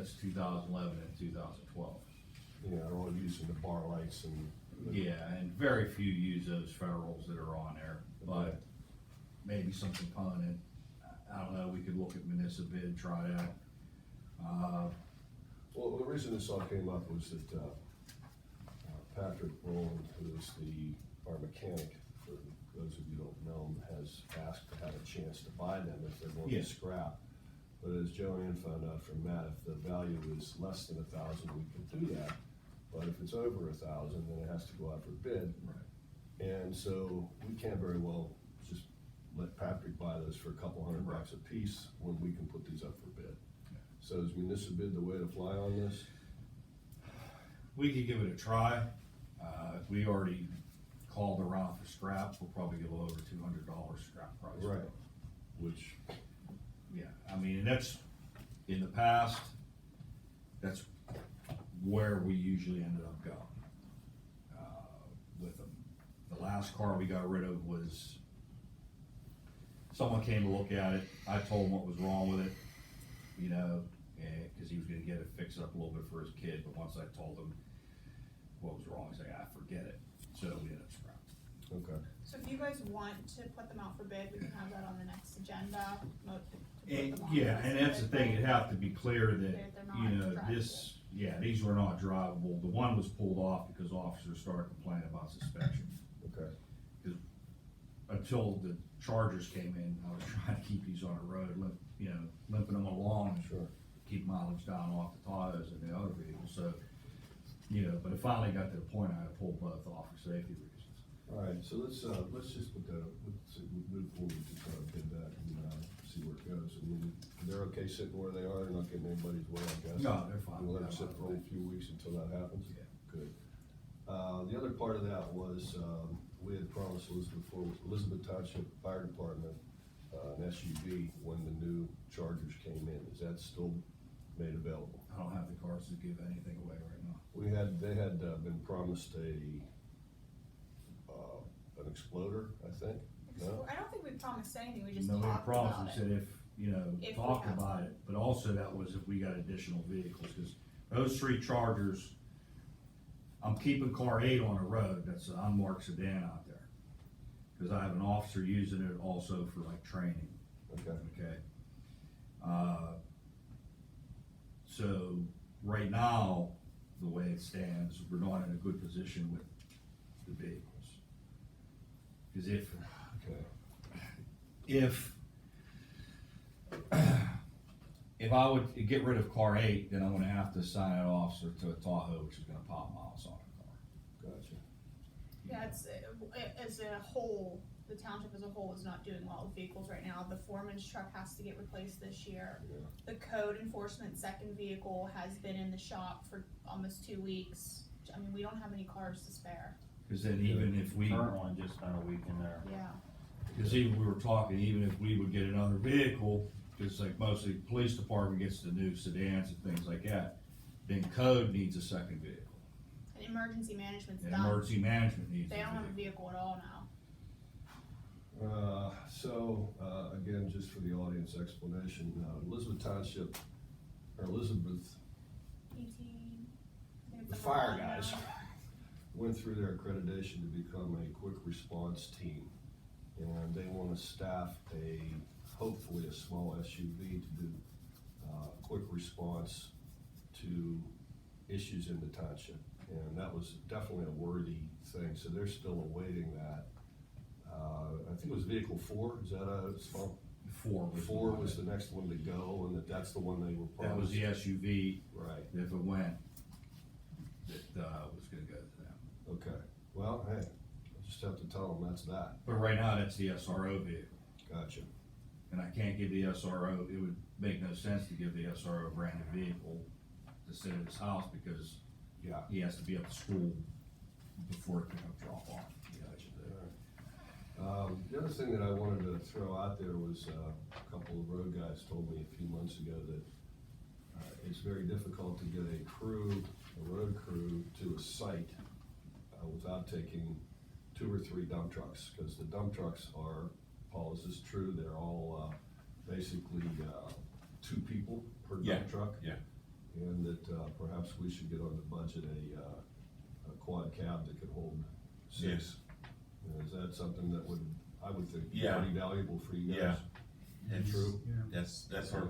that's 2011 and 2012. Yeah, they're all using the bar lights and. Yeah, and very few use those ferrules that are on there, but maybe some component, I don't know, we could look at municipal bid, try that. Well, the reason this all came up was that, Patrick Rowland, who is our mechanic, for those of you who don't know him, has asked to have a chance to buy them if they're going Yeah. to scrap. But as Joanne found out from Matt, if the value is less than 1,000, we can do that. But if it's over 1,000, then it has to go out for bid. Right. And so we can't very well just let Patrick buy those for a couple $100 a piece when we can put these up for bid. Yeah. So is municipal bid the way to fly on this? We could give it a try. If we already called around for scrap, we'll probably get a little over $200 scrap price. Right. Which, Yeah, I mean, and that's, in the past, that's where we usually ended up going, with them. The last car we got rid of was, someone came to look at it, I told him what was wrong with it, you know, cause he was gonna get it, fix it up a little bit for his kid, but once I told him what was wrong, he's like, forget it, so we ended up scrapping. okay. So if you guys want to put them out for bid, we can have that on the next agenda. Yeah, and that's the thing, it'd have to be clear that, They're not you know, drivable. these were not drivable. The one was pulled off because officers started complaining about suspension. Okay. Because until the Chargers came in, I was trying to keep these on the road, limping them along, Sure. keep mileage down off the Tahoes and the other vehicles, so, you know, but it finally got to the point I had to pull both off for safety reasons. All right, so let's just put that up, let's move forward to try to bid that and, see where it goes. I mean, they're okay sitting where they are, they're not getting anybody's way, I guess? No, they're fine. We'll let them sit for a few weeks until that happens? Yeah. Good. The other part of that was, we had promised Elizabeth Township Fire Department, an SUV when the new Chargers came in. Is that still made available? I don't have the cards to give anything away right now. They had been promised an exploder, I think. No? I don't think we promised anything, we just Nobody talked promised, about we it. said if, you know, If we talked have about one. it, but also that was if we got additional vehicles, cause those 3 Chargers, I'm keeping car 8 on the road, that's an unmarked sedan out there. Cause I have an officer using it also for like training, Okay. okay? So, right now, the way it stands, we're not in a good position with the vehicles. Cause if I would get rid of car 8, then I'm gonna have to assign an officer to a Tahoe, which is gonna pop miles on the car. Gotcha. Yeah, it's, as a whole, the township as a whole is not doing well with vehicles right now. The foreman's truck has to get replaced this year. Yeah. The code enforcement second vehicle has been in the shop for almost 2 weeks. I mean, we don't have any cars to spare. Cause then even if we, Current one just spent a week in there. Yeah. cause even we were talking, even if we would get another vehicle, cause like mostly the police department gets the new sedans and things like that, then code needs a second vehicle. And emergency management's And done. emergency management needs a They don't have a vehicle. vehicle at all now. Again, just for the audience explanation, Elizabeth Township, or Elizabeth, 18. I think the it's fire number 1 guys now. went through their accreditation to become a quick response team. And they wanna staff hopefully a small SUV to do, quick response to issues in the township. And that was definitely a worthy thing, so they're still awaiting that. I think it was vehicle 4, is that a small? 4 was. 4 was the next one to go, and that's the one they were That was promised. the SUV, Right, if it went, that, was gonna go to them. okay. Well, hey, I just have to tell them that's that. But right now, that's the SRO vehicle, Gotcha. and I can't give the SRO, it would make no sense to give the SRO a brand new vehicle to sit at his house, because Yeah. he has to be up to school before it can drop off. The other thing that I wanted to throw out there was, a couple of road guys told me a few months ago that it's very difficult to get a road crew to a site without taking 2 or 3 dump trucks, because the dump trucks are, Paul, is this true? They're all basically 2 people per Yeah. dump truck? Yeah. and that, perhaps we should get on the budget a quad cab that could hold six. Is that something that I would think be Yeah. pretty valuable for you guys? Yeah. It's True. That's our,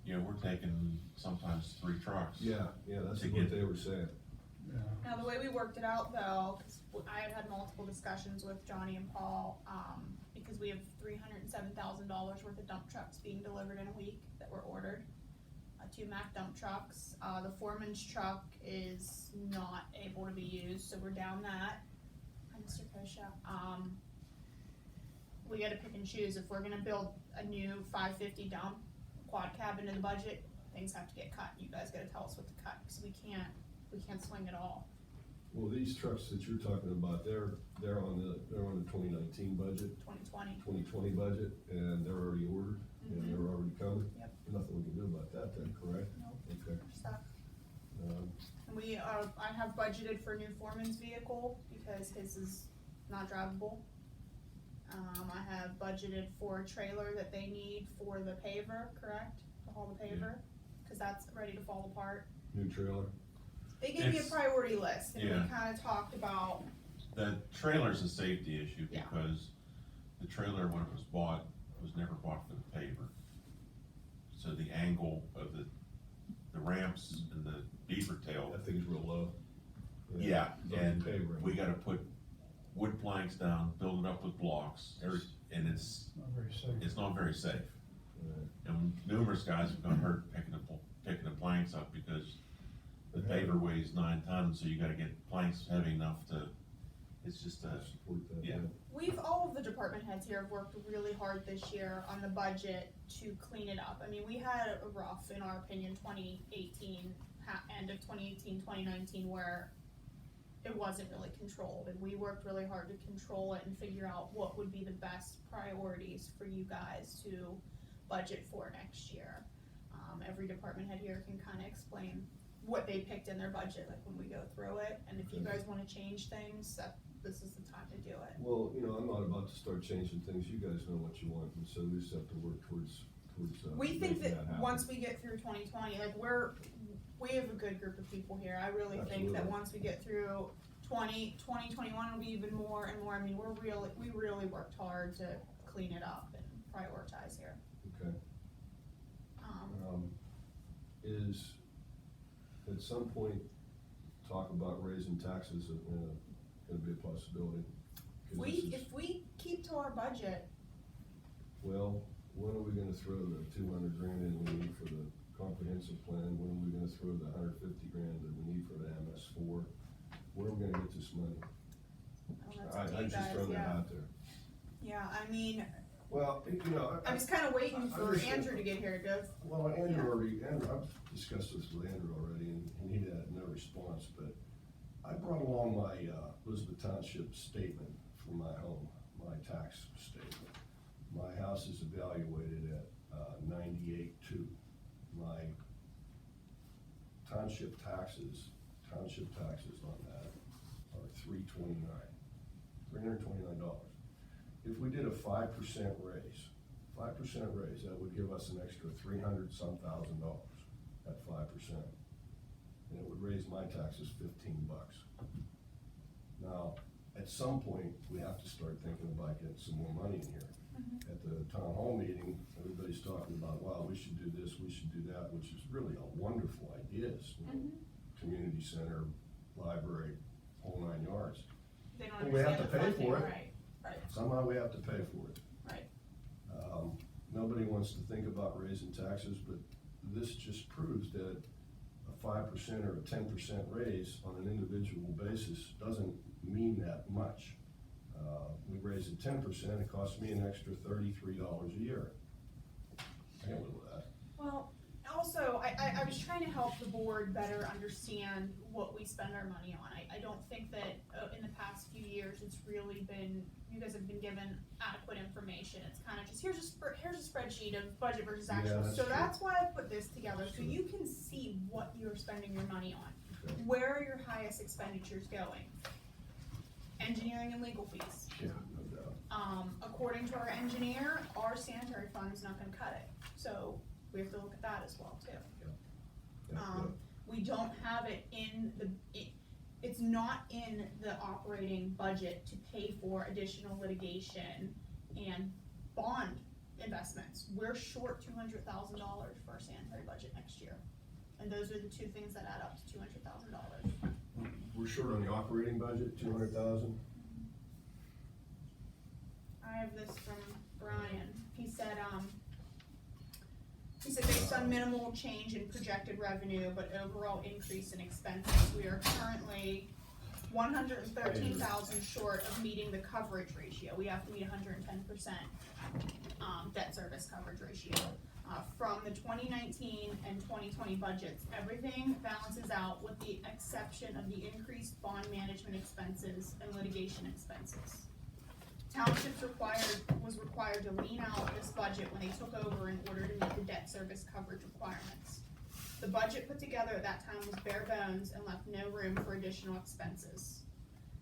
we're taking sometimes 3 trucks. Yeah, that's To what get- they were saying. Now, the way we worked it out though, cause I had multiple discussions with Johnny and Paul, because we have $307,000 worth of dump trucks being delivered in a week that were ordered. 2 Mack dump trucks, the foreman's truck is not able to be used, so we're down that. Hi, Mr. Kosha. We gotta pick and choose, if we're gonna build a new 550 dump quad cab into the budget, things have to get cut, you guys gotta tell us what to cut, cause we can't swing it all. Well, these trucks that you're talking about, they're on the 2019 budget, 2020. 2020 budget, and they're already ordered, and they're already coming? Yep. Nothing we can do about that then, correct? Nope. Okay. We're stuck. Um, And I have budgeted for a new foreman's vehicle because his is not drivable. I have budgeted for a trailer that they need for the paver, correct? To haul the paver, cause that's ready to fall apart. New trailer? They gave me a It's- priority list and we yeah. kinda talked about, The trailer's a safety issue Yeah. because the trailer, when it was bought, was never bought for the paver. So the angle of the ramps and the beaver tail, That thing's real low. yeah, It's on and the paver. we gotta put wood planks down, build it up with blocks, and it's not very safe. Right. And numerous guys have got hurt picking the planks up because the paver weighs 9 tons, so you gotta get planks heavy enough to, it's just a, Support that, yeah. all of the department heads here have worked really hard this year on the budget to clean it up. I mean, we had a rough, in our opinion, 2018, end of 2018, 2019, where it wasn't really controlled, and we worked really hard to control it and figure out what would be the best priorities for you guys to budget for next year. Every department head here can kinda explain what they picked in their budget, like when we go through it, and if you guys wanna change things, this is the time to do it. Well, I'm not about to start changing things, you guys know what you want, and so we just have to work towards We think making that happen. once we get through 2020, like we have a good group of people here, I really think that Absolutely. once we get through 2021 will be even more and more, I mean, we really worked hard to clean it up and prioritize here. Okay. Is, at some point, talk about raising taxes, gonna be a possibility? 'Cause this is- If we keep to our budget, Well, when are we gonna throw the 200 grand in we need for the comprehensive plan? When are we gonna throw the 150 grand that we need for the MS4? Where are we gonna get this money? that's up to I'm you just guys, throwing that yeah. out there. Yeah, I mean, Well, I was kinda waiting I for understand. Andrew to get here to, Well, Andrew, I've discussed this with Andrew already, and he had no response, but I brought along my Elizabeth Township statement for my home, my tax statement. My house is evaluated at 98.2. My township taxes on that are $329. If we did a 5% raise, that would give us an extra $300-some thousand at 5%. And it would raise my taxes $15. Now, at some point, we have to start thinking about getting some more money in here. At the town hall meeting, everybody's talking about, wow, we should do this, we should do that, which is really a wonderful ideas. Community center, library, whole 9 yards. they don't Well, we have understand to the pay funding, for it. right, Somehow we have to pay for it. right. Nobody wants to think about raising taxes, but this just proves that a 5% or a 10% raise on an individual basis doesn't mean that much. We raise it 10%, it costs me an extra $33 a year. I can live with that. Well, also, I was trying to help the board better understand what we spend our money on. I don't think that in the past few years, it's really been, you guys have been given adequate information. It's kind of just, here's a spreadsheet of budget versus Yeah, actual. that's So true. that's why I put this together, That's so true. you can see what you're spending your money on. Okay. Where are your highest expenditures going? Engineering and legal fees. Yeah, no doubt. According to our engineer, our sanitary fund is not gonna cut it, so we have to look at that as well too. We don't have it in it's not in the operating budget to pay for additional litigation and bond investments. We're short $200,000 for our sanitary budget next year. And those are the two things that add up to $200,000. We're short on the operating budget, 200,000. I have this from Brian. He said based on minimal change in projected revenue, but overall increase in expenses, we are currently 113,000 short of meeting the coverage ratio. We have to meet 110% debt service coverage ratio. From the 2019 and 2020 budgets, everything balances out with the exception of the increased bond management expenses and litigation expenses. Township was required to lean out this budget when they took over in order to meet the debt service coverage requirements. The budget put together at that time was bare bones and left no room for additional expenses.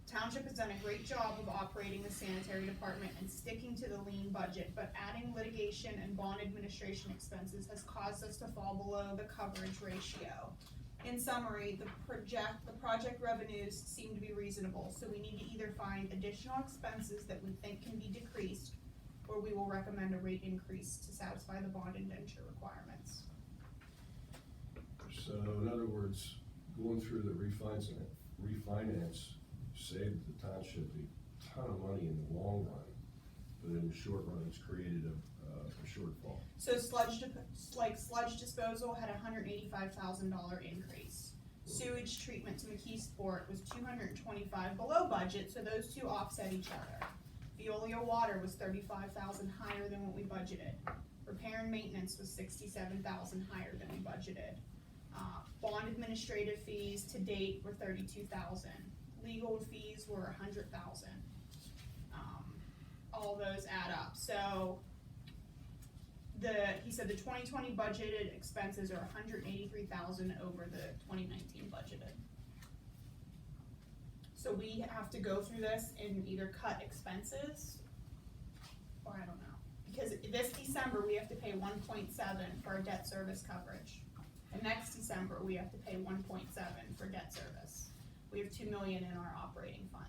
Township has done a great job of operating the sanitary department and sticking to the lean budget, but adding litigation and bond administration expenses has caused us to fall below the coverage ratio. In summary, the project revenues seem to be reasonable, so we need to either find additional expenses that we think can be decreased, or we will recommend a rate increase to satisfy the bond indenture requirements. So in other words, going through the refinance saved the township a ton of money in the long run, but in the short run, it's created a shortfall. So sludge disposal had a $185,000 increase. Sewage treatment to McKeesport was $225 below budget, so those two offset each other. Veolia water was $35,000 higher than what we budgeted. Repair and maintenance was $67,000 higher than we budgeted. Bond administrative fees to date were $32,000. Legal fees were $100,000. All those add up. So he said the 2020 budgeted expenses are $183,000 over the 2019 budgeted. So we have to go through this and either cut expenses, or I don't know. Because this December, we have to pay 1.7 for our debt service coverage. And next December, we have to pay 1.7 for debt service. We have $2 million in our operating fund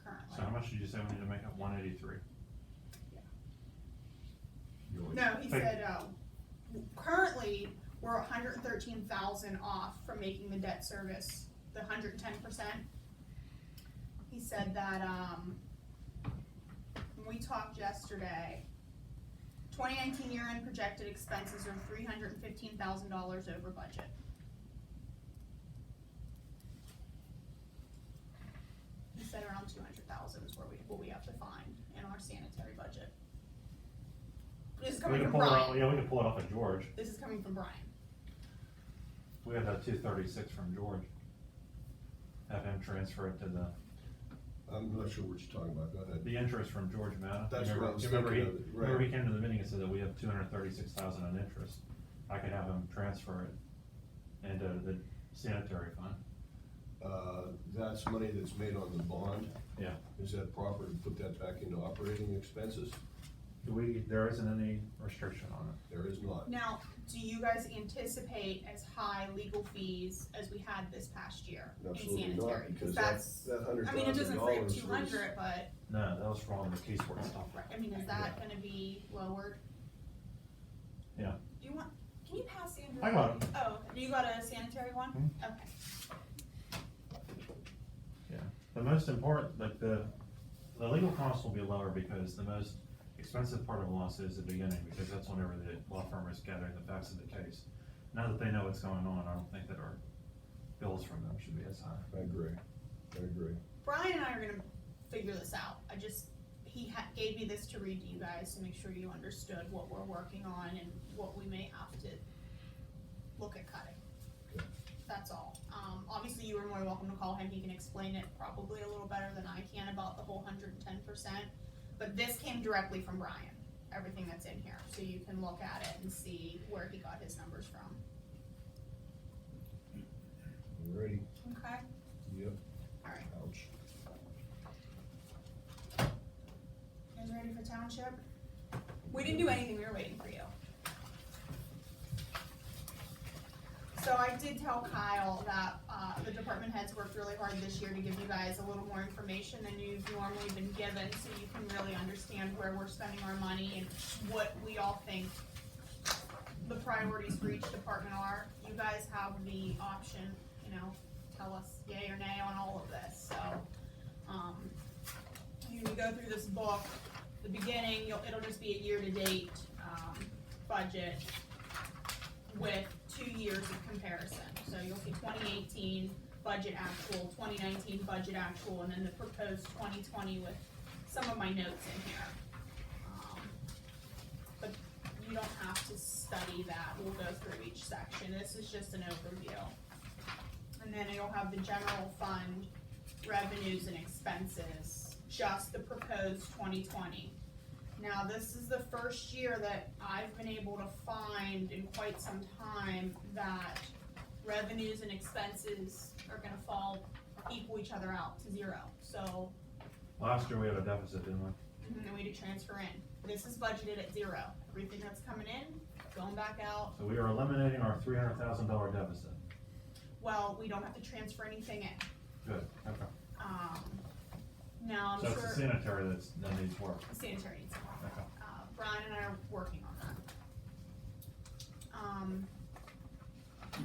currently. So how much did you say we need to make up 183? No, he said, currently, we're 113,000 off from making the debt service the 110%. He said that, when we talked yesterday, 2019 year-end projected expenses are $315,000 over budget. He said around 200,000 is what we have to find in our sanitary budget. This is We coming can from pull it off, Brian. yeah, we can pull it off of George. This is coming from Brian. We have that 236 from George. Have him transfer it to the I'm not sure what you're talking about, go ahead. The interest from George Mata. That's Remember- what I was remember thinking he- of, right. Remember he came to the meeting and said that we have 236,000 in interest. I could have him transfer it into the sanitary fund. That's money that's made on the bond. Yeah. Is that proper to put that back into operating expenses? There isn't any restriction on it. There is not. Now, do you guys anticipate as high legal fees as we had this past year in Absolutely sanitary? not, because That's, that $100,000 I mean, it doesn't free up was- 200, but, No, that was for all the casework stuff. I mean, is that gonna be lowered? Yeah. Do you want, can you pass Andrew? I got it. Oh, do you got a sanitary one? Mhm. Okay. Yeah, the most important, like the legal costs will be lower because the most expensive part of a lawsuit is the beginning, because that's whenever the law firm is gathering the facts of the case. Now that they know what's going on, I don't think that our bills from them should be as high. I agree. Brian and I are gonna figure this out. He gave me this to read to you guys to make sure you understood what we're working on and what we may have to look at cutting. Okay. That's all. Obviously you are more than welcome to call him. He can explain it probably a little better than I can about the whole 110%. But this came directly from Brian, everything that's in here, so you can look at it and see where he got his numbers from. Alrighty, Okay? yep, Alright. ouch. You guys ready for township? We didn't do anything, we were waiting for you. So I did tell Kyle that, the department heads worked really hard this year to give you guys a little more information than you've normally been given, so you can really understand where we're spending our money and what we all think the priorities for each department are. You guys have the option, you know, tell us yay or nay on all of this, so, you go through this book, the beginning, it'll just be a year-to-date, budget with 2 years of comparison. So you'll see 2018 budget actual, 2019 budget actual, and then the proposed 2020 with some of my notes in here. But you don't have to study that, we'll go through each section, this is just an overview. And then you'll have the general fund revenues and expenses, just the proposed 2020. Now, this is the first year that I've been able to find in quite some time that revenues and expenses are gonna equal each other out to zero. So, Last year we had a deficit, didn't we? and we had to transfer in. This is budgeted at zero. Everything that's coming in, going back out. So we are eliminating our $300,000 deficit. Well, we don't have to transfer anything in. Good, okay. Now, So I'm it's the sure sanitary that needs work. sanitary needs some work. Okay. Brian and I are working on that.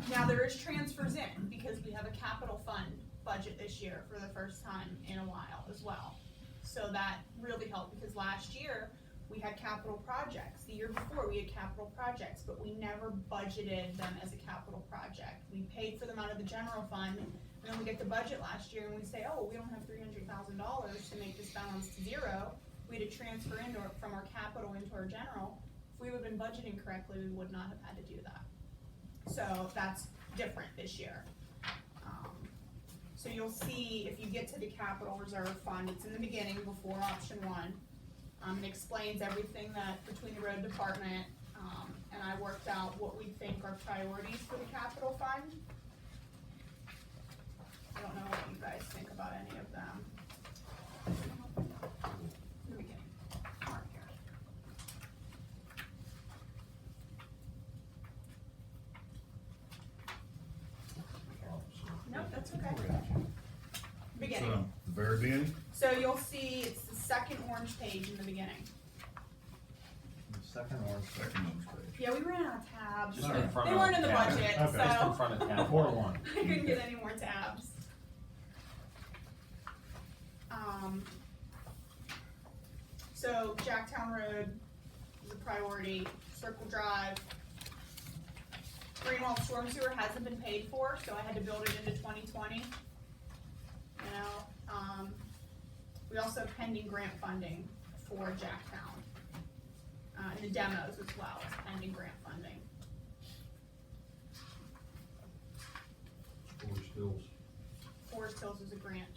Now there is transfers in, because we have a capital fund budget this year for the first time in a while as well. So that really helped, because last year, we had capital projects. The year before, we had capital projects, but we never budgeted them as a capital project. We paid for them out of the general fund, and then we get the budget last year and we say, oh, we don't have $300,000 to make this balance to zero. We had to transfer from our capital into our general. If we would have been budgeting correctly, we would not have had to do that. So that's different this year. So you'll see, if you get to the capital reserve fund, it's in the beginning before option one. It explains everything that between the road department, and I worked out what we think are priorities for the capital fund. I don't know what you guys think about any of them. In the beginning. Mark here. No, that's okay. Beginning. So, the very beginning? So you'll see it's the second orange page in the beginning. Second or Second one's page. Yeah, we ran out of tabs. Just in front They of weren't in the tab. budget, Okay. Just in so front of tab before one. one. I couldn't get any more tabs. So Jacktown Road is a priority, Circle Drive. Greenwald Storm Sewer hasn't been paid for, so I had to build it into 2020. You know, we also have pending grant funding for Jacktown. And the demos as well, is pending grant funding. Forest Hills. Forest Hills is a grant.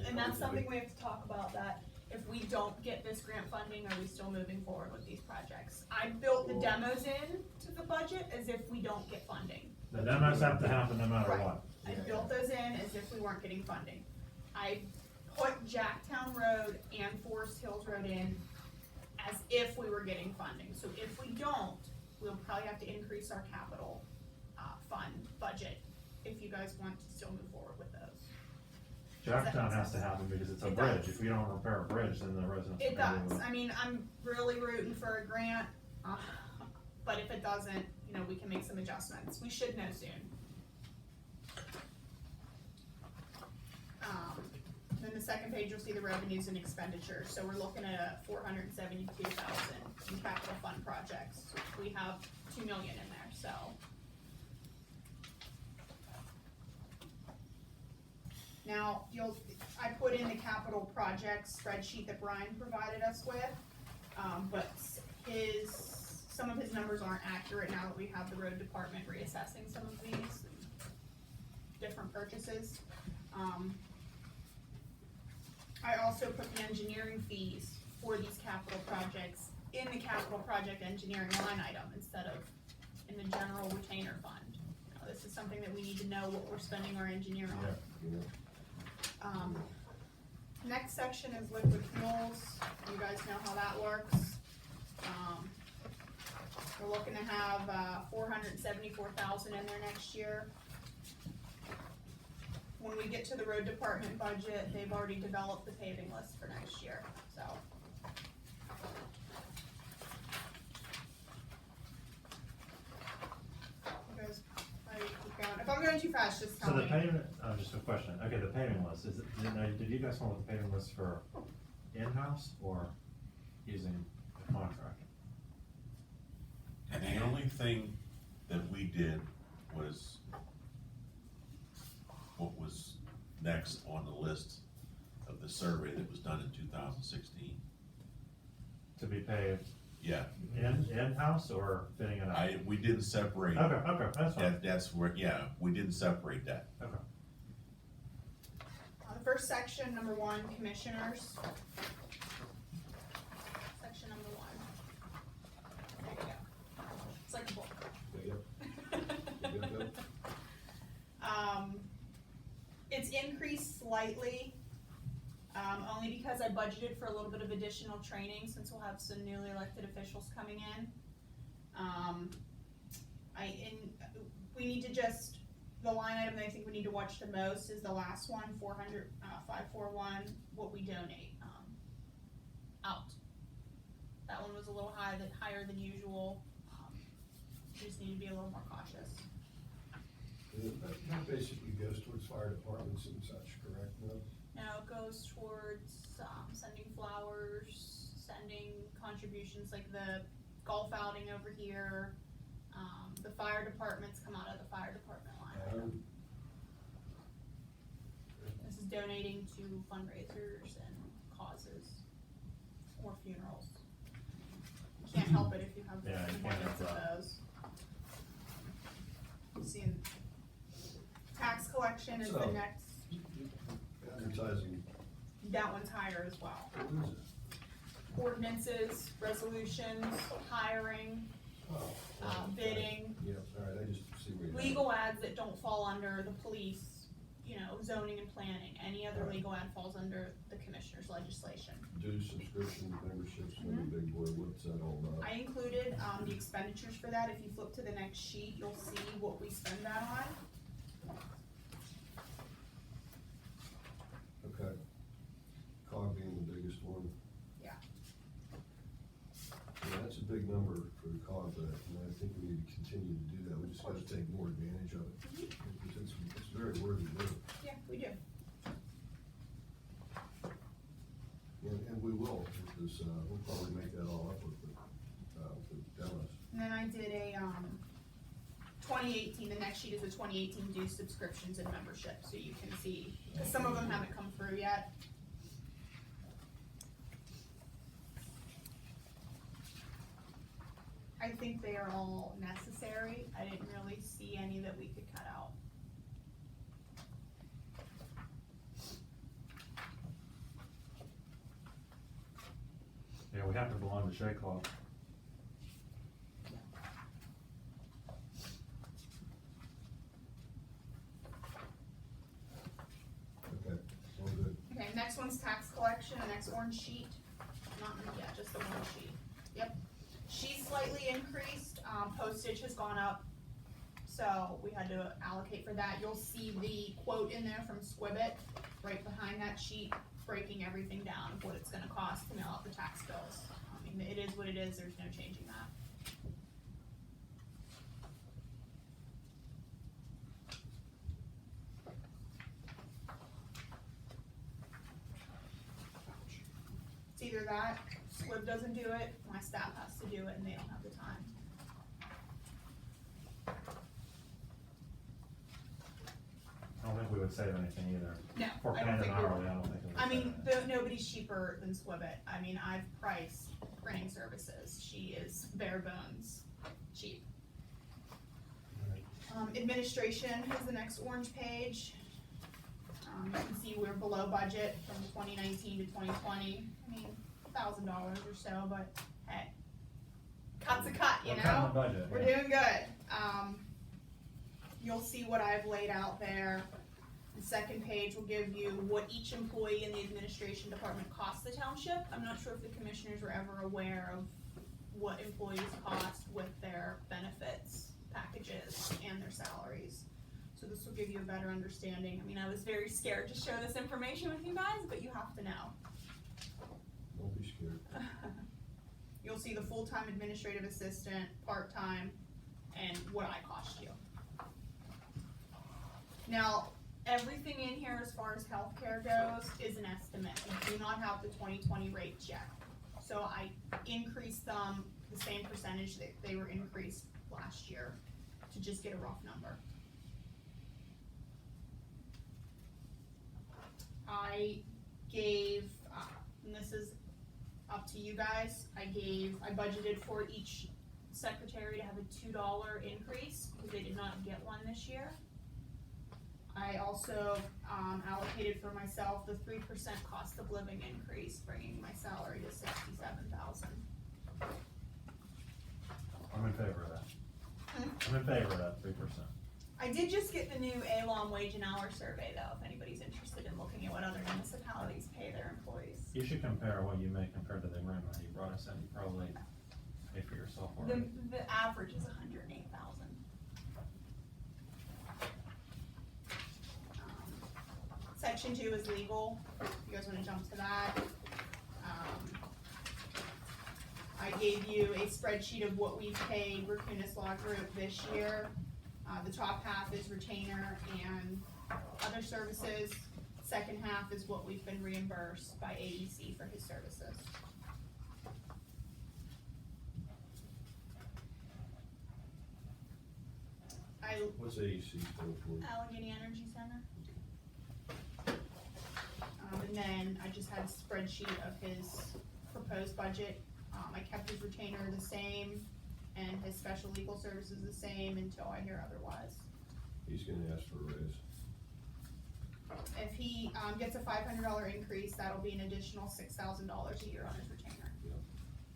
And that's something we have to talk about, that if we don't get this grant funding, are we still moving forward with these projects? I built the demos in to the budget as if we don't get funding. The demos have to happen no matter Right. what. I built those in as if we weren't getting funding. I put Jacktown Road and Forest Hills Road in as if we were getting funding. So if we don't, we'll probably have to increase our capital, fund budget if you guys want to still move forward with those. Jacktown has to happen because it's a It bridge. does. If we don't repair a bridge, then the residents. It are gonna does, be- I mean, I'm really rooting for a grant, but if it doesn't, you know, we can make some adjustments, we should know soon. Then the second page, you'll see the revenues and expenditures, so we're looking at 472,000 in capital fund projects. We have 2 million in there, so. Now, I put in the capital projects spreadsheet that Brian provided us with, but some of his numbers aren't accurate now that we have the road department reassessing some of these different purchases. I also put the engineering fees for these capital projects in the capital project engineering line item instead of in the general retainer fund. Now, this is something that we need to know what we're spending our engineer on. Yeah. Next section is liquid fuels. You guys know how that works. We're looking to have, 474,000 in there next year. When we get to the road department budget, they've already developed the paving list for next year, so. You guys, I keep going. If I'm going too fast, just So tell the me. payment, just a question, okay, the paving list, is it, did you guys come up with the paving list for in-house or using a contract? And the only thing that we did was what was next on the list of the survey that was done in 2016. To be paved Yeah, in-house or fitting it up? we didn't separate. Okay, that's fine, That's where, yeah, we didn't separate that. okay. The first section, number 1, commissioners. Section number 1. There you go. It's like a book. Yep. It's increased slightly, only because I budgeted for a little bit of additional training since we'll have some newly elected officials coming in. We need to just, the line item that I think we need to watch the most is the last one, 541, what we donate, out. That one was a little higher than usual, we just need to be a little more cautious. That basically goes towards fire departments and such, correct? No? Now it goes towards, sending flowers, sending contributions like the golf outing over here. The fire departments come out of the fire department line. This is donating to fundraisers and causes or funerals. You can't help it if you have Yeah, you can't abundance of help that. those. Seeing tax collection is the So- next, Advertising, that one's higher as well. what is it? Ordinances, resolutions, hiring, bidding, Yeah, all right, I just see where you're at. legal ads that don't fall under the police, zoning and planning. Any other Right. legal ad falls under the commissioner's legislation. Dues, subscription, memberships, another big boy, what's that all about? I included, the expenditures for that. If you flip to the next sheet, you'll see what we spend that on. Okay. COG being the biggest one. Yeah. Yeah, that's a big number for the COG, but I think we need to continue to do that, we just gotta take more advantage of it. Because it's very worthy work, Yeah, we do. and we will, because, we'll probably make that all up with Dallas. And then I did a, 2018, the next sheet is the 2018 dues, subscriptions, and membership, so you can see, 'cause some of them haven't come through yet. I think they are all necessary. I didn't really see any that we could cut out. Yeah, we have to belong to Shake Club. Okay, all good. Okay, next one's tax collection, the next orange sheet, just the one sheet, yep. She's slightly increased, postage has gone up, so we had to allocate for that. You'll see the quote in there from Squibbit, right behind that sheet, breaking everything down of what it's gonna cost to mail out the tax bills. I mean, it is what it is, there's no changing that. It's either that, Squibb doesn't do it, my staff has to do it, and they don't have the time. I don't think we would save anything either. No, For I don't paying an think we hourly, will. I don't think it would I save mean, anything. nobody's cheaper than Squibbit. I mean, I've priced printing services. She is bare bones cheap. Administration is the next orange page. You can see we're below budget from 2019 to 2020. I mean, $1,000 or so, but hey, cut's a cut, you We're cutting know? the budget, We're yeah. doing good. You'll see what I've laid out there. The second page will give you what each employee in the administration department costs the township. I'm not sure if the commissioners were ever aware of what employees cost with their benefits packages and their salaries. So this will give you a better understanding. I mean, I was very scared to share this information with you guys, but you have to know. Don't be scared. You'll see the full-time administrative assistant, part-time, and what I cost you. Now, everything in here as far as healthcare goes is an estimate. We do not have the 2020 rates yet. So I increased them the same percentage that they were increased last year to just get a rough number. I gave, and this is up to you guys, I budgeted for each secretary to have a $2 increase, because they did not get one this year. I also, allocated for myself the 3% cost of living increase, bringing my salary to $67,000. I'm in favor of that. I'm in favor of that 3%. I did just get the new ALOM wage and hour survey though, if anybody's interested in looking at what other municipalities pay their employees. You should compare what you make compared to the agreement you brought us in, you probably pay for yourself already. The average is 108,000. Section 2 is legal, if you guys wanna jump to that. I gave you a spreadsheet of what we paid Rakunas Law Group this year. The top half is retainer and other services. Second half is what we've been reimbursed by AEC for his services. What's AEC stand for? Allegheny Energy Center. And then I just had a spreadsheet of his proposed budget. I kept his retainer the same and his special legal services the same until I hear otherwise. He's gonna ask for a raise. If he, gets a $500 increase, that'll be an additional $6,000 a year on his retainer. Yeah.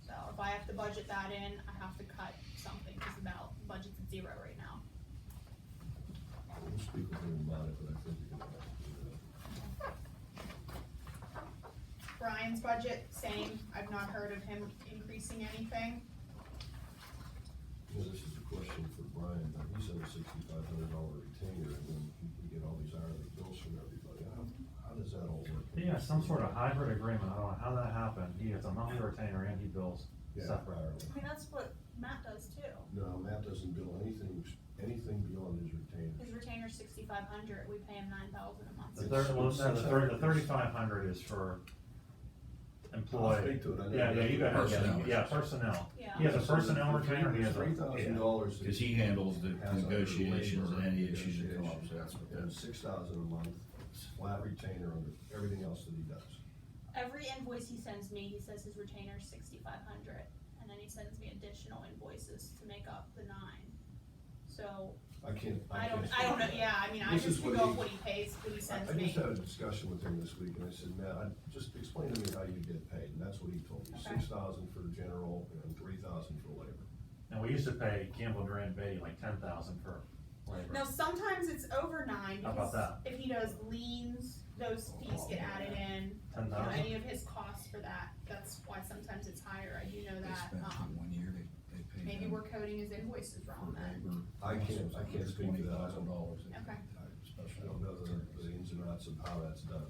So if I have to budget that in, I have to cut something, cause the budget's at 0 right now. We'll speak with him about it, but I think you're gonna have to do that. Brian's budget, same, I've not heard of him increasing anything. You know, this is a question for Brian, but he's on a $6,500 retainer, and then we get all these hourly bills from everybody. How does that all work? He has some sort of hybrid agreement, I don't know how that happened, he gets a monthly retainer and he bills Yeah, separate. hourly. I mean, that's what Matt does too. No, Matt doesn't bill anything beyond his retainer. His retainer's $6,500, we pay him $9,000 a month. The the 3,500 is for I'll employee. speak to it. I know Yeah, that. you got Personnel. Yeah, personnel. Yeah. He has a personnel retainer, he has a, $3,000. Cause he handles the has under negotiations and labor any issues that come up, so negotiations, that's what and that's. $6,000 a month, flat retainer under everything else that he does. Every invoice he sends me, he says his retainer's $6,500, and then he sends me additional invoices to make up the 9. So, I can't I don't speak know, to that. yeah, I mean, I This just is can what go he- off what he pays, what he sends I me. just had a discussion with him this week, and I said, Matt, just explain to me how you get paid, and that's what he told me, Okay. $6,000 for general and $3,000 for labor. and we used to pay Campbell Durant Beatty like 10,000 for labor. Now, sometimes it's over 9, How about because that? if he does liens, those fees get added in, you know, 10,000? any of his costs for that, that's why sometimes it's higher, I do know They that, spent in 1 year, they paid. maybe him we're coding his invoices for wrong then. labor. I can't speak to that. $20,000. Okay. I don't know the ins and outs of how that's done.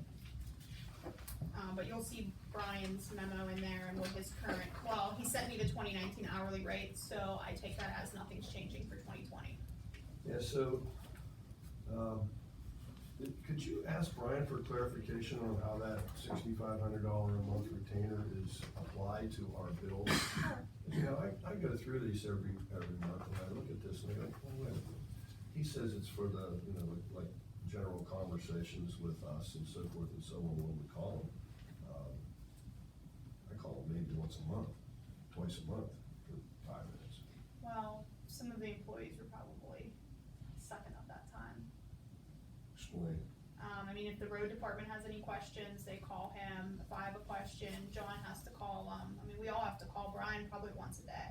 But you'll see Brian's memo in there and what his current, well, he sent me the 2019 hourly rate, so I take that as nothing's changing for 2020. Yeah, so, could you ask Brian for clarification on how that $6,500 a month retainer is applied to our bills? You know, I go through these every month, and I look at this, and I go, well, wait a minute. He says it's for the, you know, like, general conversations with us and so forth and so on when we call him. I call him maybe once a month, twice a month for 5 minutes. Well, some of the employees were probably sucking up that time. Explain. I mean, if the road department has any questions, they call him. If I have a question, John has to call him. I mean, we all have to call Brian probably once a day.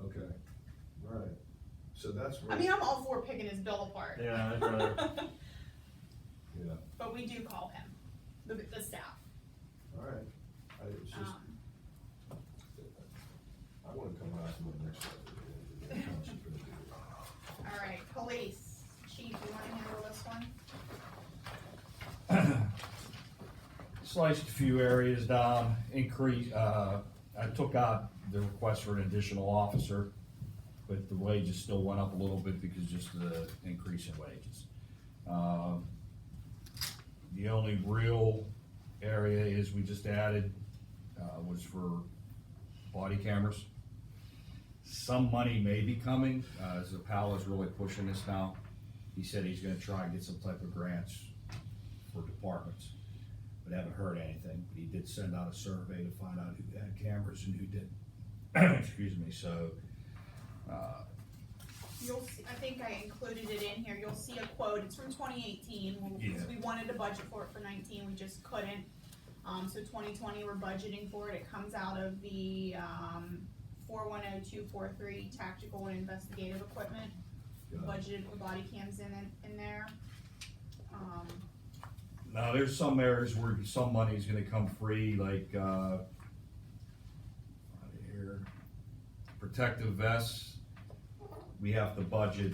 Okay, all right. So that's I what, mean, I'm all for picking his bill apart. Yeah, I'd rather, yeah, But we do call him, the staff. all right. It's just, my next one. The township gonna do. Alright, police, chief, you wanna handle this one? Sliced a few areas down, I took out the request for an additional officer, but the wages still went up a little bit because just the increase in wages. The only real area is we just added, was for body cameras. Some money may be coming, as the PAL is really pushing this now. He said he's gonna try and get some type of grants for departments, but haven't heard anything. But he did send out a survey to find out who had cameras and who didn't. Excuse me, so, You'll see, I think I included it in here, you'll see a quote, it's from 2018, because we wanted to budget for it for 19, we just couldn't. So 2020, we're budgeting for it, it comes out of the, 410243 tactical and investigative equipment. Got it. Budgeted for body cams in there. now there's some areas where some money's gonna come free, like, right here, protective vests. We have to budget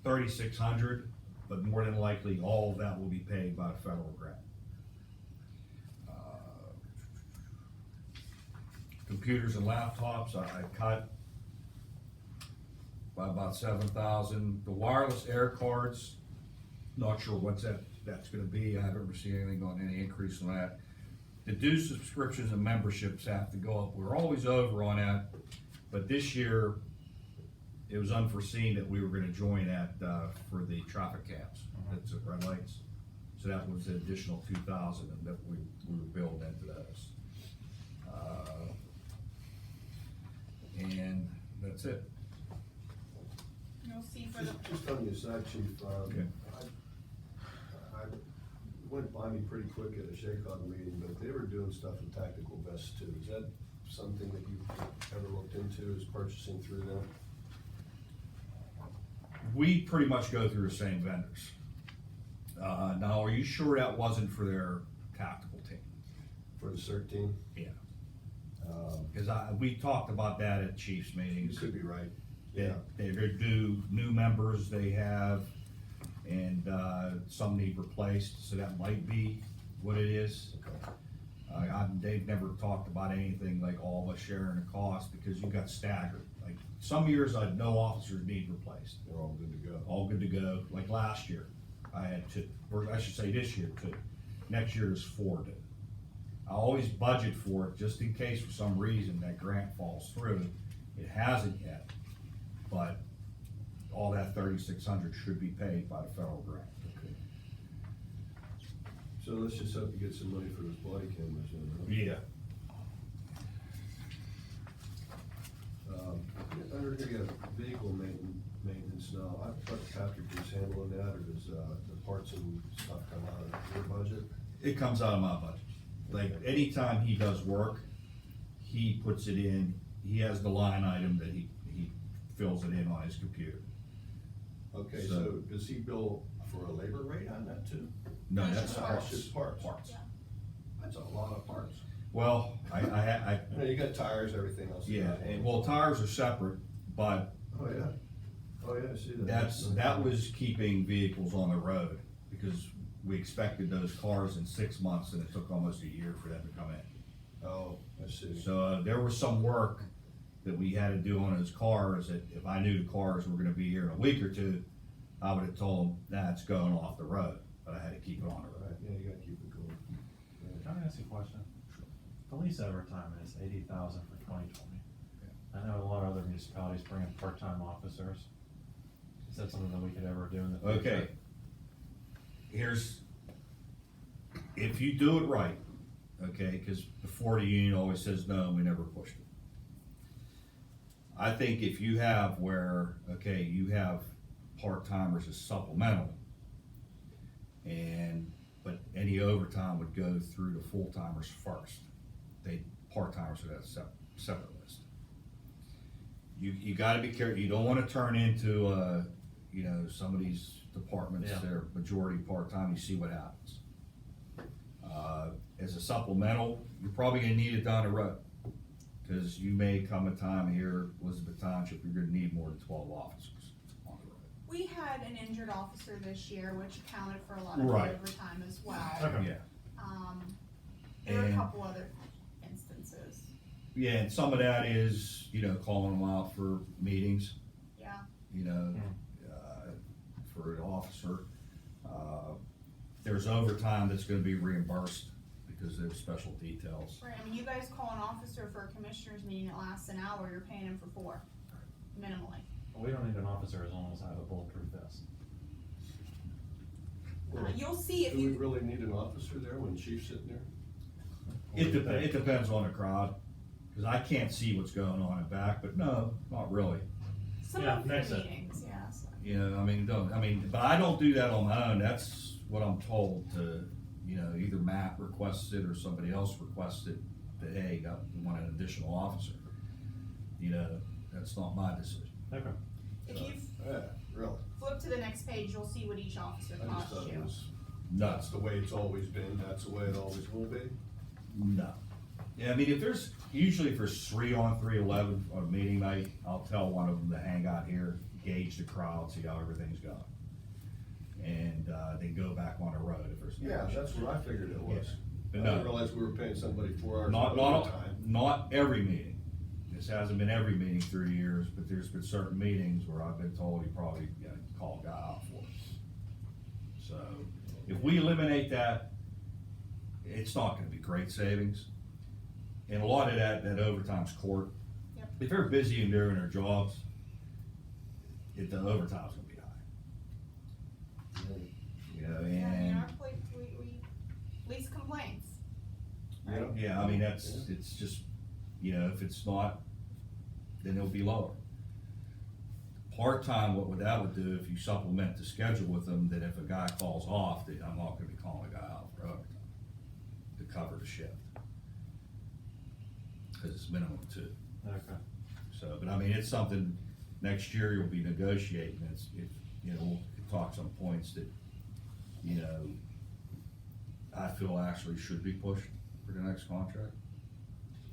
3,600, but more than likely, all of that will be paid by a federal grant. Computers and laptops, I cut by about 7,000. The wireless air cards, not sure what's that's gonna be. I haven't received anything on any increase on that. The due subscriptions and memberships have to go up. We're always over on that, but this year, it was unforeseen that we were gonna join that, for the traffic cams, that's at red lights. So that was an additional 2,000 that we were building into those. And that's it. You'll see for the, Just on the side, chief, Okay. I went by me pretty quick at a Shaycog meeting, but they were doing stuff with tactical vests too. Is that something that you've ever looked into, is purchasing through them? We pretty much go through the same vendors. Now, are you sure that wasn't for their tactical team? For the CERT team? Yeah. Cause we talked about that at chiefs You meetings. could be right. They're due new members they have, and, some need replaced, so that might be what it is. Okay. They've never talked about anything like all of us sharing the cost, because you got staggered. Like, some years no officers need replaced, They're all good to go. all good to go. Like last year, I had 2, or I should say this year 2. Next year is 4 due. I always budget for it, just in case for some reason that grant falls through. It hasn't yet, but all that 3,600 should be paid by the federal grant. Okay. So let's just hope to get some money for those body cameras then, huh? Yeah. Under here, you have vehicle maintenance now. I thought Patrick was handling that, or does, the parts and stuff come out of your budget? It comes out of my budget. Like, anytime he does work, he puts it in, he has the line item that he fills it in on his computer. Okay, So- so does he bill for a labor rate on that too? No, That's that's just parts. That's just parts. Parts. Yeah. That's a lot of parts. Well, I You know, you got tires, everything else. yeah, and well, tires are separate, but Oh, yeah. Oh, yeah, I see that. that was keeping vehicles on the road, because we expected those cars in 6 months, and it took almost a year for them to come in. Oh, I see. So, there was some work that we had to do on those cars, that if I knew the cars were gonna be here in a week or 2, I would've told them, that's going off the road, but I had to keep it on the road. Right, yeah, you gotta keep it going. Can I ask you a question? Police overtime is 80,000 for 2020. I know a lot of other municipalities bring in part-time officers. Is that something that we could ever do in the future? Okay. If you do it right, okay, cause before the union always says no, and we never pushed it. I think if you have where, okay, you have part-timers as supplemental, but any overtime would go through the full-timers first. Part-timers would have a separate list. You gotta be careful, you don't wanna turn into, some of these departments, Yeah. they're majority part-time, you see what happens. As a supplemental, you're probably gonna need it down the road, Cause you may come a time here, Elizabeth Township, you're gonna need more than 12 officers on the road. We had an injured officer this year, which accounted for a lot of Right. the overtime as well. Okay. Yeah, There were a And- couple other instances, yeah, and some of that is, calling them out for meetings, yeah. For an officer. There's overtime that's gonna be reimbursed because there's special details. Right, I mean, you guys call an officer for a commissioners meeting that lasts an hour, you're paying him for 4, minimally. We don't need an officer as long as I have a bulletproof vest. You'll see if Do we you, really need an officer there when chief's sitting there? It depends on the crowd, cause I can't see what's going on in back, but no, not really. some Yeah, of the next up. meetings, yes. But I don't do that on my own, that's what I'm told to, either Matt requests it or somebody else requests it, that, hey, we want an additional officer. That's not my decision. Okay. If you Yeah, really. flip to the next page, you'll see what each officer I just costs thought it you. was, No, that's the way it's always been, that's the way it always will be. no. Yeah, if there's 3-on-3 11 on a meeting night, I'll tell one of them to hang out here, gauge the crowd, see how everything's going. And, then go back on the road if there's. no Yeah, issues. that's what I figured it was. Yeah. I But didn't no, realize we were paying somebody 4 hours not, of not, overtime. not every meeting. This hasn't been every meeting through the years, but there's been certain meetings where I've been told you probably gotta call a guy out for it. So, if we eliminate that, it's not gonna be great savings. And a lot of that overtime's court. Yep. If they're busy and doing their jobs, the overtime's gonna be high. Yeah, I mean, And, our police, we least complaints. Yeah. yeah, it's just, if it's not, then it'll be lower. Part-time, what that would do, if you supplement the schedule with them, then if a guy calls off, then I'm not gonna be calling a guy out for overtime to cover the shift. Cause it's minimum 2. Okay. So, but it's something, next year you'll be negotiating, we'll talk some points that, I feel actually should be pushed for the next contract.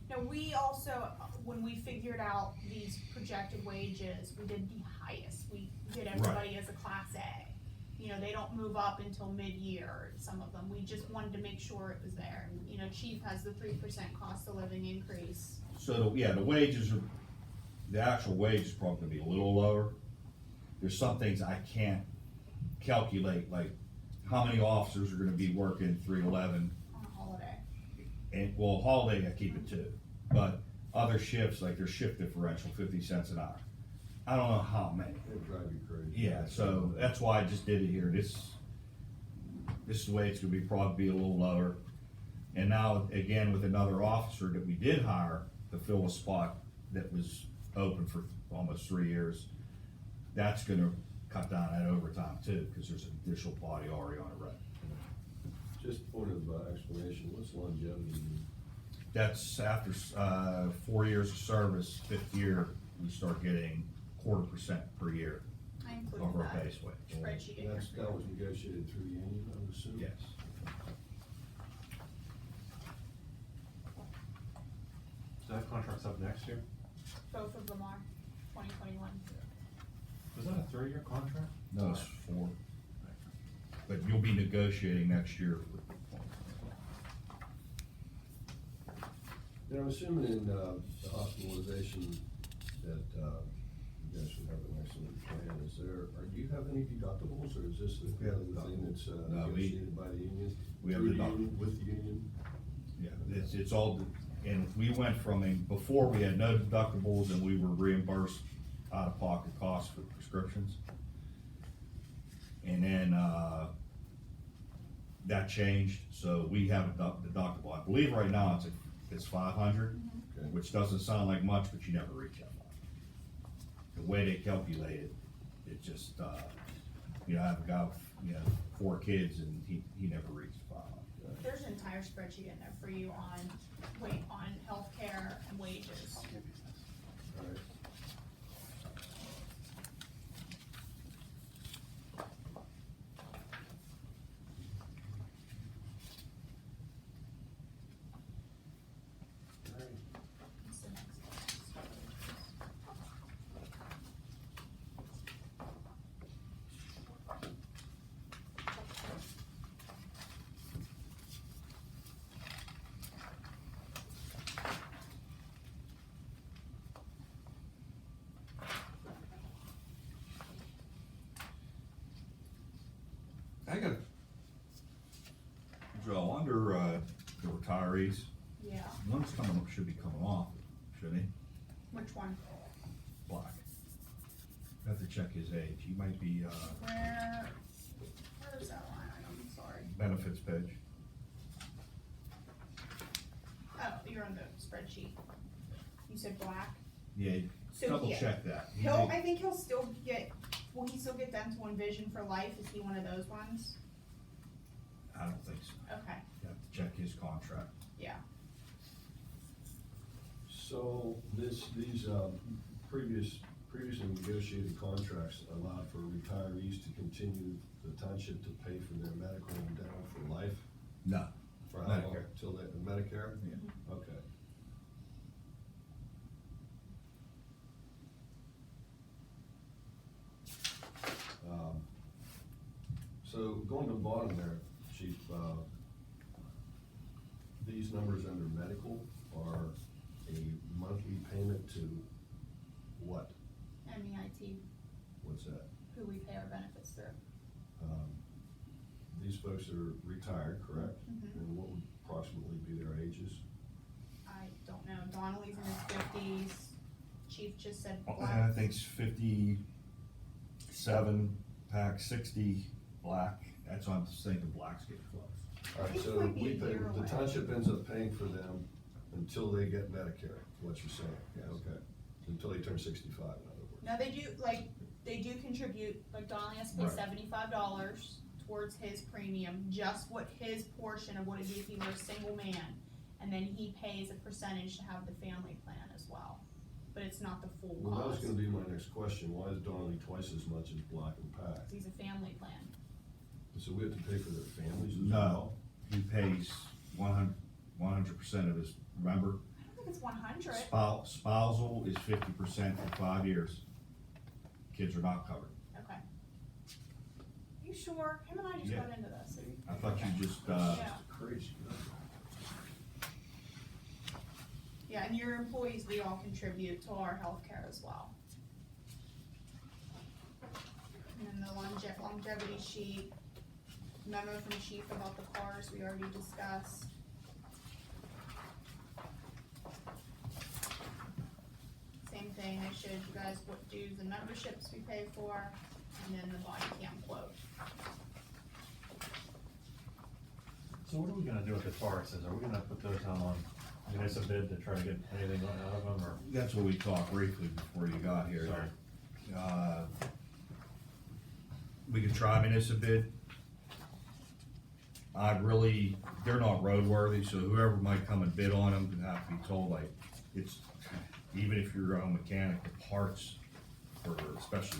Now, we also, when we figured out these projected wages, we did the highest, we did everybody as a class A. They don't move up until mid-year, some of them, we just wanted to make sure it was there. And, Chief has the 3% cost of living increase. So, the wages are, the actual wage is probably gonna be a little lower. There's some things I can't calculate, like how many officers are gonna be working 311, On a holiday. and, well, holiday I keep it 2, but other shifts, like their shift differential, 50 cents an hour. I don't know how many. It'd drive you crazy. Yeah, so that's why I just did it here, this is the way it's gonna be, probably be a little lower. And now, again, with another officer that we did hire to fill a spot that was open for almost 3 years, that's gonna cut down that overtime too, cause there's an additional body already on the road. Just point of explanation, what's longevity mean? That's after, 4 years of service, 5th year, we start getting 0.25% per year I of included our that base wage. spreadsheet in That's, here. that was negotiated through the union, I would assume? Yes. So that contract's up next year? Both of them are 2021. Was that a 3-year contract? No, it's 4. But you'll be negotiating next year for. And I'm assuming in, the hospitalization that, you guys should have an excellent plan, do you have any deductibles, or is this the We have the thing that's, No, negotiated by the union? we have Through the deduct- union, with the union? Yeah, it's all, and we went from before we had no deductibles and we were reimbursed out-of-pocket costs for prescriptions. And then, that changed, so we have a deductible. I believe right now it's 500, Okay. which doesn't sound like much, but you never reach that much. The way they calculate it, it just, I have a guy with, 4 kids and he never reached 500. There's an entire spreadsheet in there for you on healthcare and wages. All right. What's the next I got, Joe, under, the retirees, Yeah, one's coming, should be coming off, shouldn't he? which one? Black. Have to check his age, he might be, Where's that line item, sorry. benefits page. Oh, you're on the spreadsheet. You said black? Yeah, So double he- check that. He He'll, may- I think he'll still get, will he still get dental and vision for life? Is he one of those ones? I don't think so, Okay, you have to check his contract. yeah. So these previously negotiated contracts allowed for retirees to continue the township to pay for their medical and dental for life? No, For how long? Medicare. Till they, Medicare? Yeah. Okay. So going to the bottom there, Chief, these numbers under medical are a monthly payment to what? MEIT, What's that? who we pay our benefits through. These folks are retired, correct? Mhm. And what would approximately be their ages? I don't know, Donnelly's in his fifties, Chief just said I black. think it's 57, pack 60, black, that's why I'm thinking black's getting close. All right, think so it might be we a pay, year the away. township ends up paying for them until they get Medicare, is what you're saying? Yes. Okay, until they turn 65, in other words. Now, they do contribute, like Donnelly has to pay Right. $75 towards his premium, just what his portion of what it'd be if he were a single man. And then he pays a percentage to have the family plan as well, but it's not the full Well, that was cost, gonna be my next question, why is Donnelly twice as much as Black and Pack? 'cause he's a family plan. So we have to pay for their families as No, well? he pays 100% of his, remember? I don't think it's 100. Spousal is 50% for 5 years. Kids are not covered. Okay. You sure? Him and I just Yeah. got into this. I thought you just, Yeah. Crazy. Yeah, and your employees, we all contribute to our healthcare as well. And then the longevity sheet, memo from chief about the cars, we already discussed. Same thing, I showed you guys what dues and memberships we pay for, and then the body cam quote. So what are we gonna do with the Tauruses? Are we gonna put those out on municipal bid to try to get anything out of them, or? that's what we talked briefly before you got here. Sorry. We could try municipal bid. They're not roadworthy, so whoever might come and bid on them could have to be told, like, it's, even if you're your own mechanic, the parts for especially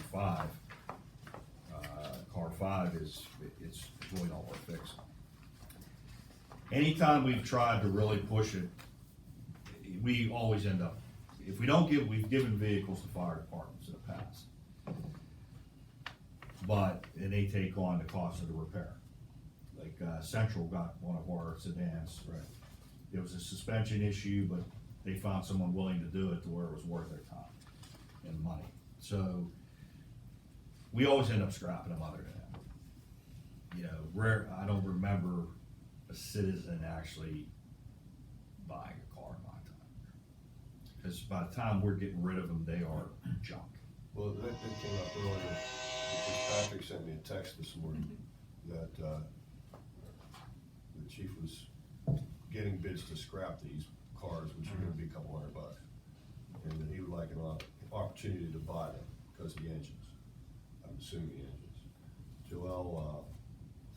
car 5 it's really not worth fixing. Anytime we've tried to really push it, we always end up, if we don't we've given vehicles to fire departments in the past. And they take on the cost of the repair. Like, Central got one of our sedans. Right. There was a suspension issue, but they found someone willing to do it to where it was worth their time and money. So, we always end up scrapping them other than that. You know, I don't remember a citizen actually buying a car in my time. Cause by the time we're getting rid of them, they are junk. Well, that came up earlier, because Patrick sent me a text this morning that, the chief was getting bids to scrap these cars, which are gonna be a couple $100. And that he would like an opportunity to buy them because of the engines. I'm assuming the engines. Joel,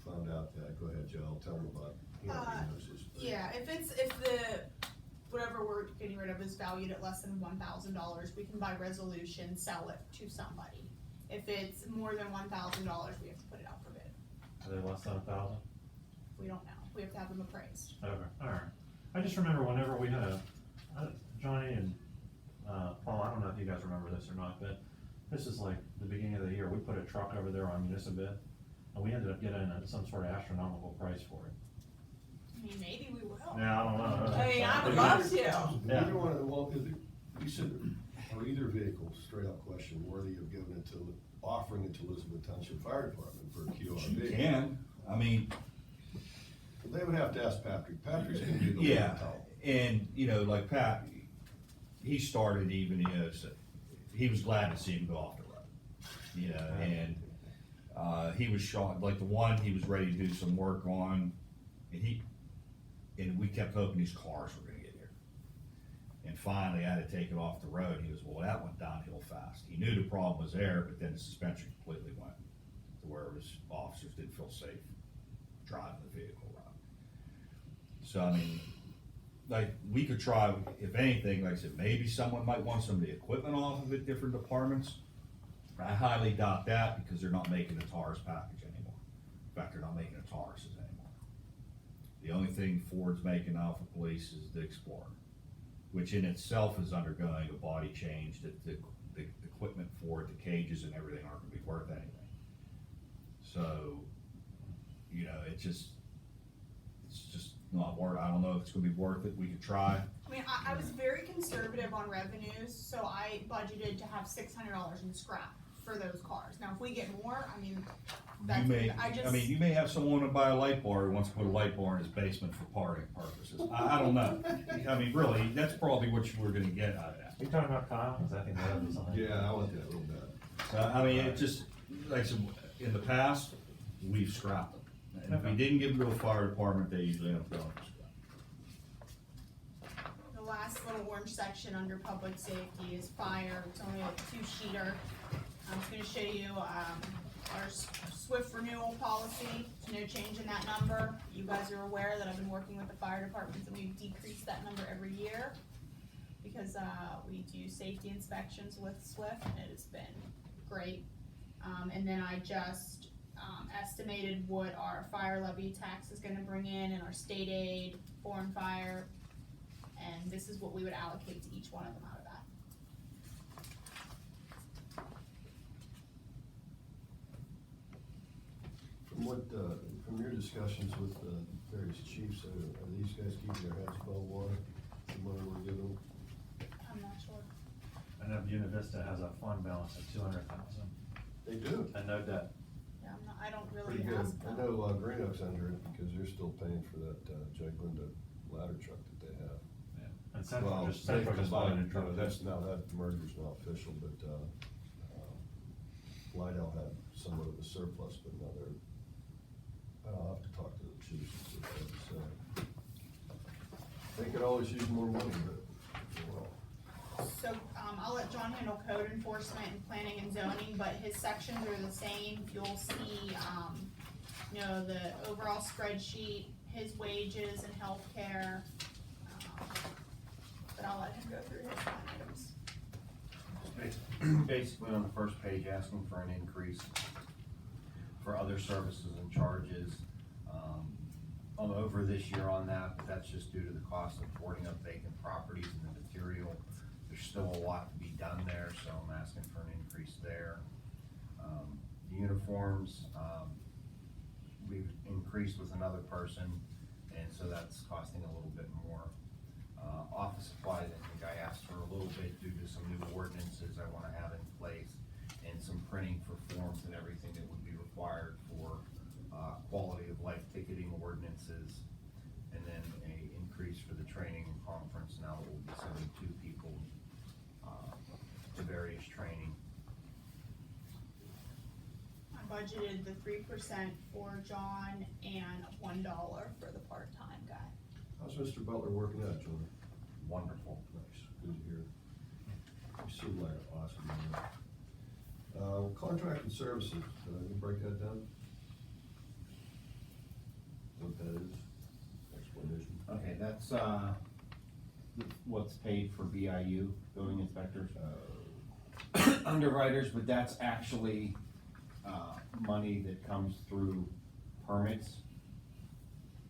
found out that, go ahead, Joel, tell him about, he already knows this. but- Yeah, if the, whatever we're getting rid of is valued at less than $1,000, we can by resolution sell it to somebody. If it's more than $1,000, we have to put it out for bid. Are they less than 1,000? We don't know, we have to have them appraised. Okay, alright. I just remember whenever we had Johnny and, Paul, I don't know if you guys remember this or not, but this is like the beginning of the year, we put a truck over there on municipal bid, and we ended up getting some sort of astronomical price for it. I mean, maybe we will. Yeah, I don't know. I mean, I would love to. Yeah. Either one, well, you said, are either vehicles, straight up question, worthy of giving it to, offering it to Elizabeth Township Fire Department for a You QRV? can, I mean, They would have to ask Patrick. Patrick's gonna be the one to yeah, tell. and, you know, like Pat, he started even, you know, so he was glad to see him go off the road, you know, and, he was shocked, like the one he was ready to do some work on, and we kept hoping these cars were gonna get here. And finally, I had to take it off the road, he was, well, that went downhill fast. He knew the problem was there, but then the suspension completely went to where his officers didn't feel safe driving the vehicle around. So, I mean, like, we could try, if anything, like I said, maybe someone might want some of the equipment off of it, different departments. I highly doubt that, because they're not making the TARS package anymore. In fact, they're not making the TARSs anymore. The only thing Ford's making now for police is the Explorer, which in itself is undergoing a body change, that the equipment for it, the cages and everything aren't gonna be worth anything. So, you know, it's just not worth, I don't know if it's gonna be worth it, we could try. I mean, I was very conservative on revenues, so I budgeted to have $600 in scrap for those cars. Now, if we get more, I mean, You that's, may, I mean, you may have someone to buy a light bar who wants to put a light bar in his basement for parting purposes. I don't know. I mean, really, that's probably what you were gonna get out of that. You talking about Kyle? Is that the other design? Yeah, I want that a little bit. I mean, it just, like I said, in the past, we've scrapped them. And if we didn't give them to a fire department, they usually end up going for scrap. the last little orange section under public safety is fire. It's only a 2-sheeter. I'm just gonna show you, our SWIFT renewal policy. There's no change in that number. You guys are aware that I've been working with the fire departments and we've decreased that number every year, because we do safety inspections with SWIFT and it has been great. And then I just estimated what our fire levy tax is gonna bring in and our state aid, foreign fire, and this is what we would allocate to each one of them out of that. From your discussions with the various chiefs, are these guys keeping their heads above water, the money we're giving them? I'm not sure. I know Buena Vista has a fund balance of 200,000 They do. and no debt. Yeah, I don't Pretty really good. ask I them. know Green Oak's under it because they're still paying for that Jake Linda ladder truck that they have. And Central Well, just bought a new truck. That's now, that merger's not official, but, Lydell had somewhat of a surplus, but now I'll have to talk to the chiefs and see what they say. They could always use more money, but, well, So, I'll let John handle code enforcement and planning and zoning, but his sections are the same. You'll see, you know, the overall spreadsheet, his wages and healthcare. But I'll let him go through his line items. Basically on the first page, asking for an increase for other services and charges. I'm over this year on that, but that's just due to the cost of boarding up vacant properties and the material. There's still a lot to be done there, so I'm asking for an increase there. The uniforms, we've increased with another person, and so that's costing a little bit more. Office supplies, I think I asked for a little bit due to some new ordinances I wanna have in place, and some printing for forms and everything that would be required for, quality of life ticketing ordinances. And then a increase for the training and conference, now we'll be sending 2 people, to various training. I budgeted the 3% for John and $1 for the part-time guy. how's Mr. Butler working out, John? Wonderful. Nice, good to hear. You seem like an awesome man. Contracted services, you break that down? What that is, explanation. Okay, that's, what's paid for BIU, building inspectors, underwriters, but that's actually, money that comes through permits.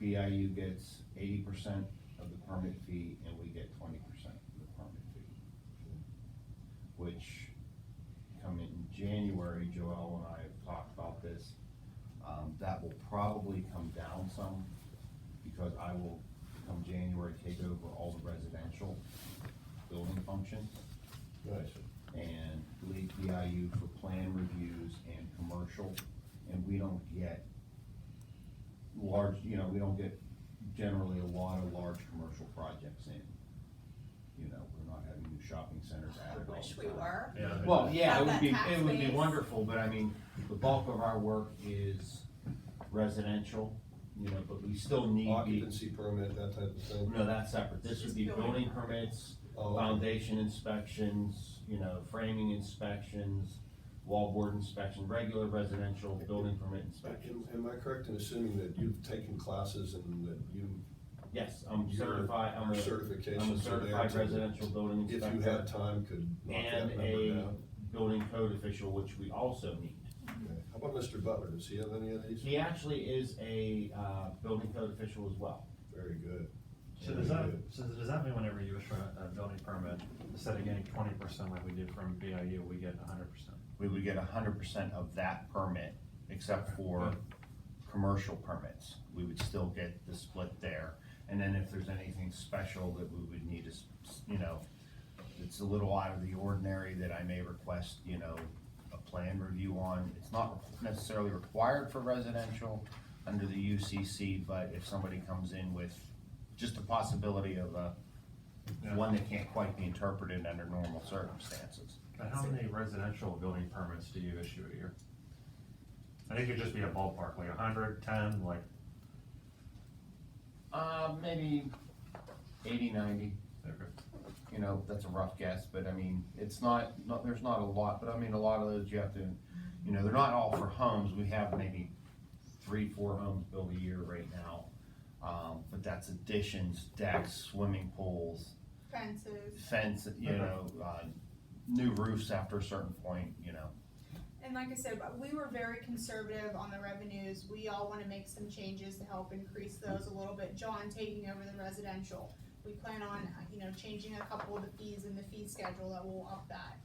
BIU gets 80% of the permit fee, and we get 20% of the permit fee. Which, come in January, Joel and I have talked about this, that will probably come down some, because I will, come January, take over all the residential building functions, Nice. and lead BIU for plan reviews and commercial, and we don't get large, you know, we don't get generally a lot of large commercial projects in. You know, we're not having new shopping centers added all Wish the we time. were. Yeah. Well, yeah, Have it would that be, tax it would be base. wonderful, but I mean, the bulk of our work is residential, you know, but we still need the, Occupancy permit, that type of thing. no, that's separate. This would be building permits, Oh, okay. foundation inspections, you know, framing inspections, wallboard inspection, regular residential building permit inspections. Am I correct in assuming that you've taken classes and that you, Yes, I'm your certified, I'm a certifications are there certified to, residential building if inspector. you had time, could knock And that number a down? building code official, which we also need. Okay. How about Mr. Butler? Does he have any of these? He actually is a, building code official as well. Very good. So does that mean whenever you issue a building permit, instead of getting 20% like we did from BIU, we get 100%? We would get 100% of that permit, except for commercial permits. We would still get the split there. And then if there's anything special that we would need is, you know, it's a little out of the ordinary that I may request, you know, a plan review on. It's not necessarily required for residential under the UCC, but if somebody comes in with just a possibility of one that can't quite be interpreted under normal circumstances. And how many residential building permits do you issue a year? I think it'd just be a ballpark, like 100, 10, like, Maybe 80, 90. okay. You know, that's a rough guess, but I mean, it's not, there's not a lot, but I mean, a lot of those you have to, you know, they're not all for homes. We have maybe 3, 4 homes built a year right now. But that's additions, decks, swimming pools, Fences. you know, new roofs after a certain point, you know. And like I said, we were very conservative on the revenues. We all wanna make some changes to help increase those a little bit. John taking over the residential. We plan on, you know, changing a couple of the fees in the fee schedule that will up that.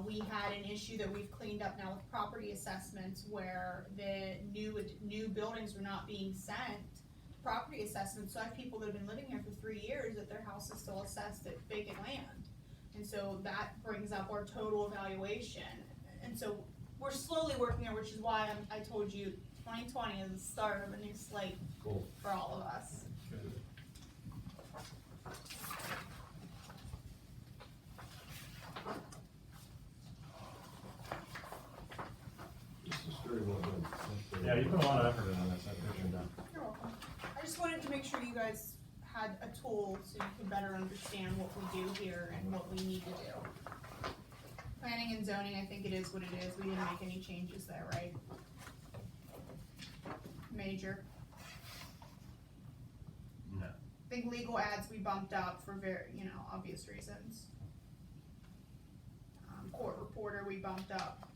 We had an issue that we've cleaned up now with property assessments where the new buildings were not being sent property assessments. So I have people that have been living here for 3 years that their house is still assessed at vacant land. And so that brings up our total evaluation. And so we're slowly working on, which is why I told you 2020 is the start of a new slate Cool. for all of us. This is very well done. Yeah, you put a lot of effort into this, I appreciate that. You're welcome. I just wanted to make sure you guys had a tool so you could better understand what we do here and what we need to do. Planning and zoning, I think it is what it is. We didn't make any changes there, right? Major. No. I think legal ads we bumped up for very, you know, obvious reasons. Court reporter we bumped up.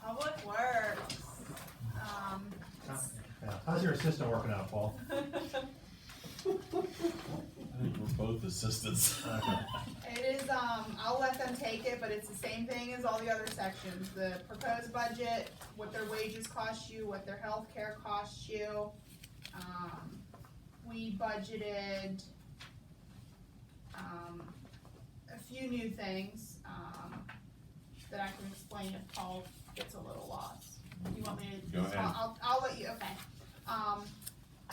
Public Works. Yeah. How's your assistant working out, Paul? I think we're both assistants. It is, I'll let them take it, but it's the same thing as all the other sections. The proposed budget, what their wages cost you, what their health care costs you. We budgeted, a few new things, that I can explain if Paul gets a little lost. You want me to? Go ahead. I'll let you, okay.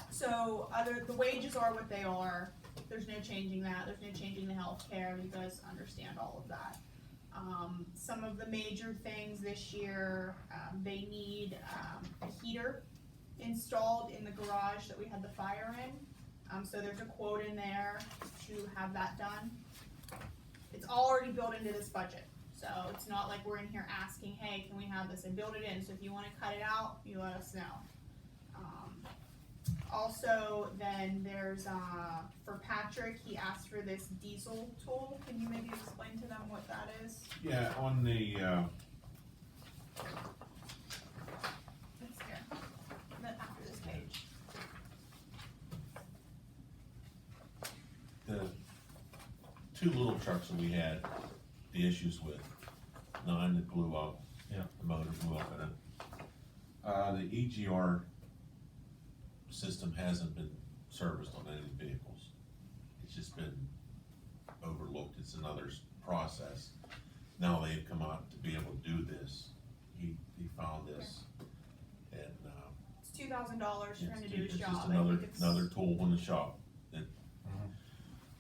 So the wages are what they are. There's no changing that. There's no changing the healthcare. You guys understand all of that. Some of the major things this year, they need a heater installed in the garage that we had the fire in. So there's a quote in there to have that done. It's already built into this budget. So it's not like we're in here asking, hey, can we have this, and build it in. So if you wanna cut it out, you let us know. Also, then there's, for Patrick, he asked for this diesel tool. Can you maybe explain to them what that is? Yeah, on the, It's here, then after this page. the two little trucks that we had the issues with, 9 that blew up. Yeah. The motor blew up in it. The EGR system hasn't been serviced on any of the vehicles. It's just been overlooked. It's another process. Now they've come out to be able to do this, he found this, and, It's $2,000 for him to do his it's job. just I another, think it's- another tool in the shop.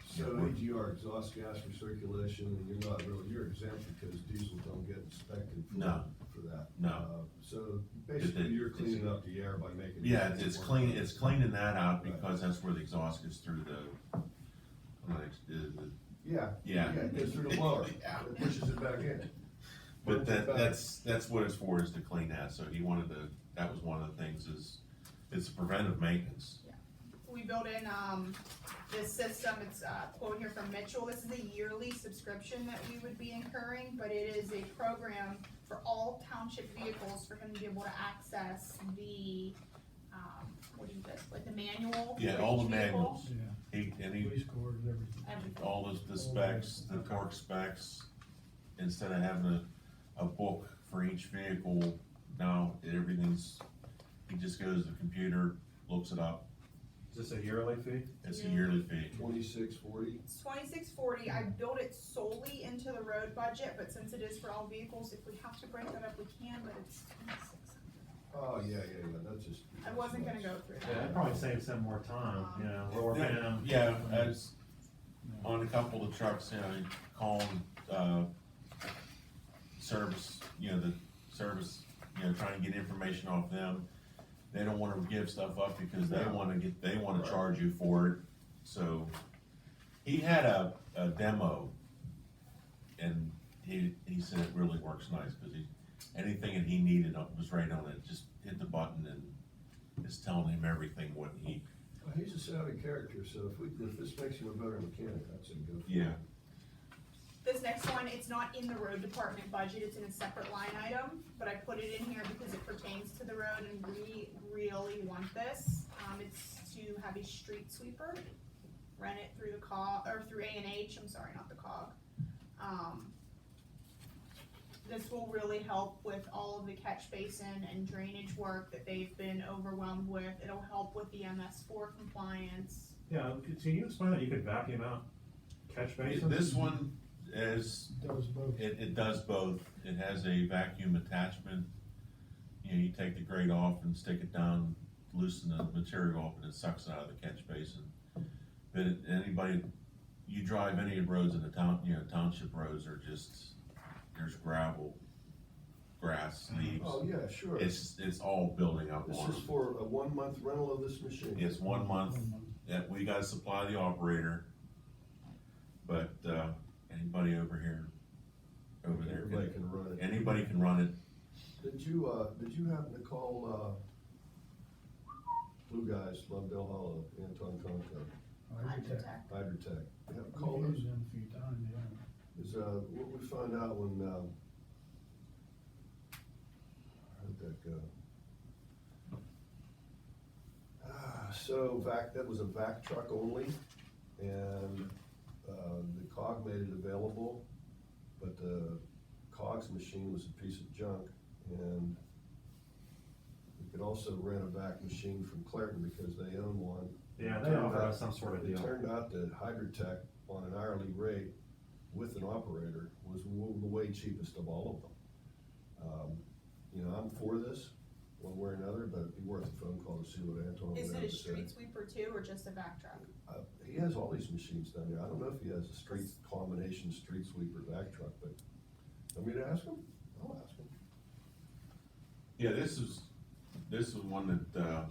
So AGR, exhaust gas recirculation, and you're not really, you're exempt because diesel don't get inspected No. for that. No. So basically, you're cleaning up the air by making. Yeah, it's more clean, fun. it's cleaning that out Right. because that's where the exhaust goes through the Yeah. Yeah. It goes through the blower, Yeah. it pushes it back in. But Burns it back. that's what it's for, is to clean that, so he wanted to, that was one of the things, is, it's preventive maintenance. We built in, this system, it's a quote here from Mitchell, this is a yearly subscription that we would be incurring, but it is a program for all township vehicles for him to be able to access the, what is this, like the manual? Yeah, for all each the vehicle? manuals, he, Police cars, everything. Everything. all the specs, the torque specs, instead of having a book for each vehicle, now everything's, he just goes to the computer, looks it up, Is this a yearly fee? it's a yearly fee. 2640. It's $26.40, I built it solely into the road budget, but since it is for all vehicles, if we have to break that up, we can, but it's $2,600. Oh, yeah, that's just. I wasn't gonna go through Yeah, that. that probably saves him more time, you know, lower paying. Yeah, as, on a couple of trucks, you know, you call them, service, you know, the service, you know, trying to get information off them. They don't wanna give stuff up because they wanna charge you for it, so. He had a demo, and he said it really works nice, cause anything that he needed was right on it, just hit the button and it's telling him everything what he, Well, he's a savvy character, so if this makes him a better mechanic, I'd say go for it. yeah. This next one, it's not in the road department budget, it's in a separate line item, but I put it in here because it pertains to the road and we really want this. It's to have a street sweeper, rent it through the COG, or through A&H, I'm sorry, not the COG. This will really help with all of the catch basin and drainage work that they've been overwhelmed with. It'll help with the MS4 compliance. Yeah, can you explain that you could vacuum out catch basins? This one is, Does both. it does both, it has a vacuum attachment. You know, you take the grate off and stick it down, loosen the material off, and it sucks it out of the catch basin. But anybody, you drive any of the roads in the town, you know, township roads are just, there's gravel, grass, leaves. Oh, yeah, sure. It's all building up This on is them. for a 1 month rental of this machine. It's 1 month, that we gotta supply the operator, but, anybody over here, over there, Everybody can run it. anybody can run it. Did you happen to call, Blue Guys, Lovedale Hollow, Anton Conco, Hydrotech. Hydrotech? Yeah, call Called those. those them a few times, yeah. Is, what we found out when, how'd that go? So that was a vac truck only, and, the COG made it available, but the COG's machine was a piece of junk, and we could also rent a vac machine from Clairton because they own one. Yeah, they offer us some sort of It deal. turned out that Hydrotech, on an hourly rate with an operator, was the way cheapest of all of them. You know, I'm for this, one way or another, but it'd be worth a phone call to see what Anton would Is have it a to say. street sweeper too, or just a vac truck? He has all these machines down there, I don't know if he has a street combination street sweeper vac truck, but, want me to ask him? I'll ask him. Yeah, this is one that,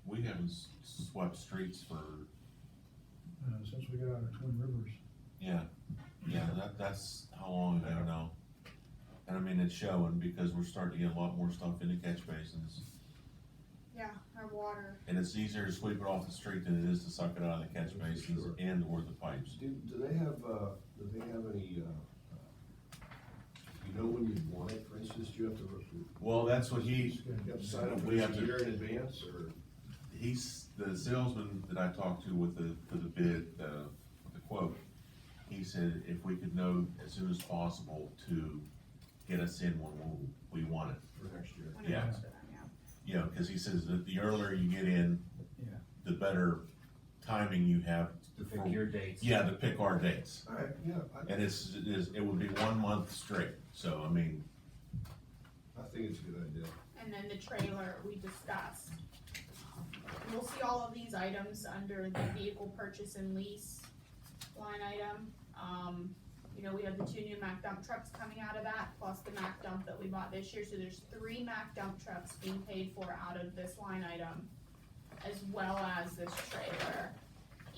we haven't swept streets for, Since we got out of Twin Rivers. yeah, that's how long ago now. And I mean, it's showing because we're starting to get a lot more stuff into catch basins. Yeah, our water. And it's easier to sweep it off the street than it is to suck it out of the catch For basins sure. and or the pipes. Do they have any, you know when you want it, for instance, do you have to, Well, that's what you have to sign up for We have this a to- year in advance, or? he's, the salesman that I talked to with for the bid, the quote, he said if we could know as soon as possible to get us in when we want it. For next year. When it Yeah. comes to them, yeah. You know, cause he says that the earlier you get in, Yeah. the better timing you have. To pick your dates. Yeah, to pick our dates. All right, yeah, And it would be 1 month straight, so I mean, I think it's a good idea. And then the trailer we discussed. You'll see all of these items under the vehicle purchase and lease line item. You know, we have the 2 new Mack dump trucks coming out of that, plus the Mack dump that we bought this year, so there's 3 Mack dump trucks being paid for out of this line item, as well as this trailer.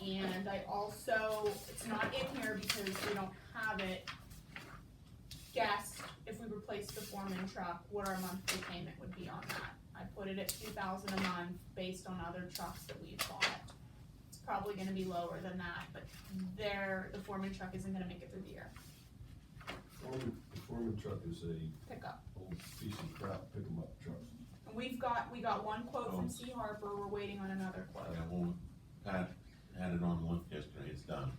And I also, it's not in here because we don't have it, guessed if we replaced the Foreman truck, what our monthly payment would be on that. I put it at $2,000 a month based on other trucks that we've bought. It's probably gonna be lower than that, but the Foreman truck isn't gonna make it through the year. The Foreman truck is a Pickup. old piece of crap, pick 'em up truck. And we got one quote from C. Harper, we're waiting on another quote. yeah, well, Pat had it on the lift yesterday, it's done.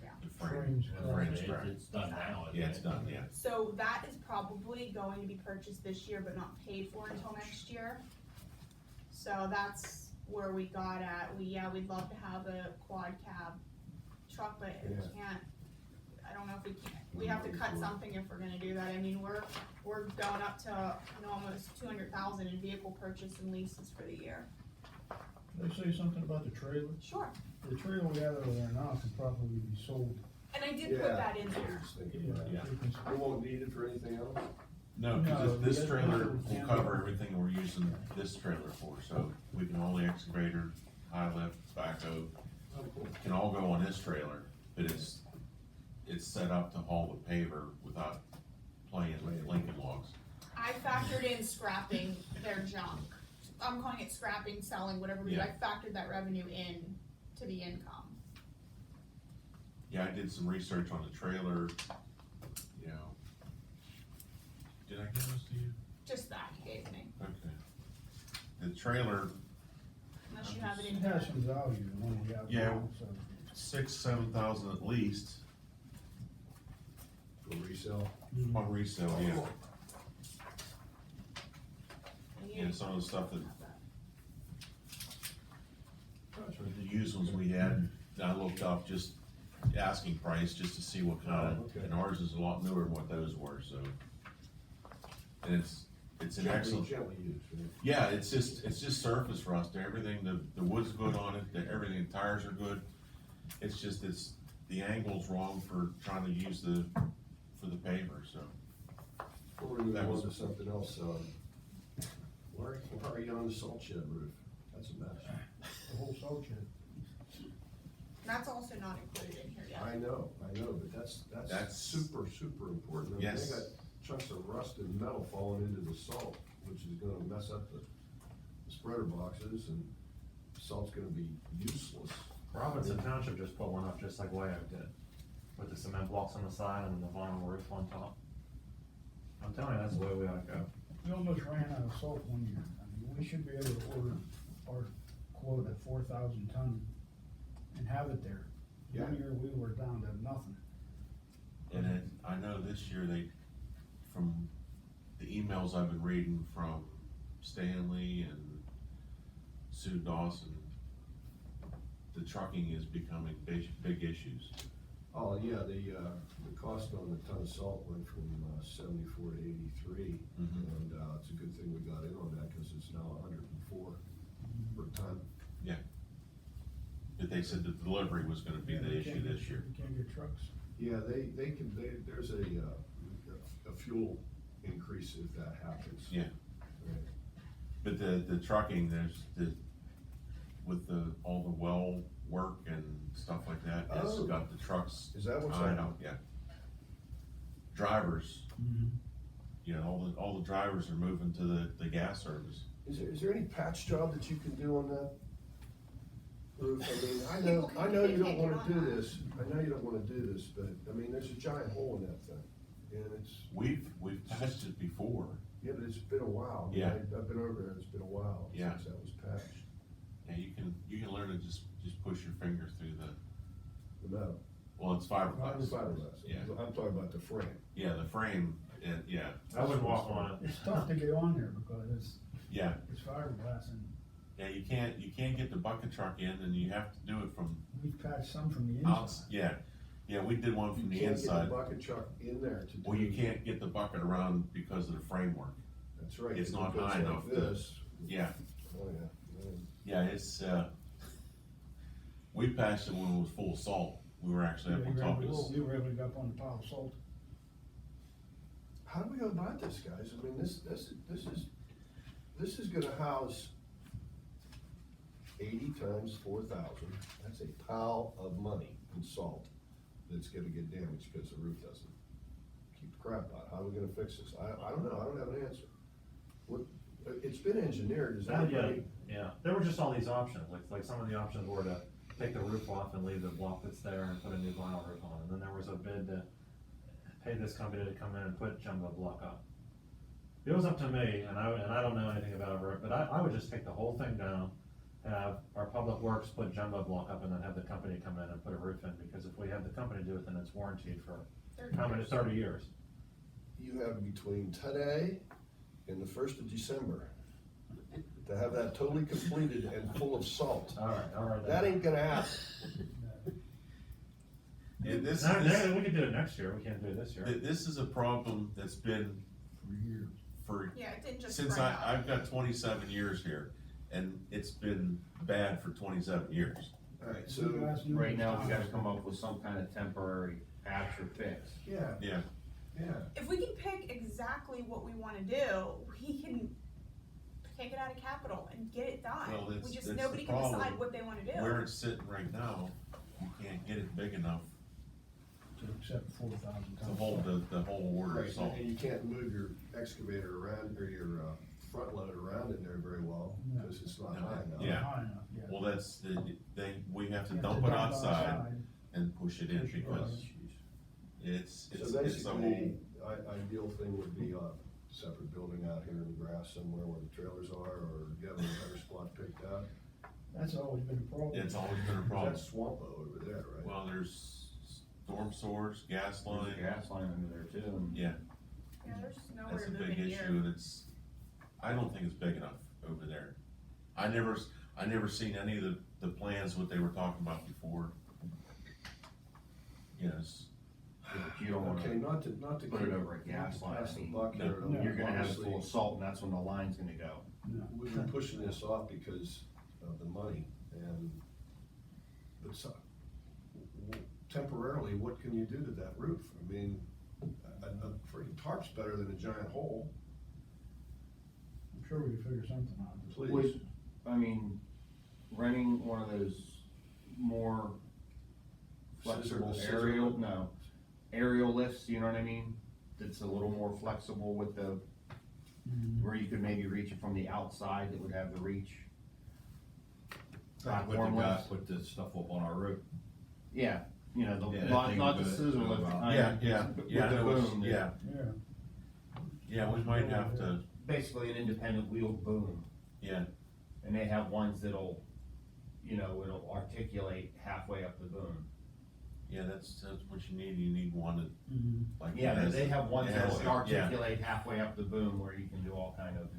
Yeah. The frame, Frame's the frame's cracked. It's done now. Yeah, it's done, yeah. So that is probably going to be purchased this year, but not paid for until next year. So that's where we got at. We'd love to have a quad cab truck, but we Yeah. can't, I don't know if we can, we have to cut something if we're gonna do that. I mean, we're going up to, you know, almost 200,000 in vehicle purchase and leases for the year. They say something about the trailer. Sure, The trailer we have over there now can probably be sold. and I did put that in that's what I there. was thinking about. Yeah. we can- We won't need it for anything else? No, No, because this we trailer can't- will cover everything we're using this trailer for, so we can haul the excavator, high lift, backhoe, Oh, cool. can all go on this trailer, but it's set up to haul the paver without playing with Lincoln logs. I factored in scrapping their junk. I'm calling it scrapping, selling, whatever we do. I factored that revenue in to the income. Yeah, I did some research on the trailer, you know. Did I give those to you? Just that you gave me, Okay. The trailer, unless you have it It in here. has some value, the one we have Yeah. now, so. 6,000-7,000 at least For resale? on resale, yeah. And you- Yeah, some of the stuff that, the used ones we had, I looked up just asking price, just to see what kind Oh, of, okay. and ours is a lot newer than what those were, so. And it's an excellent, Gently used, right? yeah, it's just surface rust, everything, the wood's good on it, everything, tires are good. It's just, the angle's wrong for trying to use for the paver, so. Before we move That on was- to something else, why are you on the salt shed roof? That's a mess. The whole salt shed. That's also not included in here yet. I know, but that's That's- super, super important. I mean, Yes. They got chunks of rusted metal falling into the salt, which is gonna mess up the spreader boxes, and salt's gonna be useless. Robinson Township just put one up just like Wayo did, with the cement blocks on the side and the vinyl roof on top. I'm telling you, that's the way we ought to go. We almost ran out of salt one year. I mean, we should be able to order our quote at 4,000 ton and have it there. Yeah. One year we were down to nothing. And then, I know this year from the emails I've been reading from Stanley and Sue Dawson, the trucking is becoming big issues. Oh, yeah, the cost on the ton of salt went from 74 to 83, Mhm. and it's a good thing we got in on that, cause it's now 104 per ton. But they said the delivery was gonna be Yeah, the we issue can't this get- year. We can't get trucks. Yeah, there's a fuel increase if that happens. Yeah. Right. But the trucking, with all the well work and stuff like that, it's Oh. got the trucks Is that what's tied happening? up, yeah. Drivers, you know, all the drivers are moving to the gas service. Is there any patch job that you can do on that roof? I mean, I People can- know you they don't can't wanna get do on that. this, I know you don't wanna do this, but, I mean, there's a giant hole in that thing, and We've patched it before, yeah, but it's been a while. I mean, Yeah. I've been over there, it's been a while Yeah. since that was patched, yeah, you can learn to just push your finger through the metal. well, it's fiberglass. Fiberglass. Yeah. I'm talking about the frame. Yeah, the frame, yeah, I wouldn't walk on it. It's tough to get on there because yeah, it's fiberglass and Yeah, you can't get the bucket truck in, and you have to do it from We've patched some from the out, inside. yeah, we did one from the You can't get inside. the bucket truck in there to do. Well, you can't get the bucket around because of the framework. That's right. it's If not it goes high like enough to- This, Yeah, oh, yeah. yeah, it's, we patched it when it was full of salt. We were actually up Yeah, on top of this. You were able to get up on the pile of salt. How do we go about this, guys? I mean, this is gonna house 80 times 4,000, that's a pile of money in salt that's gonna get damaged because the roof doesn't keep the crap out. How are we gonna fix this? I don't know, I don't have an answer. What, it's been engineered, is Yeah, anybody? yeah, there were just all these options, like some of the options were to take the roof off and leave the block that's there and put a new vinyl roof on, and then there was a bid to pay this company to come in and put jumbo block up. It was up to me, and I don't know anything about it, but I would just take the whole thing down, have our public works put jumbo block up, and then have the company come in and put a roof in, because if we have the company do it, then it's warranted for how many, 30 years. You have between today and the 1st of December to have that totally completed and full of salt. All right. That ain't gonna happen. Yeah, this We can do it next year, we can't do it this year. this is a problem that's been For years. for, Yeah, it didn't just since spring up. I've got 27 years here, and it's been bad for 27 years. Alright, So so, Right now, we gotta come up with some kind of temporary patch or fix. yeah, Yeah, yeah. If we can pick exactly what we wanna do, we can take it out of capital and get it done. Well, that's- We just, that's the nobody can problem. decide what they wanna do. where it's sitting right now, you can't get it big enough To accept 4,000 to tons. hold the whole order of Right, salt. and you can't move your excavator around, or your, front loader around in there very well, No. because it's not No. high enough. Yeah. High enough, yeah. Well, that's we have to You have dump to it dump outside and push it in, Push it because out. it's So a whole, basically, ideal thing would be a separate building out here in the grass somewhere where the trailers are, or you have a better spot picked out. That's always been a problem. it's always been a problem. That's swamp over there, right? Well, there's storm sewers, gas There's line, a gas line under there too, and yeah, Yeah, there's nowhere that's to a move big in issue, here. and I don't think it's big enough over there. I never seen any of the plans, what they were talking about before. Yes, but you don't Okay, wanna, not to put it keep- over a gas not to pass line. the buck No. here, though. you're gonna have it Honestly, full of salt, and that's when the line's gonna go. No. We've been pushing this off because of the money, and, but so, temporarily, what can you do to that roof? I mean, a freaking tarp's better than a giant hole, I'm sure we can figure something out. please. Would- I mean, renting one of those more flexible Scissor aerial, lift? no, aerial lifts, you know what I mean? That's a little more flexible with the, Mhm. where you could maybe reach it from the outside, that would have the reach. Like what the Platform guy lifts. put this stuff up on our roof. Yeah, you know, Yeah, the, that not, thing not the would scissor go lift, out. kind yeah, of, yeah, with yeah, I the know it's- boom. yeah, Yeah. yeah, we might have to, Basically an independent wheeled boom, yeah, and they have ones that'll, you know, it'll articulate halfway up the boom. yeah, that's what you need one that, Mhm. like. Yeah, has- they have ones it has that'll the- yeah. articulate halfway up the boom where you can do all kind of.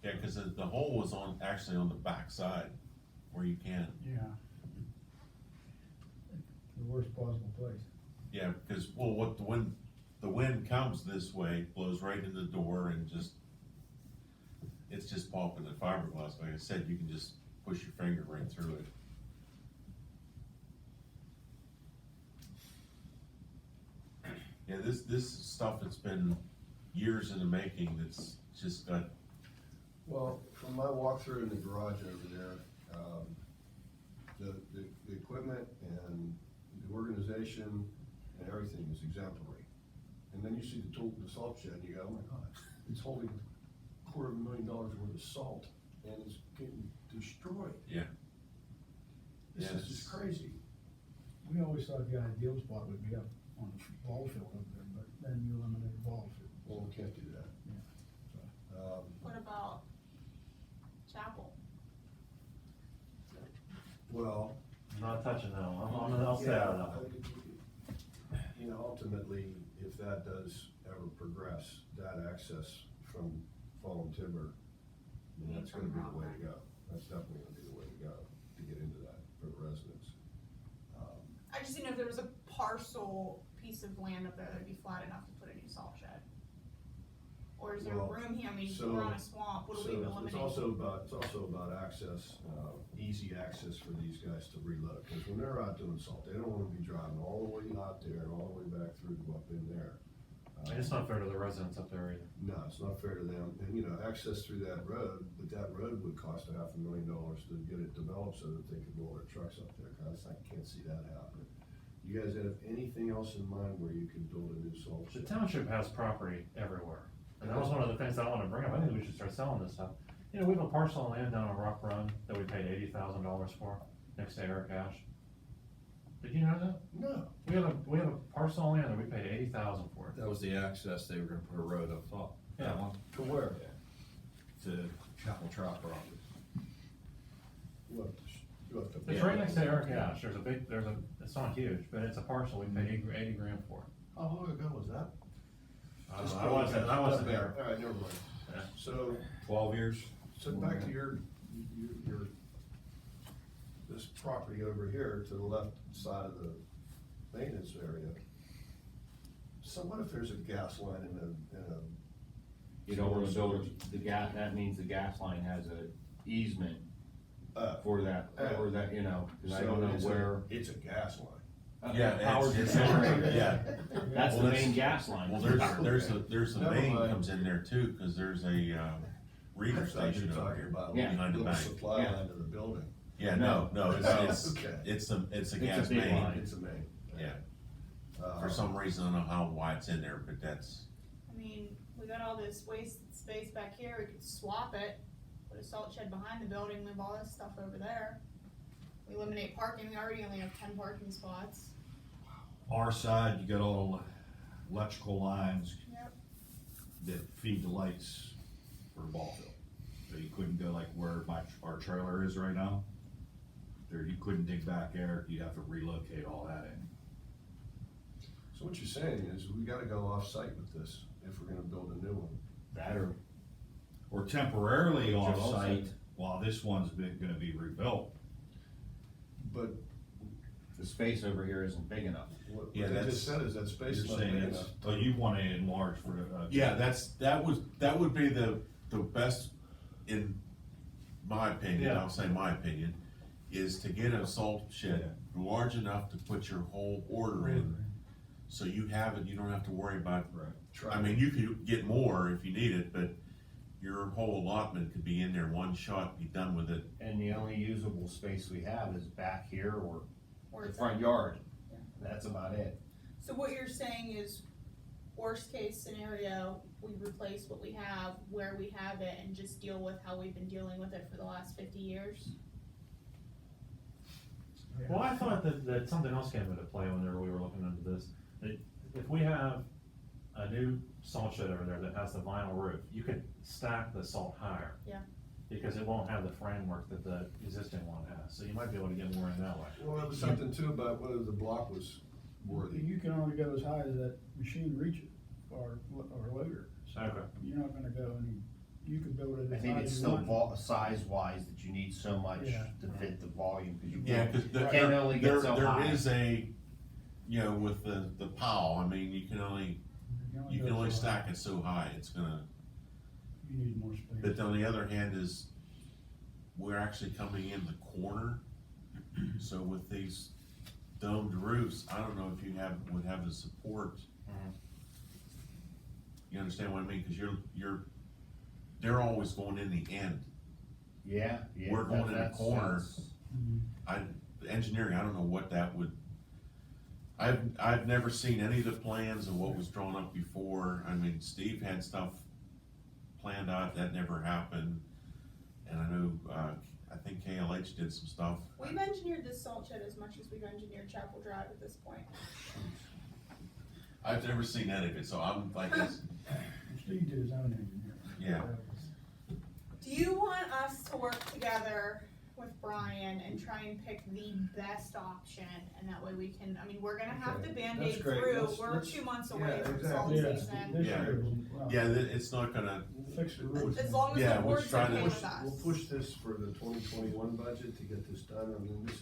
Yeah, cause the hole was actually on the back side, where you can, Yeah. The worst possible place. yeah, cause, well, what the wind comes this way, blows right in the door and it's just popping the fiberglass, like I said, you can just push your finger right through it. Yeah, this stuff that's been years in the making, that's just got, Well, from my walkthrough in the garage over there, the equipment and the organization and everything is exemplary. And then you see the salt shed, and you go, oh my God, it's holding $250,000 worth of salt, and it's getting destroyed. yeah. This Yeah, is just crazy. We always thought the ideal spot would be up on the ball field up there, but then you eliminate the ball field. Well, we can't do that. What about chapel? Well, I'm not touching that one, I'll stay out of that one. you know, ultimately, if that does ever progress, that access from fallen timber I mean, that's gonna be the way to go. That's definitely gonna be the way to go, to get into that for the residents. I just didn't know if there was a parcel piece of land up there that'd be flat enough to put a new salt shed. Or is there Well, room here, I mean, so- we're on a swamp, what do we So eliminate? it's also about access, easy access for these guys to reload, because when they're out doing salt, they don't wanna be driving all the way out there and all the way back through to up in there. And it's not fair to the residents up there either. No, it's not fair to them, and, you know, access through that road, but that road would cost $500,000 to get it developed so that they could roll their trucks up there, guys, I can't see that happening. You guys have anything else in mind where you can build a new salt The shed? township has property everywhere, and that was one of the things that I wanna bring up, I think we should start selling this stuff. You know, we have a parcel of land down on Rock Run that we paid $80,000 for, next to Eric Ash. Did you know that? No. We have a parcel of land that we paid $80,000 for. That was the access, they were gonna put a road up top. Yeah. That one, To where? to Chapel Trout property. You have to. It's right next to Eric Ash, it's not huge, but it's a parcel, we paid 80 grand for it. How long ago was that? I wasn't there. Alright, never mind. Yeah. So, 12 years? so back to your, this property over here to the left side of the maintenance area. So what if there's a gas line in a You don't wanna build the gas, that means the gas line has a easement for that, or that, you know, cause I don't know where. It's a gas line. Yeah, Power it's- generator. yeah. That's the Well, main gas line. Well, there's a Never main mind. comes in there too, cause there's a, reader I thought you station were over talking here. about Yeah. Behind the little bank. supply Yeah. line to the building. Yeah, no, it's, Okay. it's a It's a gas big main, line. It's a main. yeah, Uh, for some reason, I don't know why it's in there, but that's, I mean, we got all this wasted space back here, we could swap it, put a salt shed behind the building, move all this stuff over there. We eliminate parking, we already only have 10 parking spots. Our side, you got all the electrical lines Yep. that feed the lights for the ball field. So you couldn't go like where our trailer is right now. There, you couldn't dig back there, you'd have to relocate all that in. So what you're saying is, we gotta go off-site with this, if we're gonna build a new one. That or, Or temporarily Joel off-site said. while this one's gonna be rebuilt. But the space over here isn't big enough. what Yeah, they that's- just said is that space You're is not saying big it's, enough. oh, you wanna enlarge for the. yeah, that would be the best, in my opinion, Yeah. I'll say my opinion, is to get a salt shed large enough to put your whole order in. So you have it, you don't have to worry about, Right. I mean, you could get more if you need it, but your whole allotment could be in there one shot, be done with it. And the only usable space we have is back here or Or the it's front yard. Yeah. That's about it. So what you're saying is, worst case scenario, we replace what we have where we have it and just deal with how we've been dealing with it for the last 50 years? Well, I thought that something else came into play whenever we were looking into this, that if we have a new salt shed over there that has the vinyl roof, you could stack the salt higher. Yeah. Because it won't have the framework that the existing one has, so you might be able to get more in that way. Well, there was something too about whether the block was worthy. You can only go as high as that machine reaches, or loader, so Okay. you're not gonna go any, you could build it I as think high it's as you still want. size wise that you need so much Yeah. to fit the volume, cause you Yeah, can't, cause you can only get so there high. is a, you know, with the POW, I mean, you can only go so stack high. it so high, it's gonna, You need more space. but on the other hand is, we're actually coming in the corner. So with these domed roofs, I don't know if you would have the support. Mhm. You understand what I mean? Cause they're always going in the end. Yeah, yeah. We're going in the that's- corner. that's- The engineering, I don't know what that would, I've never seen any of the plans of what was drawn up before. I mean, Steve had stuff planned out, that never happened. And I know, I think KLH did some stuff. We've engineered this salt shed as much as we've engineered Chapel Drive at this point. I've never seen any of it, so I'm like, this, Steve did his own engineering. Yeah. Do you want us to work together with Brian and try and pick the best option, and that way we can, I mean, we're gonna have to Okay, Band-Aid that's great. through, Let's- we're let's- 2 months yeah, away from salt exactly. Yeah, season. this Yeah. year, Yeah, it's not gonna, we'll fix the roads. As long as Yeah, the we're board's trying to okay push- with us. We'll push this for the 2021 budget to get this done. I mean, this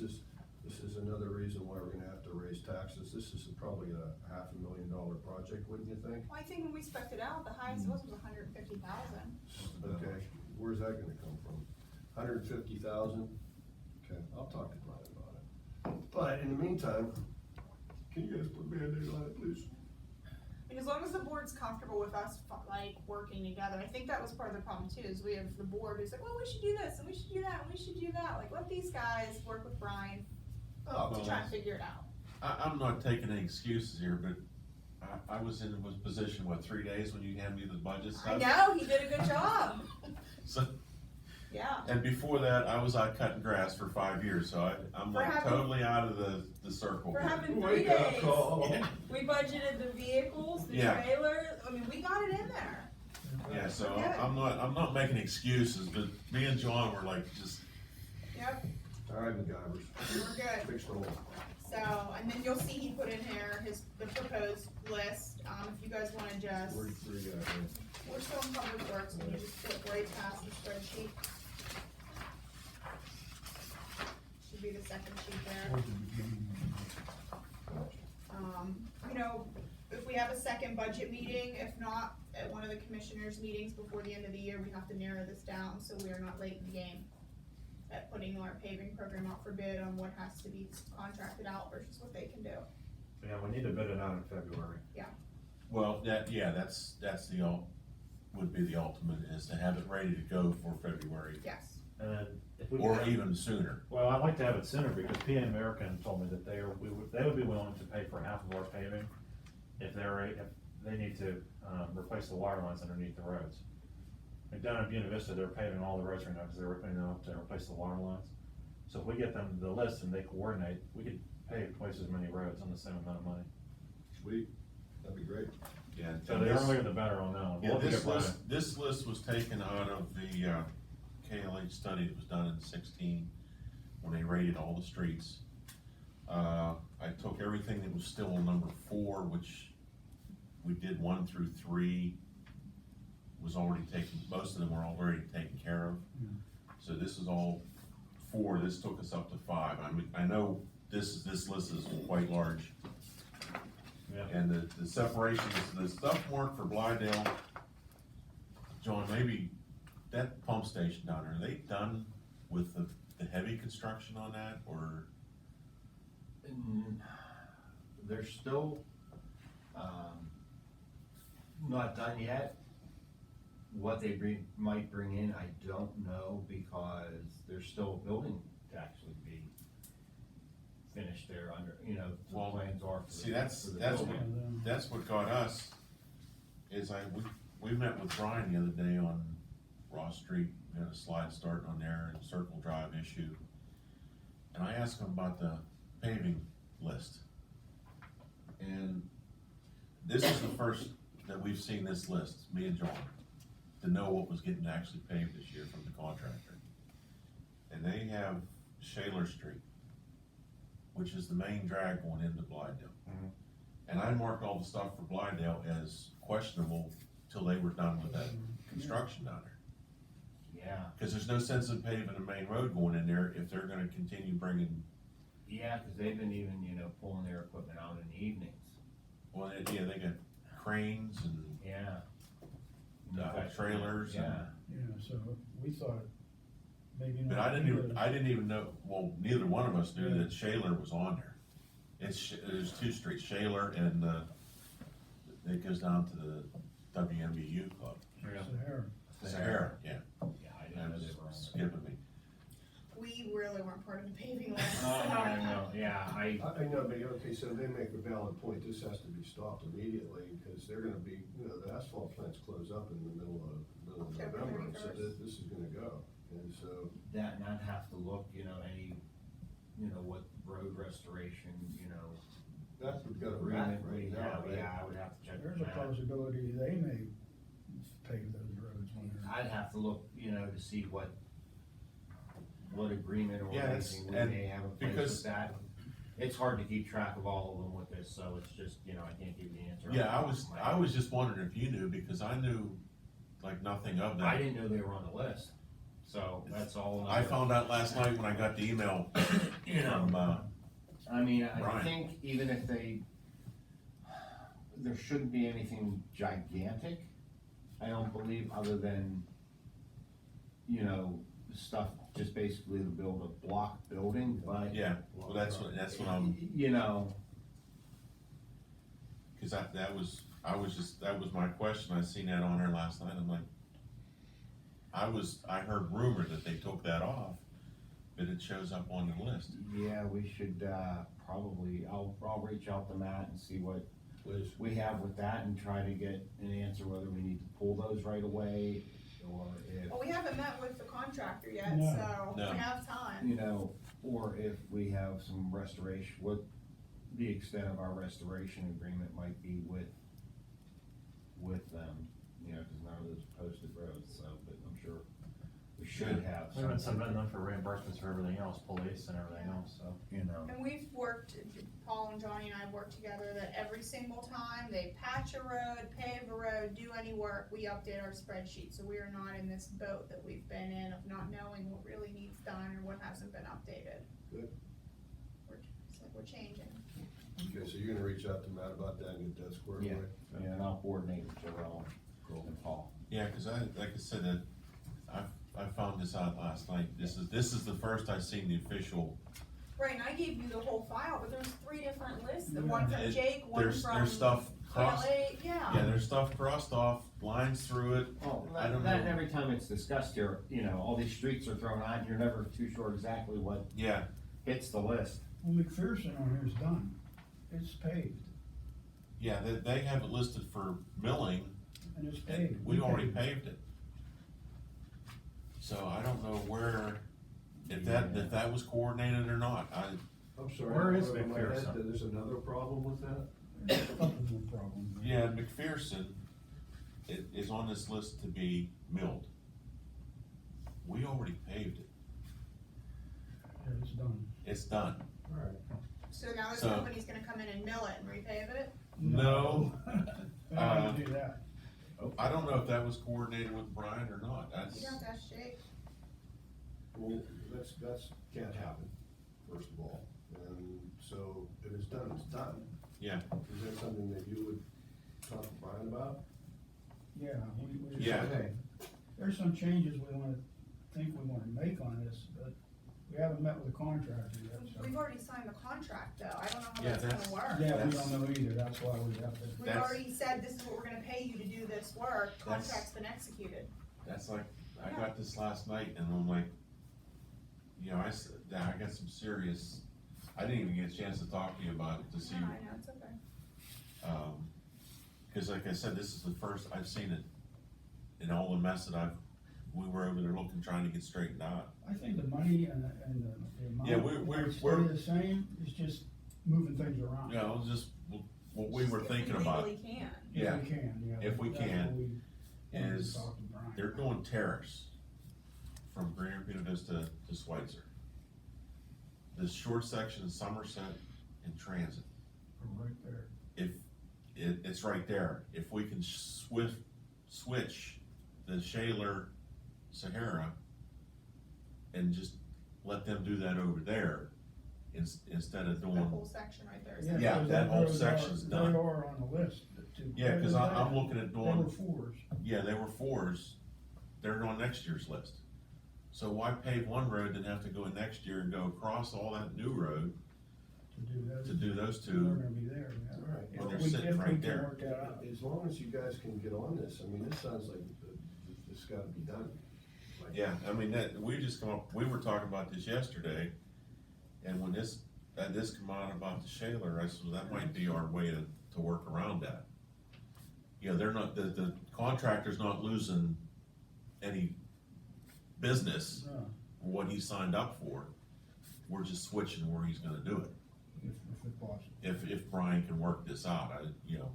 is another reason why we're gonna have to raise taxes. This is probably a $500,000 project, wouldn't you think? Well, I think when we spec'd it out, the highest it was 150,000. Okay, where's that gonna come from? 150,000? Okay, I'll talk to Brian about it. But in the meantime, can you guys put Band-Aid on it, please? I mean, as long as the board's comfortable with us, like, working together, I think that was part of the problem too, is we have the board who's like, well, we should do this, and we should do that, and we should do that, like, let these guys work with Brian Oh, to try and figure it out. I'm not taking any excuses here, but I was in a position, 3 days when you handed me the budget I stuff? know, he did a good job, So, yeah. and before that, I was out cutting grass for 5 years, so I'm For like having- totally out of the circle. For here. having 3 Wake up days, call. we budgeted the vehicles, the Yeah. trailer, I mean, we got it in there. Yeah, so We're good. I'm not making excuses, but me and John were like, just, Yep, All right, MacGyvers, we're good. fix the hole. So, and then you'll see he put in here the proposed list, if you guys wanna just, Where you at, man? we're still in public works, when you just flip right past the spreadsheet. Should be the second sheet there. Towards the beginning. You know, if we have a second budget meeting, if not, at one of the commissioners' meetings before the end of the year, we have to narrow this down, so we are not late in the game at putting our paving program out for bid on what has to be contracted out versus what they can do. Yeah, we need to bid it out in February. well, that's would be the ultimate, is to have it ready to go for February, Yes. And then if we. or even sooner. Well, I'd like to have it sooner because PA American told me that they would be willing to pay for half of our paving if they need to, replace the water lines underneath the roads. Like down in Buena Vista, they're paving all the roads right now because they're ripping them up to replace the water lines. So if we get them the list and they coordinate, we could pave twice as many roads on the same amount of money. Sweet, that'd be great. Yeah, So the earlier the better on that one. Yeah, We'll have to get Brian. this list was taken out of the, KLH study that was done in 16, when they rated all the streets. I took everything that was still on number 4, which we did 1 through 3, was already taken, most of them were already taken care of. So this is all 4, this took us up to 5. I mean, I know this list is quite large. Yeah. And the separations, the stuff marked for Blydale, John, maybe that pump station down there, are they done with the heavy construction on that, or? They're still, not done yet. What they might bring in, I don't know, because there's still a building to actually be finished there under, the Well, plans are for the. see, that's for the what, building. And then- that's what got us, is we met with Brian the other day on Ross Street, we had a slide starting on there and Circle Drive issue. And I asked him about the paving list. And this is the first that we've seen this list, me and John, to know what was getting actually paved this year from the contractor. And they have Shaler Street, which is the main drag going into Blydale. Mhm. And I marked all the stuff for Blydale as questionable till they were done with that construction down there. Yeah, Cause there's no sense in paving a main road going in there if they're gonna continue bringing, yeah, cause they've been even, pulling their equipment out in the evenings, well, yeah, they got cranes and yeah. trailers and. Yeah, Yeah, so we thought maybe. But not I didn't even know, well, neither one of us knew that Shaler was on there. There's 2 streets, Shaler and, it goes down to the WMBU club. Sahara. Sahara, yeah, yeah, I didn't know they were on there. skipping me. We really weren't part of the paving list, so. I know, yeah, I I know, but okay, so they make a valid point, this has to be stopped immediately, because they're gonna be, the asphalt plants close up in the middle of October November, so 31st. this is gonna go, and so. that, and I'd have to look, any, what road restoration, That's got a agreement map we right have, now, right? yeah, I would have to check There's the a map. possibility they may pave those roads when they're. I'd have to look, to see what what agreement or Yeah, it's- anything we and may have in place because- with that. It's hard to keep track of all of them with this, so it's just, you know, I can't give you the answer. Yeah, I was just wondering if you knew, because I knew like nothing of I that. didn't know they were on the list, so that's all. I found out last night when I got the email You know, from, I mean, I Brian. think even if there shouldn't be anything gigantic, I don't believe, other than, you know, stuff just basically to build a block building, but, yeah, well, that's what I'm, you know, cause that was my question, I seen that on there last night, I'm like, I heard rumor that they took that off, but it shows up on the list. yeah, we should, probably, I'll reach out to Matt and see what Please. we have with that and try to get an answer whether we need to pull those right away, or if, Well, we haven't met with the contractor yet, No. so No. we have time. you know, or if we have some restoration, what the extent of our restoration agreement might be with them, you know, cause none of those posted roads, so, but I'm sure we should have We've been something, submitting them for reimbursements for everything else, police and everything else, so. you know. And we've worked, Paul and Johnny and I have worked together that every single time they patch a road, pave a road, do any work, we update our spreadsheet, so we are not in this boat that we've been in of not knowing what really needs done or what hasn't been updated. Good. It's like we're changing. Okay, so you're gonna reach out to Matt about that and get that squared Yeah. away? Yeah, and I'll coordinate with Joel and Paul. Yeah, cause like I said, that, I found this out last night, this is the first I've seen the official. Right, and I gave you the whole file, but there's 3 different lists, the one from It- Jake, one There's from stuff crossed, LA, yeah. yeah, there's stuff crossed off, lines through it, Oh, I don't that, know. every time it's discussed here, you know, all these streets are thrown out, and you're never too sure exactly what yeah, hits the list. Well, McPherson on here is done, it's paved, yeah, they have it listed for milling, and it's and paved. we already paved it. So I don't know where, if that was coordinated or not, I'm sorry. Where is over my head, McPherson? There's another problem with that? There's a couple more problems. yeah, McPherson is on this list to be milled. We already paved it, Yeah, it's done. it's done. Alright. So now this So- company's gonna come in and mill it and repave it? No. They're not gonna do that. I don't know if that was coordinated with Brian or not, that's, You'd have to ask Jake. Well, that's can't happen, first of all, and so if it's done, it's done. yeah, Is that something that you would talk to Brian about? Yeah, we. Yeah. Okay. There's some changes we wanna make on this, but we haven't met with the contractor yet, so. We've already signed the contract though, I don't know how Yeah, that's that's- gonna work. Yeah, we That's- don't know either, that's why we have to. We've That's- already said this is what we're gonna pay you to do this work, That's- contract's been executed. that's like, I got this last night and I'm like, you know, I got some serious, I didn't even get a chance to talk to you about it, to see, No, I know, it's okay. cause like I said, this is the first I've seen it in all the mess that we were over there looking, trying to get straightened out. I think the money and the amount. Yeah, we're- might stay the same, it's just moving things around. You know, just what we were thinking about, If we legally can. yeah, If we can, yeah. if we That's can, what we wanted to is talk to Brian they're about. doing terrace from Grand Rapids to Schweitzer. The short section is Somerset and Transit. From right there. If, it's right there, if we can switch the Shaler Sahara and just let them do that over there, instead of The doing, whole section right there. is Yeah, because that whole those section's are- done. They are on the list to. yeah, cause I'm looking at They were doing, fours. yeah, they were fours, they're on next year's list. So why pave one road and have to go in next year and go across all that new road To do those. to do those They're two? gonna be there, yeah. Alright. Well, they're If we- sitting if we right can there. work that out. As long as you guys can get on this, I mean, this sounds like this gotta be done. Like- Yeah, I mean, we just come up, we were talking about this yesterday, and when this come out about the Shaler, I said, well, that might be our way to work around that. You know, they're not, the contractor's not losing any business, No, what he signed up for. We're just switching where he's gonna do it, if it's possible. if Brian can work this out, You know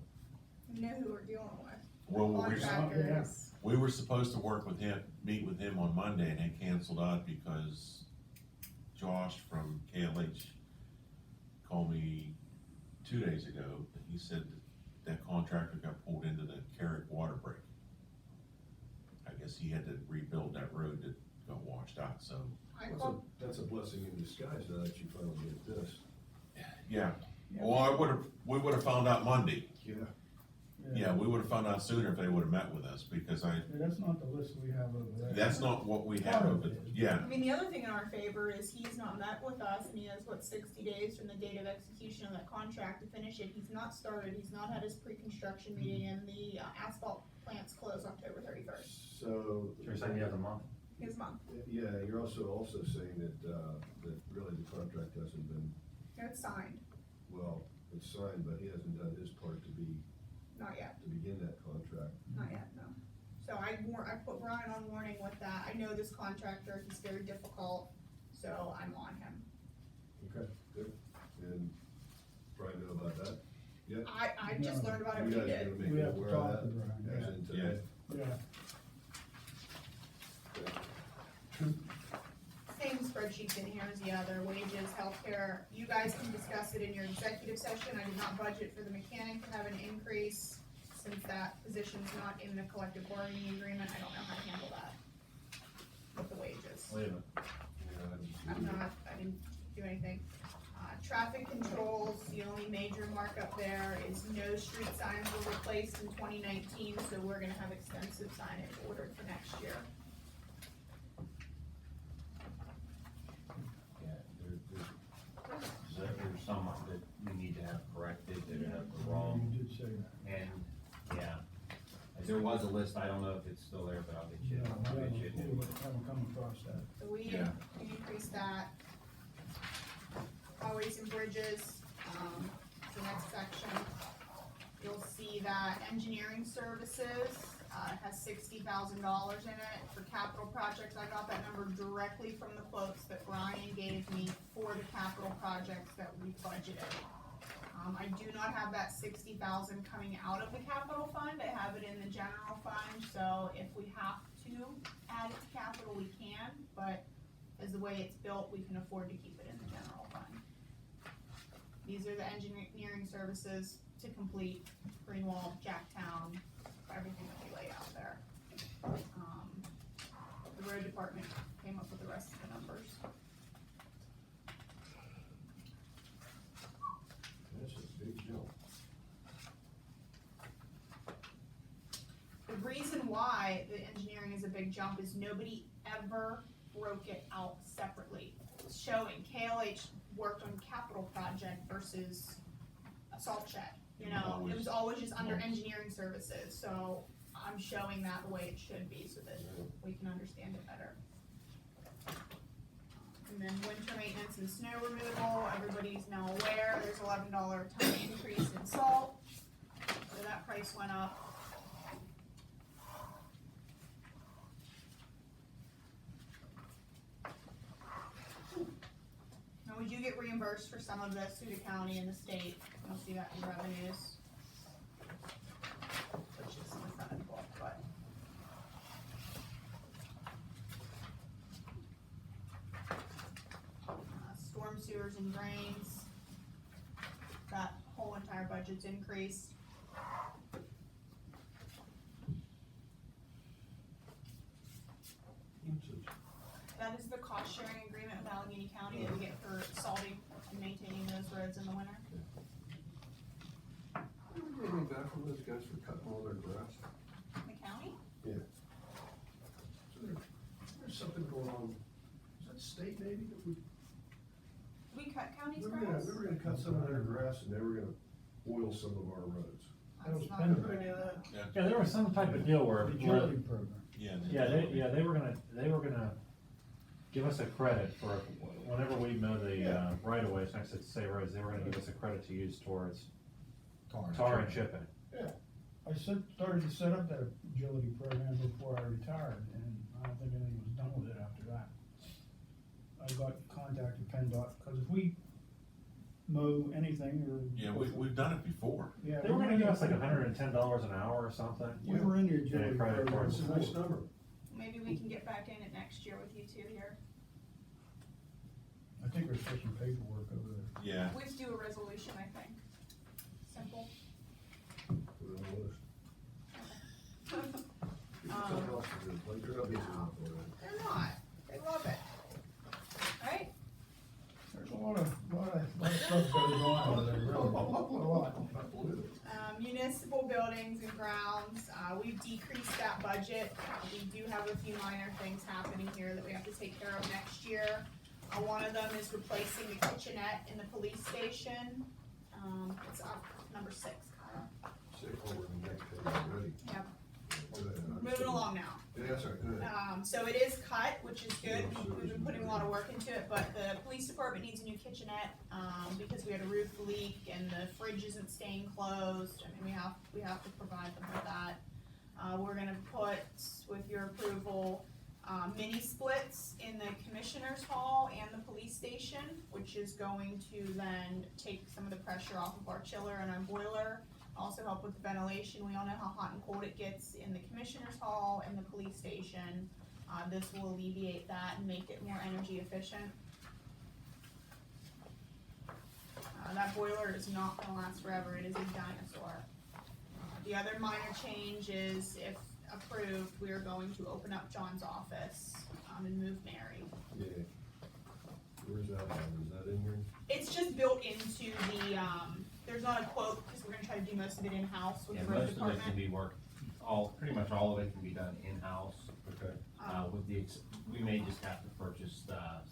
who we're dealing with. well, Contractors. we were supposed to meet with him on Monday, and they canceled out because Josh from KLH called me 2 days ago, and he said that contractor got pulled into the Carrick water break. I guess he had to rebuild that road that got washed out, so, That's a blessing in disguise now that you finally get this. yeah. Well, we would've found out Monday. Yeah. We would've found out sooner if they would've met with us, because Yeah, that's not the list we have over there. that's not what we have of it, yeah. I mean, the other thing in our favor is he's not met with us, and he has, 60 days from the date of execution of that contract to finish it. He's not started, he's not had his pre-construction meeting, and the asphalt plant's closed October 31st. So. So you're saying you have a month? His month. Yeah, you're also saying that, that really the contract hasn't been, It's signed, well, it's signed, but he hasn't done his part to not yet. begin that contract. Not yet, no. So I put Brian on warning with that. I know this contractor, he's very difficult, so I'm on him. Okay, good. And Brian know about that? Yeah? I just learned about it You when he guys are did. gonna make We me have to aware talk of to that? Brian, As in today? yeah. Same spreadsheets in here as the other, wages, healthcare. You guys can discuss it in your executive session. I did not budget for the mechanic to have an increase since that position's not in the collective bargaining agreement. I don't know how to handle that with the wages. Wait a minute. I didn't do anything. Traffic controls, the only major markup there is no street signs were replaced in 2019, so we're gonna have extensive signage ordered for next year. There's some that we need to have corrected, that have the wrong, You did say that. and, yeah. There was a list, I don't know if it's still there, but I'll get you, No, I'll I get you a new one. haven't come across that. So we Yeah. increased that. Highways and bridges, the next section. You'll see that engineering services, has $60,000 in it for capital projects. I got that number directly from the quotes that Brian gave me for the capital projects that we budgeted. I do not have that 60,000 coming out of the capital fund, I have it in the general fund, so if we have to add it to capital, we can, but as the way it's built, we can afford to keep it in the general fund. These are the engineering services to complete Greenwald, Jacktown, everything that we laid out there. The road department came up with the rest of the numbers. That's a big jump. The reason why the engineering is a big jump is nobody ever broke it out separately. It's showing KLH worked on capital project versus a salt shed, you know, it was always just under engineering services, so I'm showing that the way it should be so that we can understand it better. And then winter maintenance and snow removal, everybody's now aware, there's $11 a ton increase in salt, so that price went up. Now, we do get reimbursed for some of this through the county and the state, you'll see that in revenues. Which is in the front of the book, but. Storm sewers and drains, that whole entire budget's increased. That is the cost sharing agreement with Allegheny County that we get for salting and maintaining those roads in the winter. Did we get any back from those guys for cutting all their grass? The county? Yeah. So there's something going on, is that state maybe that we? We cut county's We grass? were gonna cut some of their grass and they were gonna oil some of our roads. That was That's not- Pender. Remember any of that? Yeah, there was some type of deal where, The utility program. they were gonna give us a credit for whenever we mow the, right of ways next to state roads, they were gonna give us a credit to use towards tar and chipping. I started to set up that agility program before I retired, and I don't think anything was done with it after that. I got contacted PennDOT, because if we mow anything or. Yeah, we've done it before. Yeah, They were gonna give us like $110 an hour or something. We were in the agility credit program. towards- It's a nice number. Maybe we can get back in it next year with you two here. think there's still some paperwork over there. Yeah, We have to do a resolution, I think. Simple. Put it on the list. Something else to do, like, they're not busy enough already. They're not, they love it. Alright, There's a lot of stuff goes on over there, really, a lot. municipal buildings and grounds, we've decreased that budget. We do have a few minor things happening here that we have to take care of next year. One of them is replacing the kitchenette in the police station. It's up, number 6, Kyle. Sick over the next page already. Yep, Good. moving along now. Yeah, that's right, good. So it is cut, which is good, we've been putting a lot of work into it, but the police department needs a new kitchenette, because we had a roof leak and the fridge isn't staying closed, I mean, we have to provide them with that. We're gonna put, with your approval, mini splits in the commissioner's hall and the police station, which is going to then take some of the pressure off of our chiller and our boiler. Also help with the ventilation. We all know how hot and cold it gets in the commissioner's hall and the police station. This will alleviate that and make it more energy efficient. That boiler is not gonna last forever. It is a dinosaur. The other minor change is, if approved, we are going to open up John's office, and move Mary. Yeah. Where's that at? Is that in here? It's just built into the, there's not a quote, because we're gonna try to do most of it in-house with Yeah, the road most of it can department. be worked, pretty much all of it can be done in-house, Okay. we may just have to purchase,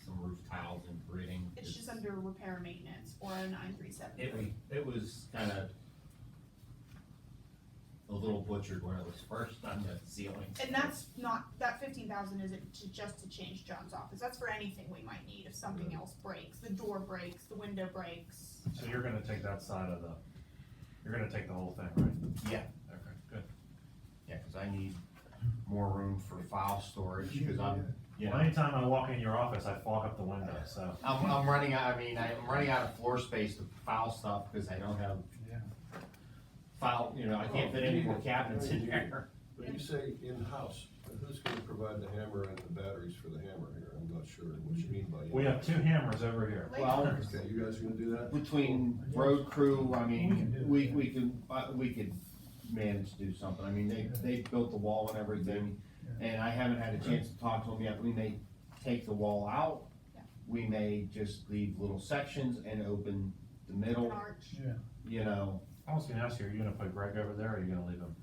some roof tiles and gritting. It's just under repair maintenance, 409,373. It was kinda a little butchered when it was first done, the ceiling. And that's not, that 15,000 isn't just to change John's office, that's for anything we might need, if something else breaks, the door breaks, the window breaks. So you're gonna take that side of you're gonna take the whole thing, right? Yeah, Okay, good. yeah, cause I need more room for file storage, cause I'm, you Well, know, anytime I walk in your office, I fog up the window, so. I'm running out, I'm running out of floor space to file stuff, cause I don't have Yeah. file, I can't fit any more cabinets in there. When you say in-house, who's gonna provide the hammer and the batteries for the hammer here? I'm not sure what you mean by. We have 2 hammers over here. Well, Okay, you guys are gonna do that? between road crew, We can do we could manage to do something, they built the wall and everything, and I haven't had a chance to talk to them yet, we may take the wall out, Yeah. we may just leave little sections and open the An middle, arch. Yeah. I was gonna ask you, are you gonna put Greg over there, or are you gonna leave him?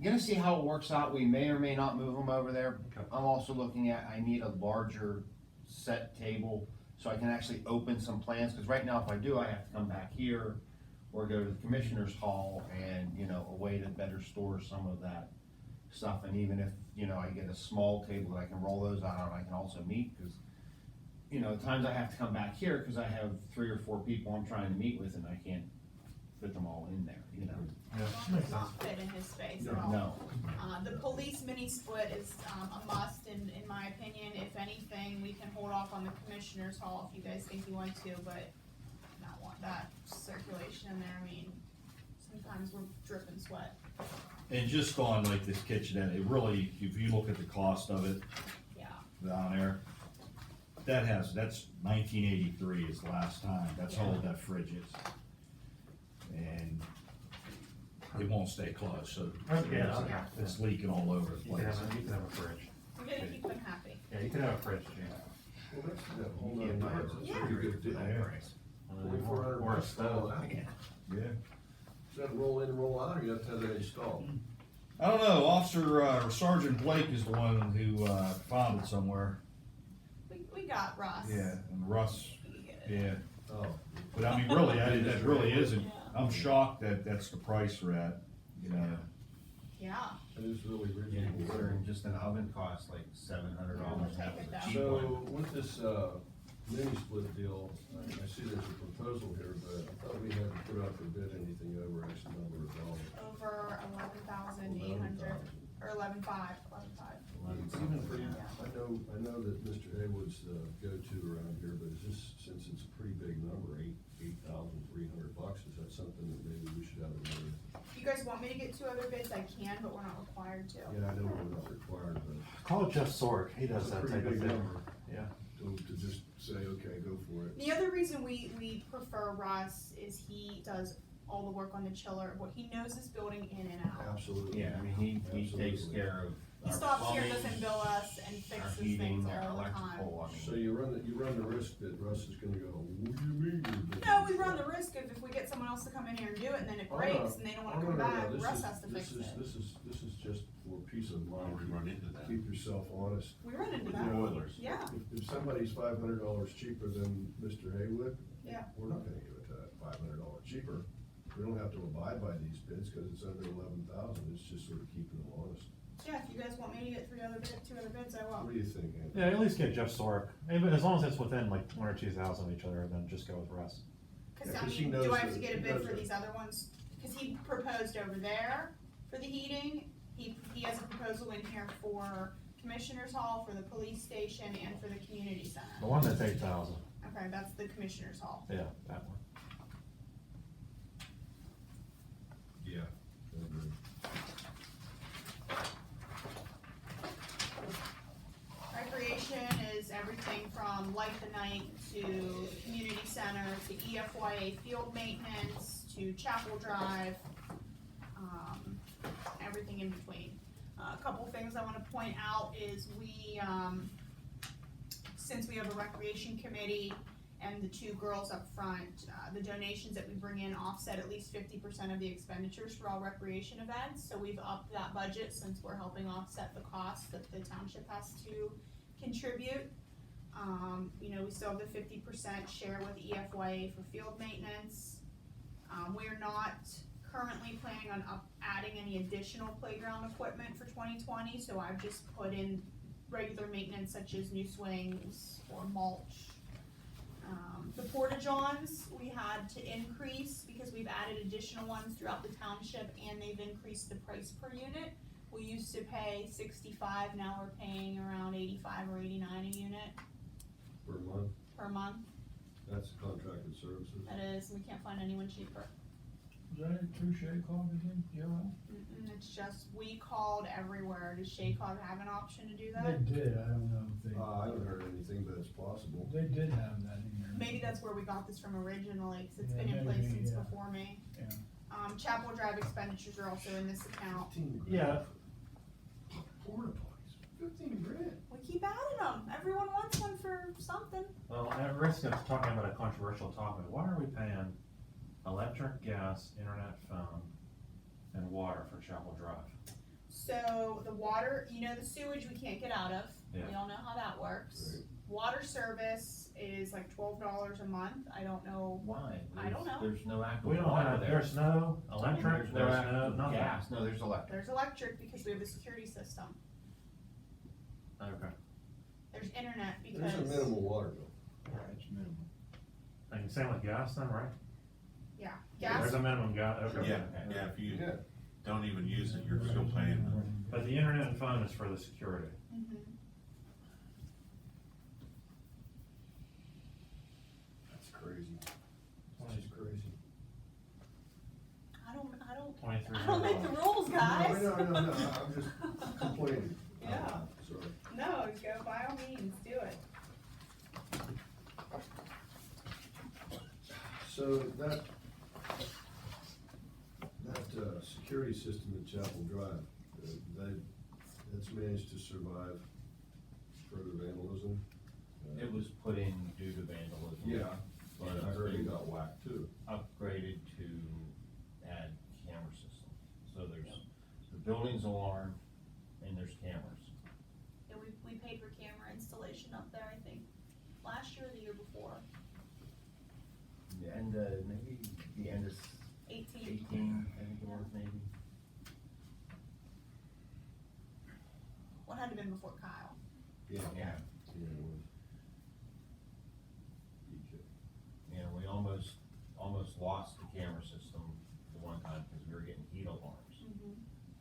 Gonna see how it works out, we may or may not move them over there. Okay. I'm also looking at, I need a larger set table, so I can actually open some plans, cause right now if I do, I have to come back here or go to the commissioner's hall and, a way to better store some of that stuff, and even if, I get a small table that I can roll those out on, I can also meet, cause at times I have to come back here, cause I have 3 or 4 people I'm trying to meet with and I can't fit them all in there, Yeah, John makes does not fit in his space at all. No, The police mini split is, a must in my opinion. If anything, we can hold off on the commissioner's hall if you guys think you want to, but not want that circulation in there. I mean, sometimes we're dripping sweat. And just on like this kitchenette, it really, if you look at the cost of it Yeah. down there, that's 1983 is the last time, that's how old that fridge is. And it won't stay closed, so Yeah, okay. it's leaking all over the You can place. have a fridge. We're gonna keep them happy. Yeah, you can have a fridge, Gene. Well, that's a whole nother price, that's a pretty good deal. $2,400 Or a bucks to roll stove. out. Yeah. Yeah. Does that roll in and roll out, or you have to have that installed? I don't know, Officer, Sergeant Blake is the one who, found it somewhere. We got Russ. Yeah, and Russ, We can get it. yeah, Oh. but I mean, really, that really isn't, Yeah. I'm shocked that that's the price we're at, Yeah. It is really Yeah, reasonable. considering just an oven costs like $700. We'll take it though. So with this, mini split deal, I see there's a proposal here, but I thought we had to put out for bid anything over X number of dollars. Over 11,800 or 11,500. It's even for, I know that Mr. Haywood's the go-to around here, but is this, since it's a pretty big number, $8,300, is that something that maybe we should have another? If you guys want me to get 2 other bids, I can, but we're not required to. Yeah, I know we're not required, but Call Jeff Sorg, he does it's a that pretty type of big thing. number. Yeah. To just say, okay, go for it. The other reason we prefer Russ is he does all the work on the chiller, he knows this building in and out. Absolutely. Yeah, I mean, he takes Absolutely. care of He our stops here, plumbing, doesn't bill us, and our fixes heating, things our all the time. electrical, I So mean. you run the risk that Russ is gonna go, what do you mean? you're doing No, we this?" run the risk of if we get someone else to come in here and do it, and then it Oh, no. breaks, and they don't Oh, wanna no, come no, no, back, this Russ is- has to fix it. This is just for peace of Why would we mind. run into that? Keep yourself honest. We run into With that. the boilers. Yeah, If somebody's $500 cheaper than Mr. Haywood, yeah. we're not gonna give it to that $500 cheaper. We don't have to abide by these bids, cause it's under 11,000, it's just sort of keeping them honest. Yeah, if you guys want me to get two other bids, I will. What do you think, Andy? Yeah, at least get Jeff Sork, even as long as it's within like 1 or 2 thousand of each other, then just go with Russ. Cause Yeah, I 'cause he mean, knows do I have to that- get a he bid knows for that. these other ones? Cause he proposed over there for the heating, he has a proposal in here for Commissioners Hall, for the police station, and for the community The center. one that's 8,000, Okay, that's the Commissioners Hall. yeah, that one. Yeah. I agree. Recreation is everything from Light the Night to community center to EFYA field maintenance to Chapel Drive, everything in between. A couple things I wanna point out is since we have a recreation committee and the 2 girls up front, the donations that we bring in offset at least 50% of the expenditures for all recreation events, so we've upped that budget since we're helping offset the costs that the township has to contribute. We still have the 50% share with EFYA for field maintenance. We're not currently planning on adding any additional playground equipment for 2020, so I've just put in regular maintenance such as new swings or mulch. The porta-johns, we had to increase because we've added additional ones throughout the township and they've increased the price per unit. We used to pay 65, now we're paying around 85 or 89 a unit Per month, per month. that's contracted services. That is, we can't find anyone cheaper. Was that a true shade call again, Joe? It's just, we called everywhere. Does Shaycog have an option to do They that? did, I don't know if I haven't heard anything, but it's possible. they did have that in there. Maybe that's where we got this from originally, cause it's Yeah, been in place maybe, since yeah. before me. Yeah. Chapel Drive expenditures are also in this account. 15 grand Yeah. for Porta potties, 15 grand. We keep adding them. Everyone wants one for something. Well, at risk of talking about a controversial topic, why are we paying electric, gas, internet, phone, and water for Chapel Drive? So the water, the sewage we can't get out of. We Yeah. all know how that works. Right. Water service is like $12 a month. I don't know. Why? I don't know. There's no active We don't water have, there. there's no electric, There's no there's no, active nothing. gas, no, there's electric. There's electric because we have a security system. Okay, There's internet because. There's a minimal water bill. It's minimal. and same with gas then, right? Yeah, There's gas. a minimum gas, okay. Yeah, if you Yeah. don't even use it, you're still paying them. But the internet and phone is for the security. Mhm. That's crazy. That's just crazy. I don't $2,300. I don't make the rules, guys. No, I'm just complaining. Yeah. Sorry. No, go by all means, do it. So that security system at Chapel Drive, that's managed to survive further vandalism? It was put in due to vandalism. Yeah, but And I it's heard it been got whacked too. upgraded to add camera system. So there's, the building's alarmed and there's cameras. Yeah, we paid for camera installation up there, I think, last year or the year before, And, maybe the end of 18. 18, I think it was maybe. What had to been before Kyle? Yeah. Yeah. Yeah, it was. DJ. You know, we almost lost the camera system the one time because we were getting heat alarms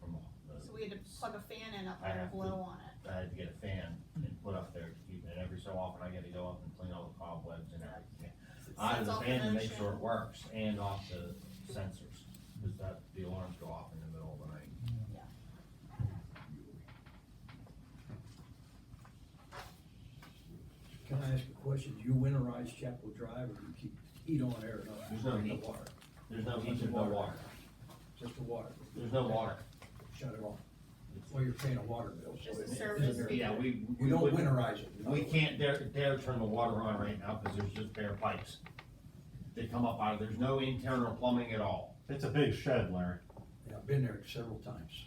from So we had to plug a fan in up I there to have to- blow on it. I had to get a fan and put up there to keep it, and every so often I get to go up and clean all the cobwebs and everything. I have Sets the off fan to make motion. sure it works and off the sensors, because the alarms go off in the middle of the night. Can I ask a question? You winterize Chapel Drive, or you keep heat on there or not? There's no heat. Water, There's no heat, there's no water. just the water, There's no water. shut it off. Well, you're paying a water bill, so Just a it service isn't fee. very- Yeah, we We don't wouldn't- winterize it. We can't dare turn the water on right now, cause there's just bare pipes. They come up out of, there's no internal plumbing at all. It's a big shed, Larry. Yeah, I've been there several times.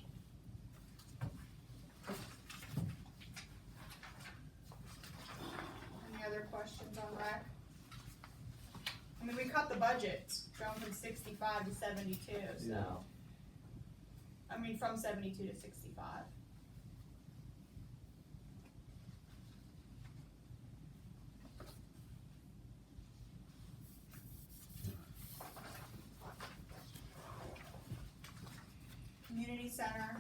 Any other questions on rec? I mean, we cut the budget, going from 65 to 72, so. Yeah. I mean, from 72 to 65. Community center,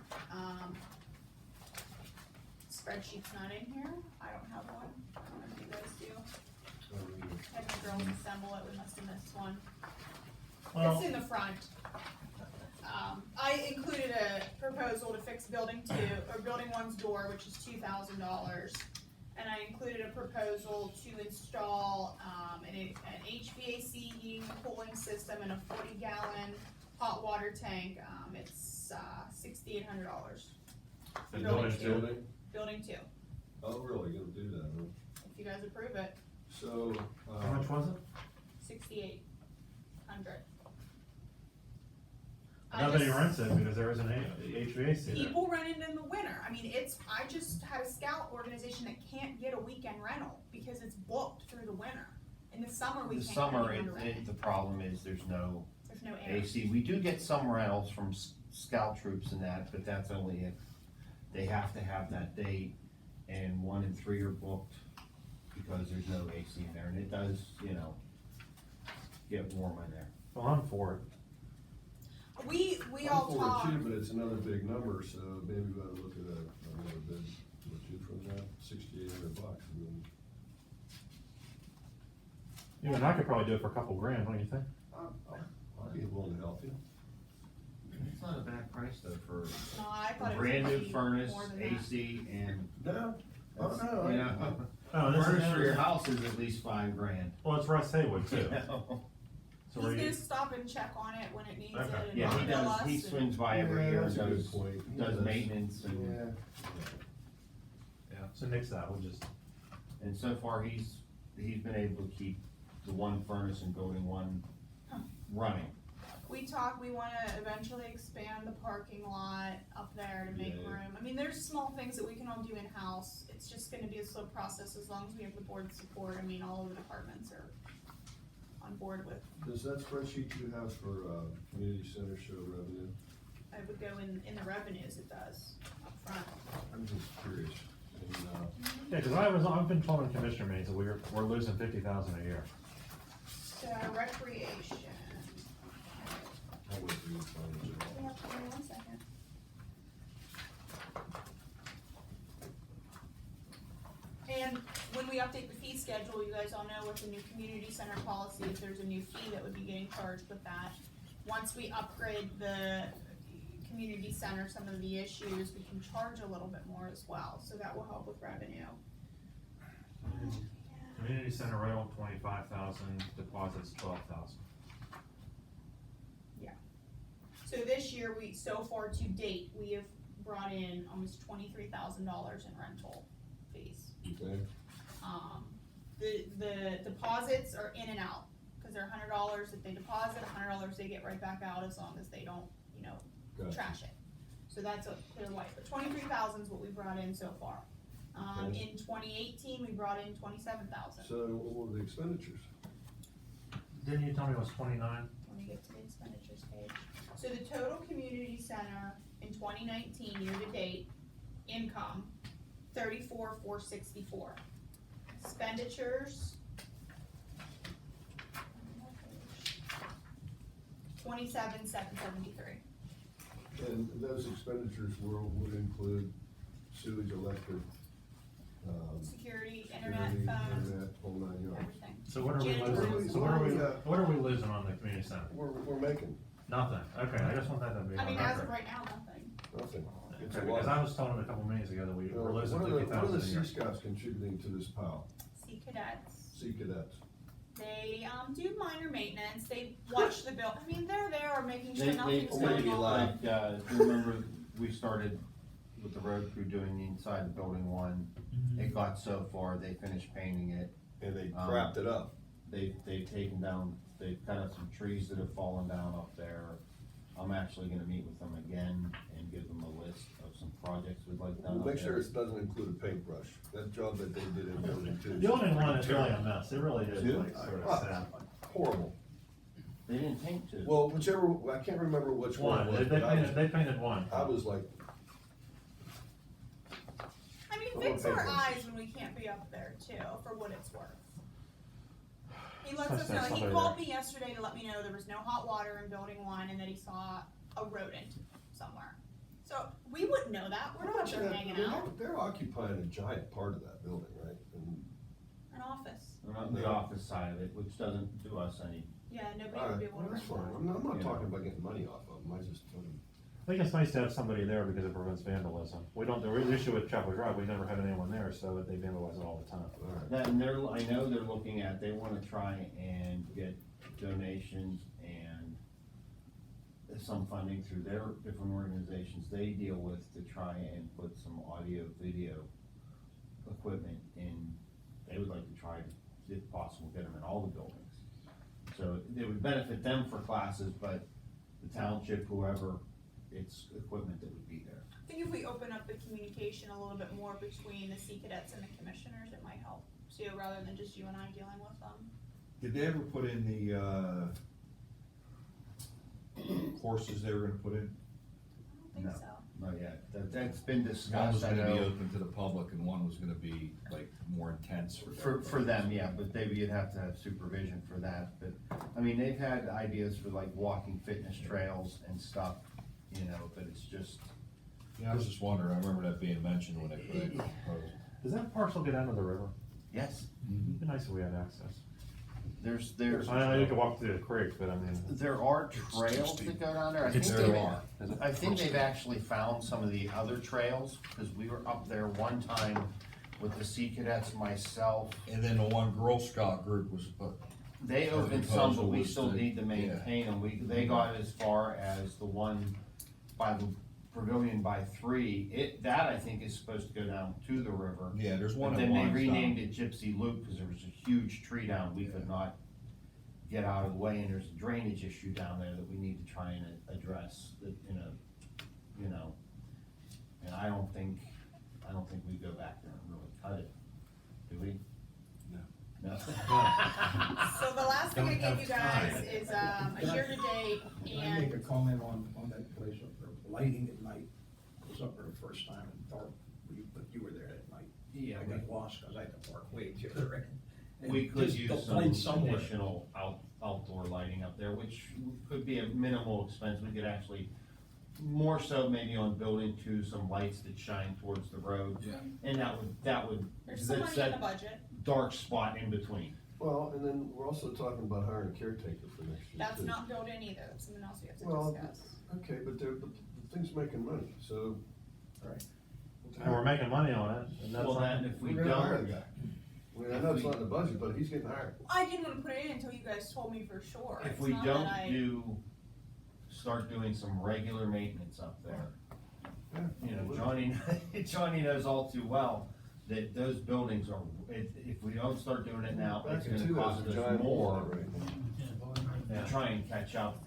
spreadsheet's not in here, I don't have one, I don't know if you guys do. Had my girls assemble it, we must have missed one. Well, It's in the front. I included a proposal to fix building 2, or building 1's door, which is $2,000. And I included a proposal to install, an HVAC heating and cooling system and a 40-gallon hot water tank. It's, $6,800. the Building building too. Building 2, Oh, really, gonna do that, huh? if you guys approve it, So, How much was it? 6,800. Nobody rents it because there isn't any HVAC there. People rent it in the winter. I mean, I just had a scout organization that can't get a weekend rental because it's booked through the winter. In the summer, we The can't summer, get anyone to rent it. the problem is there's no There's no air. AC. We do get some rentals from scout troops and that, but that's only if they have to have that date, and 1 and 3 are booked because there's no AC in there, and it does, get warm in there. Well, I'm for it. We I'm all for it talk. too, but it's another big number, so maybe we ought to look at another bid or two from that, $6,800, I mean. You and I could probably do it for a couple grand, what do you think? I'd be willing to help you. It's not a bad price though for No, I a thought it was brand gonna new be furnace, more than that. AC, and, No, oh, no. you know, Oh, this furnace for your is, house is at least $5,000. well, it's Russ Haywood too. So He's where gonna you, stop and check on it when it needs Okay. it and Yeah, he bill does, us. he and- swings by every Yeah, year, that's a good does point. He does does. maintenance, and, so nix that, we'll just, and so far, he's been able to keep the one furnace and building 1 running. We talk, we wanna eventually expand the parking lot up there to make Yeah. room. I mean, there's small things that we can all do in-house. It's just gonna be a slow process as long as we have the board's support. I mean, all of the departments are on board with, Does that spreadsheet you have for, community center show revenue? I would go in the revenues, it does, up front. I'm just curious. And, yeah, cause I've been told in commissioner meetings that we're losing 50,000 a year. So recreation. I'll wait for you to find it. Yeah, give me 1 second. And when we update the fee schedule, you guys all know with the new community center policy, if there's a new fee that would be getting charged with that. Once we upgrade the community center, some of the issues, we can charge a little bit more as well, so that will help with revenue. Community center rental, 25,000, deposits 12,000. So this year, so far to date, we have brought in almost $23,000 in rental fees. Okay, The deposits are in and out, cause they're $100 if they deposit, $100 they get right back out as long as they don't, gotcha. trash it. So that's a clear white, but 23,000 is what we brought in so far. Okay. In 2018, we brought in 27,000. So what were the expenditures? Didn't you tell me it was 29? Let me get to the expenditures page. So the total community center in 2019, year to date, income, 34,464. Expenditures, 27,773. And those expenditures would include sewage, electric, Security, internet, security, phones, internet, whole 9 yards. everything. So what are we Janitorial. losing, what are we losing on the community center? We're making Nothing, okay, I just want that to be I on mean, as of record. right now, nothing. nothing. It's Okay, a lot. because I was told a couple meetings ago that we're losing What are the 50,000 a Sea year. Scouts contributing to this pile? Sea cadets, Sea Cadets? They, do minor maintenance, they watch the bill, I mean, they're there making sure They, nothing's or going maybe on. like- remember, we started with the road crew doing the inside the building one. It got so far, they finished painting it. And they crapped it up. They've taken down, they've cut up some trees that have fallen down up there. I'm actually gonna meet with them again and give them a list of some projects we'd like done up Make sure there. it doesn't include a paintbrush. That job that they did in building two. Building one is really a mess, it really is Yeah. like sort of sad. Horrible. They didn't paint two. Well, whichever, I can't remember which one One, it was, they but I was, painted one. I was like, I mean, I fix want our papers. eyes when we can't be up there too, for what it's worth. He lets Nice us to know, have he somebody called there. me yesterday to let me know there was no hot water in building one and that he saw a rodent somewhere. So, we wouldn't know that, we're not up there hanging out, they're occupying a giant part of that building, right? And, an office, They're not in the office side of it, which doesn't do us any. yeah, nobody all would be right, able well, to that's rent fine. one. I'm not Yeah. talking about getting money off of them, I just, I think it's nice to have somebody there because it prevents vandalism. We don't, the issue with Chapel Drive, we never had anyone there, so they vandalize it all the time. all right. That, and I know they're looking at, they wanna try and get donations and some funding through their different organizations they deal with to try and put some audio, video equipment in. They would like to try, if possible, get them in all the buildings. So it would benefit them for classes, but the township, whoever, it's equipment that would be there. I think if we open up the communication a little bit more between the Sea Cadets and the commissioners, it might help too, rather than just you and I dealing with them. Did they ever put in the, courses they were gonna put in? I don't No. think so. Not yet, that's been One was discussed, I gonna be know, open to the public and one was gonna be like more intense for. for them, yeah, but maybe you'd have to have supervision for that, but, I mean, they've had ideas for like walking fitness trails and stuff, you know, but it's just, Yeah, I was just wondering, I remember that being mentioned when they put it in the proposal. Does that parcel get down to the river? yes, It'd be nice if we had access. there's, I know you can walk through the creek, but I mean, there are trails that go down there, I think There they are. I think they've actually found some of the other trails, cause we were up there one time with the Sea Cadets, myself. And then the one Girl Scout group was, They Our opened some, but proposal we was still to- need to maintain them, they got as far as the one by the pavilion by 3, that I think is supposed to go down to the river. yeah, there's one But that then they winds renamed down. it Gypsy Loop, cause there was a huge tree down, we could not get out of the way, and there's a drainage issue down there that we need to try and address, that, you know, and I don't think we go back there and really cut it, do we? No. No? So the last thing I Don't gave you have guys is, a year-to-date Can I make a and, comment on that place up there, lighting at night? I was up there the first time and dark, but you were there that night. Yeah, I got lost because I had to park way to the other end. And we could just use the light some somewhere. additional outdoor lighting up there, which could be a minimal expense, we could actually, more so maybe on building 2, some lights that shine towards the road. Yeah. And that would, there's some that's money in the that budget, dark spot in between. Well, and then we're also talking about hiring a caretaker for next year that's too. not built in either, that's something else we have Well, to discuss. Okay, but the thing's making money, so. and we're making money on it, and that's Well, not. then if we We're gonna hire don't, the guy. I mean, I know it's not in the budget, but he's getting hired. I didn't wanna put it in until you guys told me for sure, if it's we not don't that start doing some regular maintenance up there, Yeah. you know, Johnny knows all too well that those buildings are, if we don't start doing it now, it's Back in gonna 2, cost there's a us giant hole more in it right now. to try and catch up,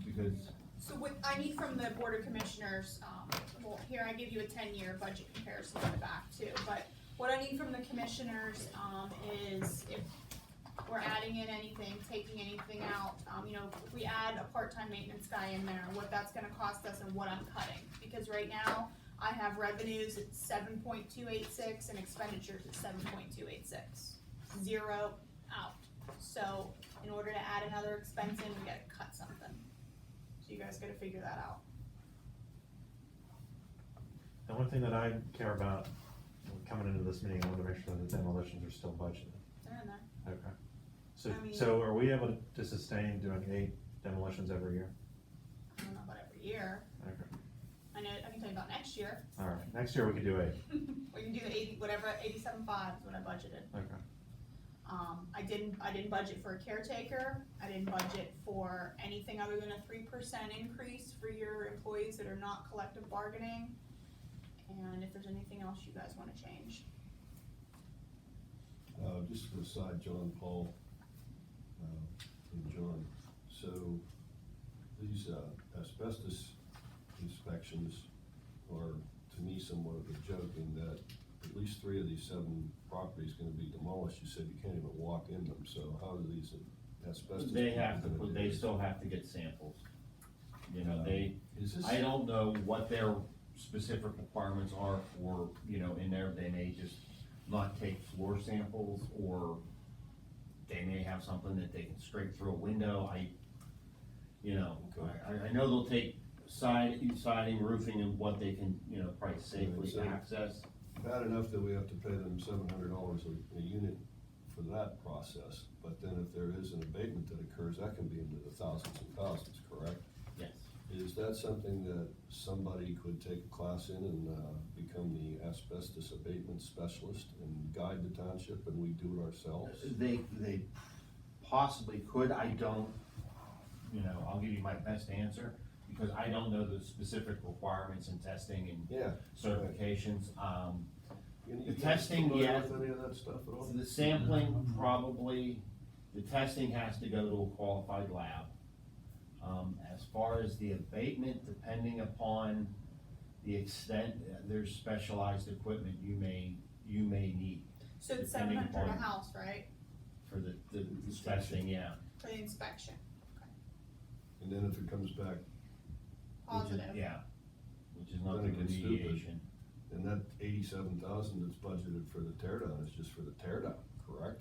because, So what I need from the Board of Commissioners, well, here I give you a 10-year budget comparison on the back too, but what I need from the commissioners, is if we're adding in anything, taking anything out, if we add a part-time maintenance guy in there, what that's gonna cost us and what I'm cutting. Because right now, I have revenues at 7.286 and expenditures at 7.286. 0 out. So, in order to add another expense in, we gotta cut something. So you guys gotta figure that out. The one thing that I care about, coming into this meeting, I want to make sure that the demolitions are still budgeted. They're in there. Okay. So, I mean- so are we able to sustain doing 8 demolitions every year? I don't know about every year. Okay, I can tell you about next year. all right, next year we could do 8, We can do the 80, whatever, 87.5 is what I budgeted. okay. I didn't budget for a caretaker, I didn't budget for anything other than a 3% increase for your employees that are not collective bargaining. And if there's anything else you guys wanna change. Just an aside, John, Paul, and John, so these asbestos inspections are, to me, somewhat of a joke in that at least 3 of these 7 properties gonna be demolished. You said you can't even walk in them, so how are these asbestos? They have to, people gonna they do? still have to get samples. You know, Is this? I don't know what their specific requirements are for, you know, in there, they may just not take floor samples, or they may have something that they can scrape through a window. I know they'll take siding, roofing, and what they can, you know, probably safely so- access. Bad enough that we have to pay them $700 a unit for that process, but then if there is an abatement that occurs, that can be into the thousands and thousands, correct? Yes. Is that something that somebody could take a class in and become the asbestos abatement specialist and guide the township, and we do it ourselves? They possibly could, I don't, you know, I'll give you my best answer, because I don't know the specific requirements and testing and Yeah. certifications. You The guys testing, familiar yeah. with any of that stuff at all? The sampling, probably, the testing has to go to a qualified lab. As far as the abatement, depending upon the extent, there's specialized equipment you may need So it's Depending 700 a upon- house, right, for the testing, yeah. for the inspection, And then if it comes back, positive. Yeah, which is not Then the it gets stupid. remediation. and that 87,000 that's budgeted for the tear down is just for the tear down, correct?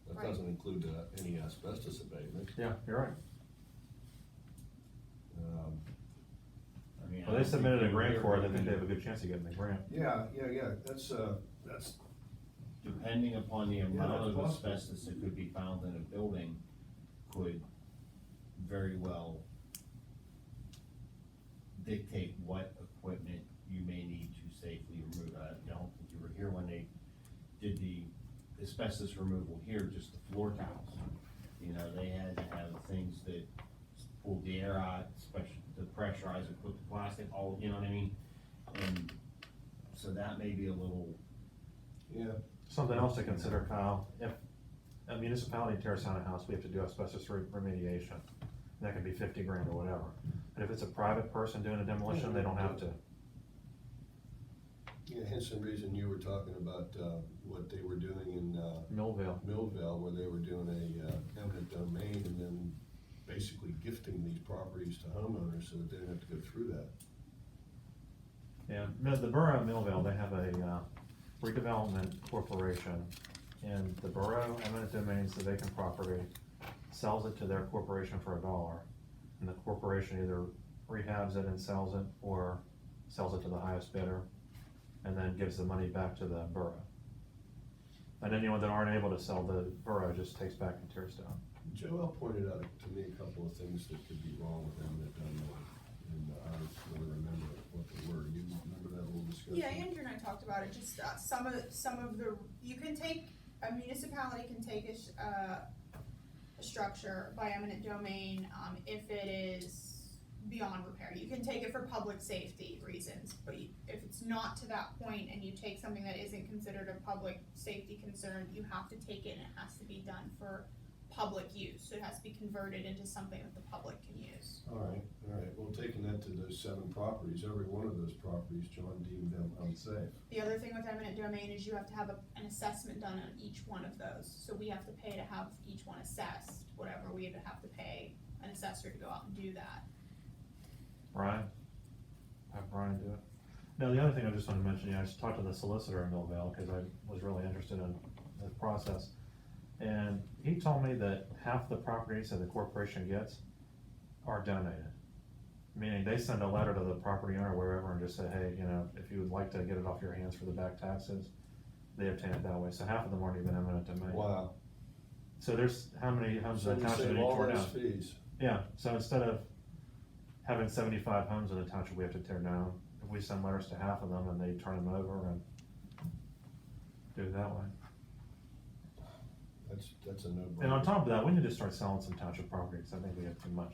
That Right. doesn't include any asbestos abatement. Yeah, you're right. I mean, I Well, they don't submitted a think grant we're for it, I here think they to- have a good chance of getting the grant. Yeah, that's, Depending upon the Yeah, amount that's of possible. asbestos that could be found in a building, could very well dictate what equipment you may need to safely remove. I don't think you were here when they did the asbestos removal here, just the floor tiles. You know, they had to have things that pulled the air out, especially to pressurize and put the plastic all, you know what I mean? And so that may be a little, yeah, Something else to consider, Kyle, if a municipality tears down a house, we have to do asbestos remediation. That could be 50 grand or whatever. But if it's a private person doing a demolition, they don't have to. yeah, hence the reason you were talking about, what they were doing in, Millville. Millville, where they were doing a eminent domain and then basically gifting these properties to homeowners so that they didn't have to go through that. Yeah, the borough of Millville, they have a redevelopment corporation, and the borough eminent domains the vacant property, sells it to their corporation for $1, and the corporation either rehabs it and sells it, or sells it to the highest bidder, and then gives the money back to the borough. And anyone that aren't able to sell, the borough just takes back and tears down. Joel pointed out to me a couple of things that could be wrong with eminent domain, and I don't really remember what they were. You remember that little discussion? Yeah, Andrew and I talked about it, just, some of the, you can take, a municipality can take a structure by eminent domain, if it is beyond repair. You can take it for public safety reasons, but if it's not to that point and you take something that isn't considered a public safety concern, you have to take it and it has to be done for public use. So it has to be converted into something that the public can use. All right, well, taking that to those 7 properties, every one of those properties, John deemed them unsafe. The other thing with eminent domain is you have to have an assessment done on each one of those. So we have to pay to have each one assessed, whatever, we have to pay an assessor to go out and do that. Brian? Have Brian do it. Now, the other thing I just wanted to mention, I just talked to the solicitor in Millville, because I was really interested in the process. And he told me that half the properties that the corporation gets are donated. Meaning they send a letter to the property owner wherever and just say, hey, you know, if you would like to get it off your hands for the back taxes, they obtain it that way. So half of them aren't even eminent domain. Wow. So there's how many homes So in the we township save need all torn those down? fees. Yeah, so instead of having 75 homes in the township we have to tear down, if we send letters to half of them and they turn them over and do it that way. That's a no-brainer. And on top of that, we need to start selling some township properties, I think we have too much.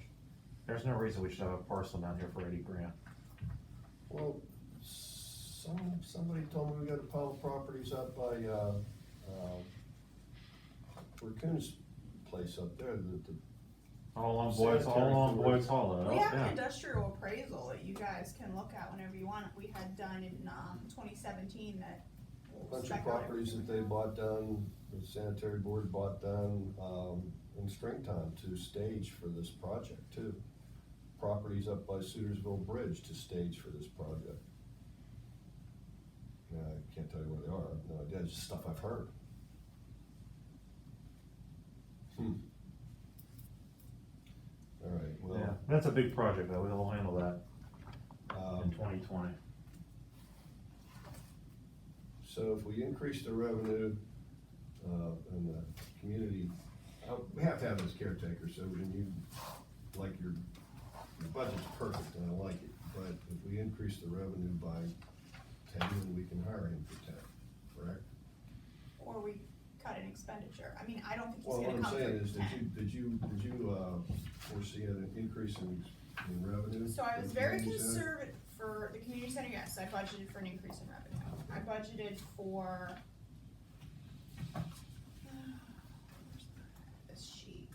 There's no reason we should have a parcel down here for 80 grand. Well, somebody told me we got a pile of properties up by, Raccoon's place up there, the All along Sanitary Boyd's Hollow, We oh, have an yeah. industrial appraisal that you guys can look at whenever you want. We had done in, 2017 that. will bunch of spec out properties that everything they we bought down, the sanitary board bought down, in springtime to stage for this project too. Properties up by Sutersville Bridge to stage for this project. Yeah, I can't tell you where they are, I have no idea, it's just stuff I've heard. All right, Yeah, well, that's a big project though, we'll handle that in um, 2020. so if we increase the revenue, in the community, we have to have this caretaker, so when you, like your budget's perfect and I like it, but if we increase the revenue by 10, then we can hire him for 10, correct? Or we cut an expenditure. I mean, I don't think he's Well, what gonna I'm come saying through is, 10. did you foresee an increase in revenue? So I was for the very community center? conservative for the community center, yes, I budgeted for an increase in revenue. I budgeted for this sheet.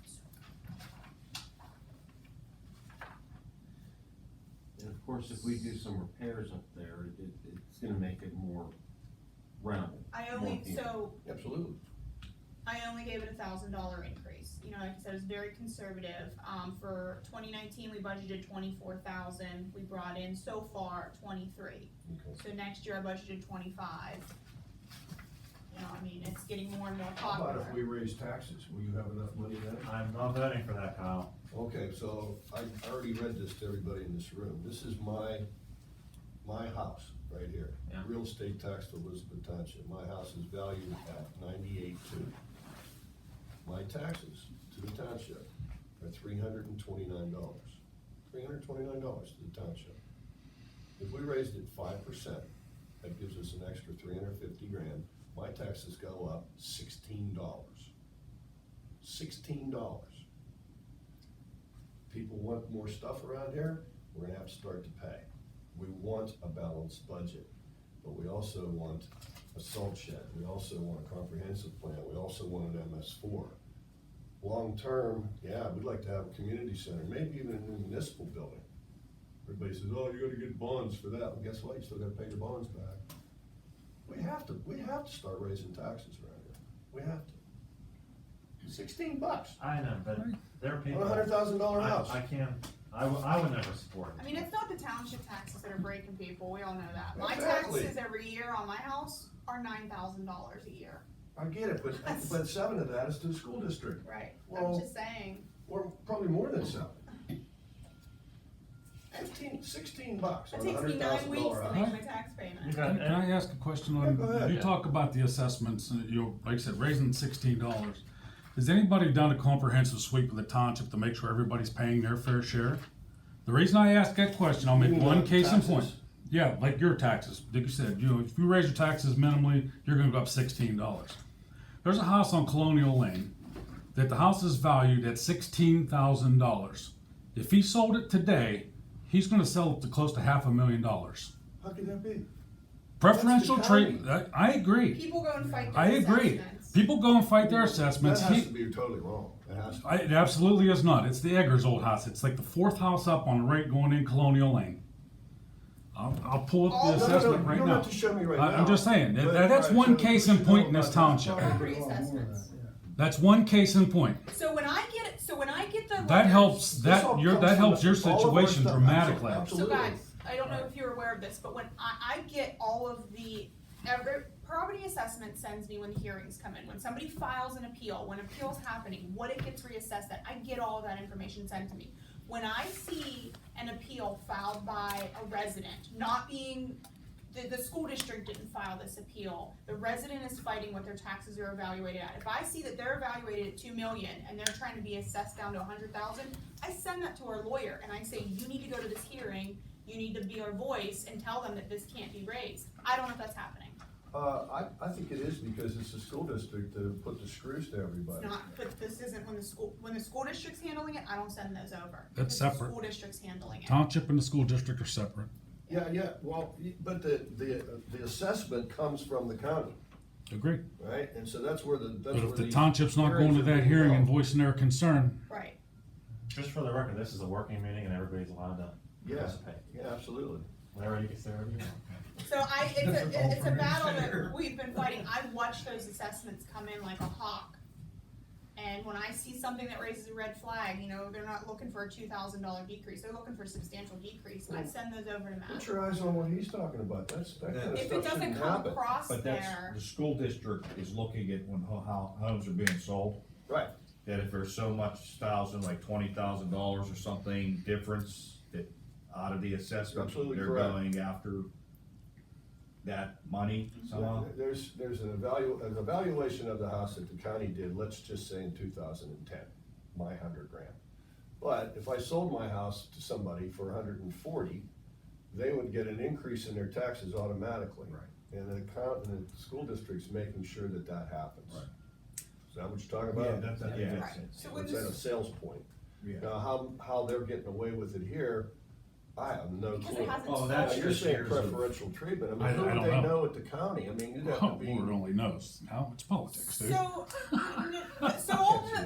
And of course, if we do some repairs up there, it's gonna make it more rentable. Absolutely. I only gave it $1,000 increase. You know, like I said, it was very conservative. For 2019, we budgeted 24,000. We brought in so far 23. Okay. So next year I budgeted 25. You know, I mean, it's getting more and more How popular. about if we raise taxes, will you have enough money then? I'm not voting for that, Kyle. Okay, so I already read this to everybody in this room. This is my house right here. Yeah. Real estate tax to Elizabeth Township. My house is valued at $98,200. My taxes to the township are $329. $329 to the township. If we raised it 5%, that gives us an extra 350 grand. My taxes go up $16. $16. People want more stuff around here, we're gonna have to start to pay. We want a balanced budget, but we also want a salt shed, we also want a comprehensive plan, we also want an MS4. Long-term, yeah, we'd like to have a community center, maybe even a new municipal building. Everybody says, oh, you gotta get bonds for that, well, guess what, you still gotta pay your bonds back. We have to start raising taxes around here, we have to. $16 I know, but there are people. on a $100,000 house. I would never support it. I mean, it's not the township taxes that are breaking people, we all know that. My Exactly. taxes every year on my house are $9,000 a year. I get it, but 7 of that is to the school district. Right, Well- I'm just saying. Or probably more than 7. $16 on It a takes me 9 weeks $100,000 to house. make my tax payment. You Can got, I ask a question Yeah, on, go ahead. you talk about the assessments, and you, like I said, raising $16. Has anybody done a comprehensive sweep of the township to make sure everybody's paying their fair share? The reason I ask that question, I'll make You mean one like case in taxes? point. Yeah, like your taxes, like you said, if you raise your taxes minimally, you're gonna go up $16. There's a house on Colonial Lane that the house is valued at $16,000. If he sold it today, he's gonna sell it to close to $500,000. How could that be? Preferential That's the treatment, I agree. People go and fight their I agree. assessments. People go and fight their That assessments. has to be totally wrong. It has to. It absolutely is not. It's the Eggers' old house. It's like the 4th house up on the right going in Colonial Lane. I'll pull up the No, no, assessment You right don't now. have to show me right now. I'm just saying, But- that's all right, one so case we in should point know in this about that. township. Property assessments. That's one case in point. So when I get the That letters- helps, This all comes that helps your from all of our situation stuff. dramatically. So Absolutely. guys, I don't know if you're aware of this, but when I get all of every property assessment sends me when the hearings come in, when somebody files an appeal, when appeal's happening, what it gets reassessed at, I get all of that information sent to me. When I see an appeal filed by a resident, not being, the school district didn't file this appeal, the resident is fighting what their taxes are evaluated at. If I see that they're evaluated at 2 million and they're trying to be assessed down to 100,000, I send that to our lawyer and I say, you need to go to this hearing, you need to be our voice and tell them that this can't be raised. I don't know if that's happening. I think it is because it's the school district that have put the screws to everybody. It's not, but this isn't when the school district's handling it, I don't send those over. That's It's separate. The school district's handling it. Township and the school district are separate. Yeah, well, but the assessment comes from the county, Agreed. right? And so that's where But if the township's not going to that hearing and voicing their concern, Right. Just for the record, this is a working meeting and everybody's allowed to Yeah, participate. yeah, absolutely. Whatever you can say, whatever you want. So it's a battle that we've been fighting. I've watched those assessments come in like a hawk. And when I see something that raises a red flag, you know, they're not looking for a $2,000 decrease, they're looking for a substantial decrease, and I send those over to Put Matt. your eyes on what he's talking about, that kind of If it stuff doesn't shouldn't come happen. across But that's, there, the school district is looking at when, how homes are being sold. Right, That if there's so much thousand, like $20,000 or something difference, that out of the assessment, Absolutely they're correct. going after that money somehow. there's an evaluation of the house that the county did, let's just say in 2010, my $100,000. But if I sold my house to somebody for 140, they would get an increase in their taxes automatically. Right. And the school district's making sure that that happens. Right. Is that what you're talking about? Yeah. right, so when It's at a this, sales point. Yeah. Now, how they're getting away with it here, I have no because clue. it hasn't Oh, sold. that's You're just saying years of- preferential treatment, I mean, I who would don't they know. know at the county? I mean, you'd have to Oh, be. Lord only knows. Now it's politics, dude. So, so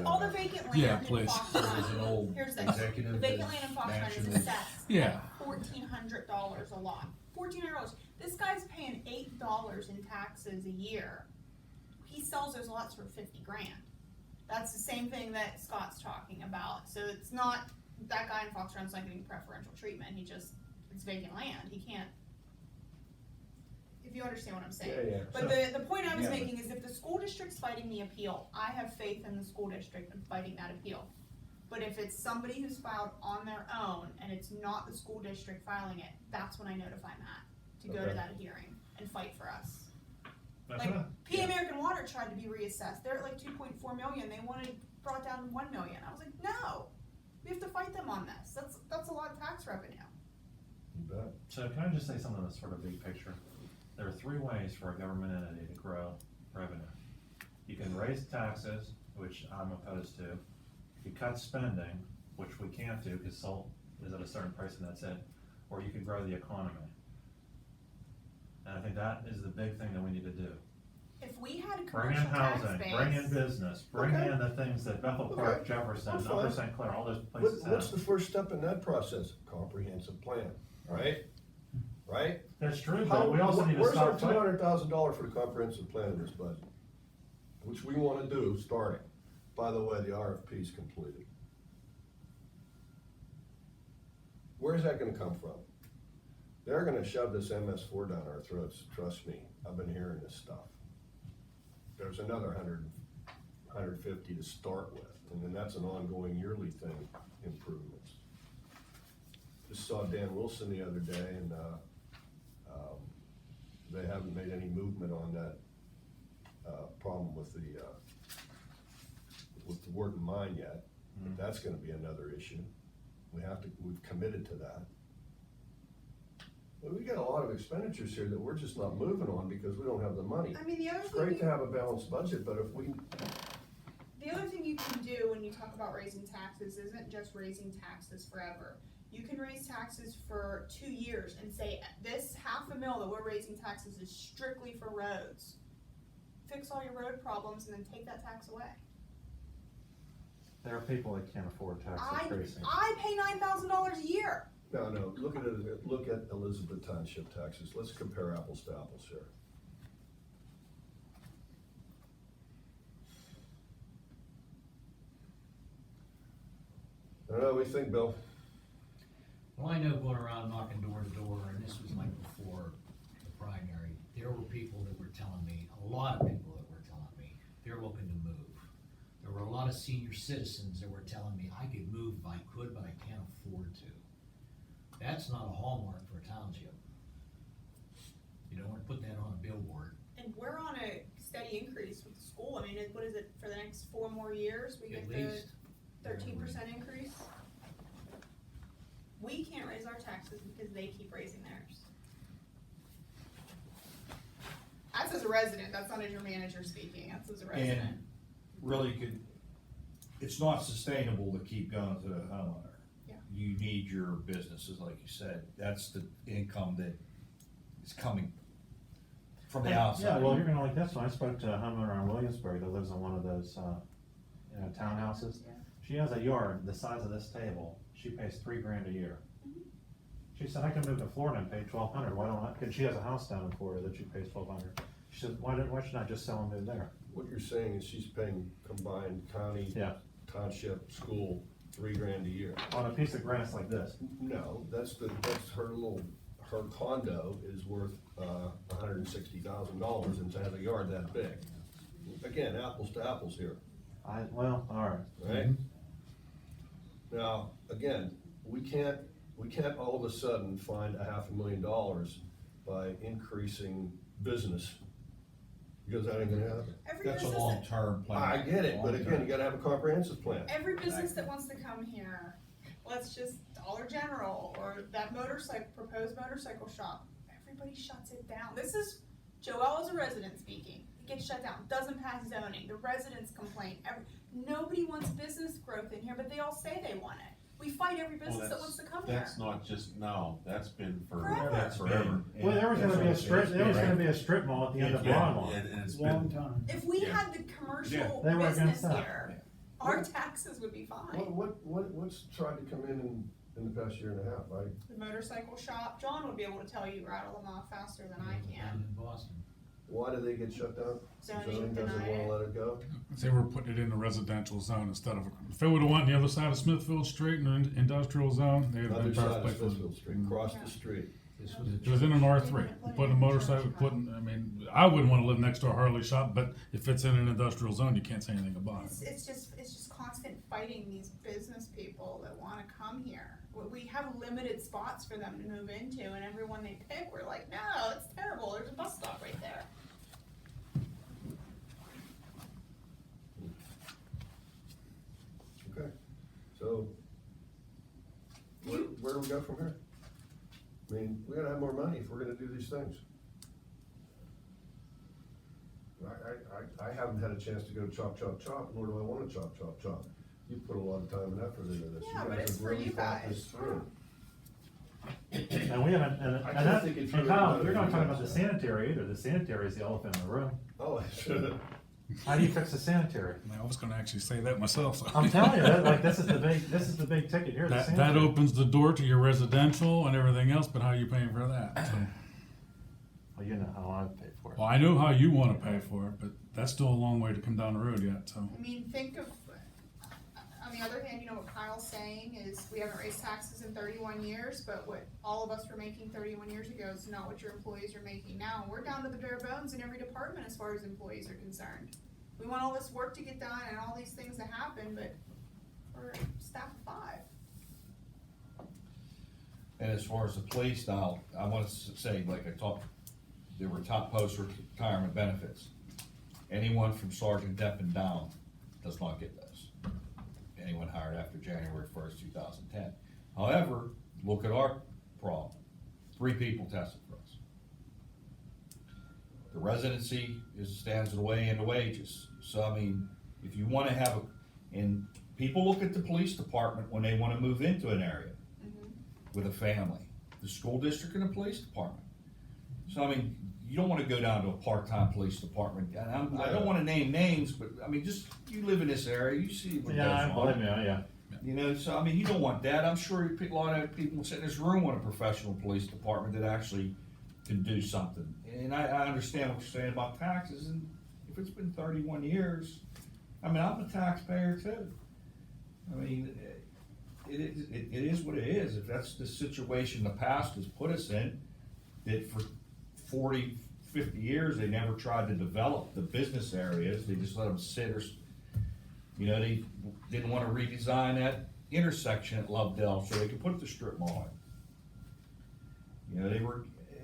all the vacant land Yeah, in please. Fox Run, There's an old here's the thing, executive the vacant land in Fox Run mansion is that's- assessed Yeah. $1,400 a lot. $1,400. This guy's paying $8 in taxes a year. He sells those lots for $50,000. That's the same thing that Scott's talking about. So it's not, that guy in Fox Run's not getting preferential treatment. It's vacant land. He can't, if you understand what I'm saying. Yeah, yeah. But the point I was Yeah, but- making is if the school district's fighting the appeal, I have faith in the school district in fighting that appeal. But if it's somebody who's filed on their own and it's not the school district filing it, that's when I notify Matt to go to Okay. that hearing and fight for us. That's Like, it. PA American Water tried to be reassessed, they're at like 2.4 million, they wanted brought down to 1 million, I was like, no! We have to fight them on this, that's a lot of tax revenue. You bet. So can I just say something that's sort of big picture? There are three ways for a government entity to grow revenue. You can raise taxes, which I'm opposed to. You cut spending, which we can't do because salt is at a certain price and that's it. Or you can grow the economy. And I think that is the big thing that we need to do. If we had a Bring in commercial tax housing, base. bring in business, bring Okay. in the things that Bethel Okay. Park, Jefferson, That's Upper fine. St. Clair, all those places What's the have. first step in that process? Comprehensive plan, right? Right? That's true, How- but we also need to Where's our stop fighting. $200,000 for the comprehensive plan in this budget? Which we wanna do, starting. By the way, the RFP is completed. Where's that gonna come from? They're gonna shove this MS4 down our throats, trust me, I've been hearing this stuff. There's another 150 to start with, and then that's an ongoing yearly thing, improvements. Just saw Dan Wilson the other day, and, they haven't made any movement on that, problem with the Wharton mine yet. But that's gonna be another issue. We've committed to that. But we got a lot of expenditures here that we're just not moving on because we don't have the money. I mean, the other It's thing great to have a balanced budget, but if we, The other thing you can do when you talk about raising taxes isn't just raising taxes forever. You can raise taxes for 2 years and say, this $500,000 that we're raising taxes is strictly for roads. Fix all your road problems and then take that tax away. There are people that can't afford tax I increasing. pay $9,000 a year. no, look at Elizabeth Township taxes. Let's compare apples to apples here. I don't know, what do you think, Bill? Well, I know going around knocking door to door, and this was like before the primary, there were people that were telling me, a lot of people that were telling me, they're looking to move. There were a lot of senior citizens that were telling me, I could move if I could, but I can't afford to. That's not a hallmark for a township. You don't wanna put that on a billboard. And we're on a steady increase with the school. I mean, what is it, for the next 4 more years, we At get least. the 13% increase? We can't raise our taxes because they keep raising theirs. as a resident, that's not as your manager speaking, that's as a resident. And really it's not sustainable to keep going to the homeowner. Yeah. You need your businesses, like you said, that's the income that is coming from the Yeah, outside. well, you're gonna like this one, I spoke to a homeowner in Williamsburg that lives in one of those, townhouses. Yeah. She has a yard the size of this table, she pays $3,000 a year. She said, I can move to Florida and pay $1,200, why don't I, cause she has a house down in Florida that she pays $1,200. She said, why should I just sell and move there? What you're saying is she's paying combined county, Yeah, township, school, $3,000 a year. on a piece of grass like this. No, that's her condo is worth, $160,000 and has a yard that big. Again, apples to apples here, Well, alright. right? Now, again, we can't all of a sudden find $500,000 by increasing business, because that ain't gonna happen. Every That's a business long-term plan. I get it, but again, you Long-term. gotta have a comprehensive plan. Every business that wants to come here, let's just Dollar General or that proposed motorcycle shop, everybody shuts it down. This is Joelle as a resident speaking. It gets shut down, doesn't pass zoning, the residents complain. Nobody wants business growth in here, but they all say they want it. We fight every business that wants to come here. That's not just, no, that's been Forever. That's forever. Well, there was gonna be a strip mall at the end of Broadmoor. And it's Long been, time. If we Yeah. had the commercial They were business against that. here, our taxes would be fine. What's tried to come in the past year and a half, right? The motorcycle shop, John would be able to tell you, rattle them off faster than I Down can. in Boston. Why do they get shut down? Zoning doesn't denied wanna it. let it go? They were putting it in the residential zone instead of, if it would've went on the other side of Smithfield Street in an industrial zone, they'd have Other been side perfect of place for it. Smithfield Street, across the street. This was a It was in an R3, They wouldn't putting a motorcycle, I mean, I wouldn't wanna live next to a Harley shop, but if it's in an industrial zone, you can't say anything about it. It's just constant fighting these business people that wanna come here. We have limited spots for them to move into, and everyone they pick, we're like, no, it's terrible, there's a bus stop right there. Okay, so, where do we go from here? I mean, we gotta have more money if we're gonna do these things. I haven't had a chance to go chop, nor do I wanna chop. You put a lot of time and effort into this. Yeah, but guys it's have for really you thought guys. this through. And we haven't, and I that, think it's and really Kyle, better you're not if talking you about the guys- sanitary either, the sanitary is the elephant in the room. Oh, I should. How do you fix the sanitary? I was gonna actually say that myself, so. I'm telling you, that, like, this is the big ticket here, the That sanitary. opens the door to your residential and everything else, but how are you paying for that? So, Well, you know how I pay for it. well, I know how you wanna pay for it, but that's still a long way to come down the road yet, so. I mean, think of, on the other hand, you know what Kyle's saying is, we haven't raised taxes in 31 years, but what all of us were making 31 years ago is not what your employees are making now. We're down to the bare bones in every department as far as employees are concerned. We want all this work to get done and all these things to happen, but we're a staff of 5. And as far as the police now, I want to say, like I talked, there were top post retirement benefits. Anyone from Sergeant Depp and down does not get those. Anyone hired after January 1st, 2010. However, look at our problem. 3 people tested for us. The residency stands in the way in the wages. So, I mean, if you want to have and people look at the police department when they want to move into an area with a family, the school district and the police department. So, I mean, you don't want to go down to a part-time police department. And I don't want to name names, but I mean, just, you live in this area, you see what Yeah, I goes believe on. me, yeah. You know, so I mean, you don't want that. I'm sure a lot of people sitting in this room want a professional police department that actually can do something. And I understand what you're saying about taxes, and if it's been 31 years, I mean, I'm a taxpayer too. I mean, it is what it is. If that's the situation the past has put us in, that for 40, 50 years, they never tried to develop the business areas, they just let them sit or, you know, they didn't want to redesign that intersection at Lovedale so they could put the strip mall in. You know, it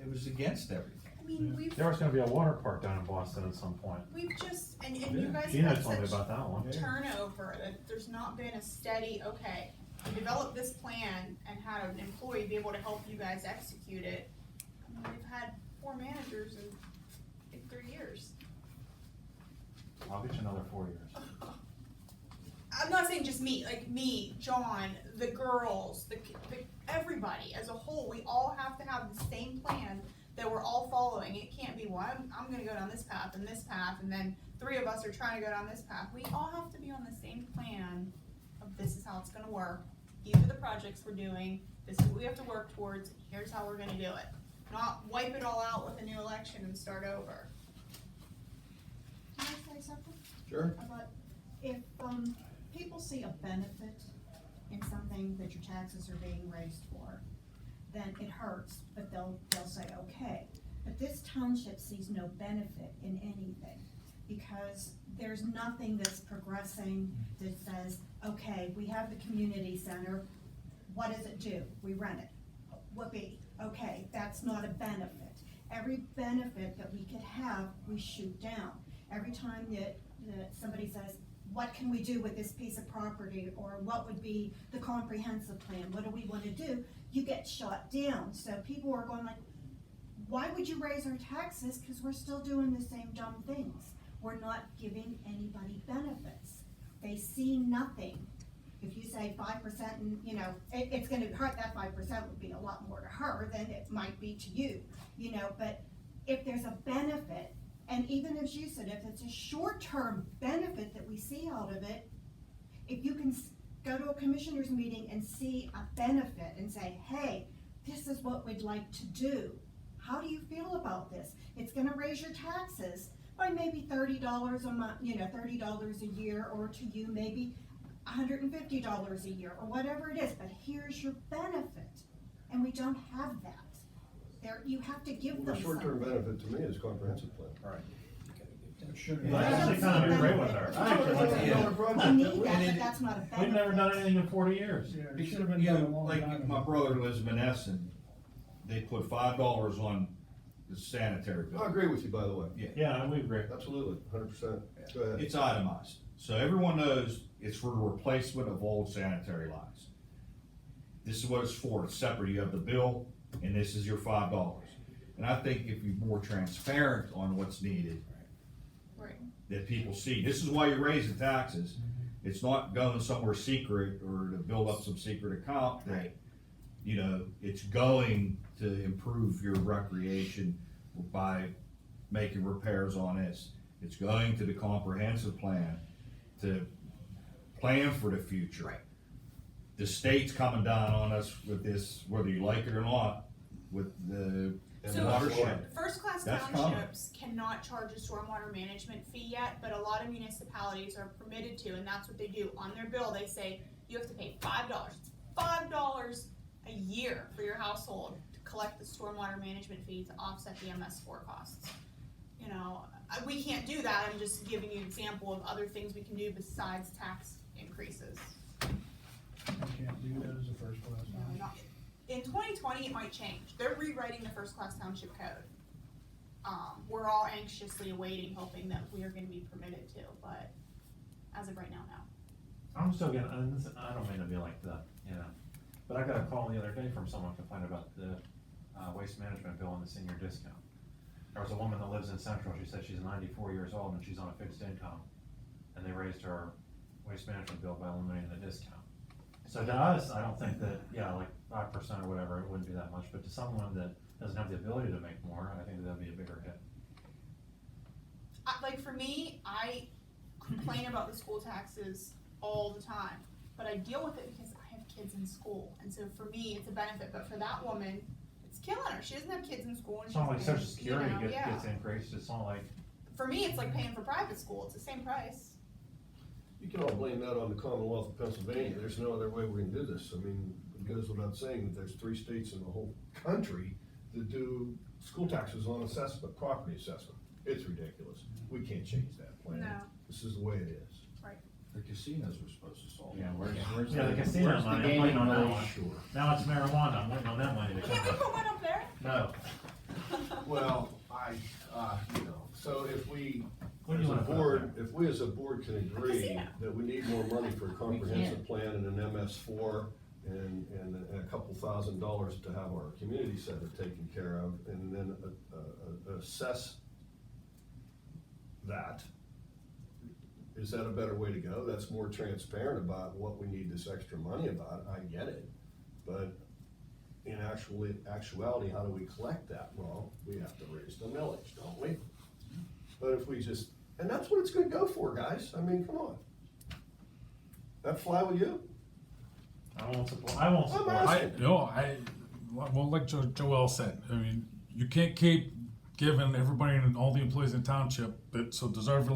was against everything. I mean, we've There was gonna be a water park down in Boston at some point. just, and you guys Gina have told me such about that one. turnover, that there's not been a steady, okay, we developed this plan and had an employee be able to help you guys execute it. I mean, we've had 4 managers and 3 years. I'll get you another 4 years. I'm not saying just me, like me, John, the girls, everybody as a whole, we all have to have the same plan that we're all following. It can't be, well, I'm gonna go down this path, and then 3 of us are trying to go down this path. We all have to be on the same plan of this is how it's gonna work. These are the projects we're doing, this is what we have to work towards, here's how we're gonna do it. Not wipe it all out with a new election and start over. Can I say something? Sure. About if, people see a benefit in something that your taxes are being raised for, then it hurts, but they'll say, okay. But this township sees no benefit in anything, because there's nothing that's progressing that says, okay, we have the community center, what does it do? We rent it. Whoopee, okay, that's not a benefit. Every benefit that we could have, we shoot down. Every time that somebody says, what can we do with this piece of property, or what would be the comprehensive plan, what do we wanna do, you get shot down. So people are going like, why would you raise our taxes, because we're still doing the same dumb things. We're not giving anybody benefits. They see nothing. If you say 5% and, you know, it's gonna hurt, that 5% would be a lot more to her than it might be to you, you know, but if there's a benefit, and even as you said, if it's a short-term benefit that we see out of it, if you can go to a commissioners meeting and see a benefit and say, hey, this is what we'd like to do. How do you feel about this? It's gonna raise your taxes by maybe $30 a month, you know, $30 a year, or to you maybe $150 a year, or whatever it is, but here's your benefit. And we don't have that. There, you have to give Well, them the short-term something. benefit to me is comprehensive plan. Right. It should've Yeah, I been- actually kind of agree with her. I actually like We that. need that, but that's not a benefit. We've never done anything in 40 years. Yeah, it should've been You done a know, long time like ago. my brother lives in Menneson, they put $5 on the sanitary I bill. agree with you, by the way. Yeah, we agree. Absolutely, 100%. Go ahead. It's itemized, so everyone knows it's for the replacement of old sanitary lines. This is what it's for, it's separate, you have the bill, and this is your $5. And I think if you're more transparent on what's needed, Right. that people see, this is why you're raising taxes. It's not going somewhere secret or to build up some secret account that, you know, it's going to improve your recreation by making repairs on this. It's going to the comprehensive plan to plan for the future. Right. The state's coming down on us with this, whether you like it or not, with the So- watershed. First-class That's common. townships cannot charge a stormwater management fee yet, but a lot of municipalities are permitted to, and that's what they do. On their bill, they say, you have to pay $5. It's $5 a year for your household to collect the stormwater management fee to offset the MS4 costs. You know, we can't do that, I'm just giving you an example of other things we can do besides tax increases. You can't do that as a first class. You know, not- In 2020, it might change. They're rewriting the first class township code. We're all anxiously awaiting, hoping that we are gonna be permitted to, but as of right now, no. I'm still getting, and this, I don't mean to be like that, you know, but I got a call the other day from someone complaining about the waste management bill and the senior discount. There was a woman that lives in Central, she said she's 94 years old and she's on a fixed income, and they raised her waste management bill by eliminating the discount. So to us, I don't think that, yeah, like 5% or whatever, it wouldn't be that much, but to someone that doesn't have the ability to make more, I think that'd be a bigger hit. Like for me, I complain about the school taxes all the time, but I deal with it because I have kids in school, and so for me, it's a benefit, but for that woman, it's killing her. She doesn't have kids in school. And It's not like she's social paying, security you know, yeah. gets increased, it's not like, For me, it's like paying for private school. It's the same price. You can all blame that on the Commonwealth of Pennsylvania. There's no other way we can do this. I mean, it goes without saying that there's 3 states in the whole country that do school taxes on assessment, property assessment. It's ridiculous. We can't change that plan. No. This is the way it is. The casinos were supposed to solve. Yeah, where's yeah, the the, casino where's the money, I'm gaming waiting on that really one. sure? Now it's marijuana, I'm waiting on that money to come Can't we out. put one up there? No, Well, you know, so if we, What do as you a wanna put board, if we as a board can agree casino. that we need more money for a comprehensive plan and an MS4 and a couple $1,000s to have our community center taken care of, and then assess that. Is that a better way to go? That's more transparent about what we need this extra money about, I get it. But in actuality, how do we collect that? Well, we have to raise the millage, don't we? But if we just, and that's what it's gonna go for, guys, I mean, come on. That fly with you? I won't support it. Well, like Joel said, I mean, you can't keep giving everybody and all the employees in township that so deserve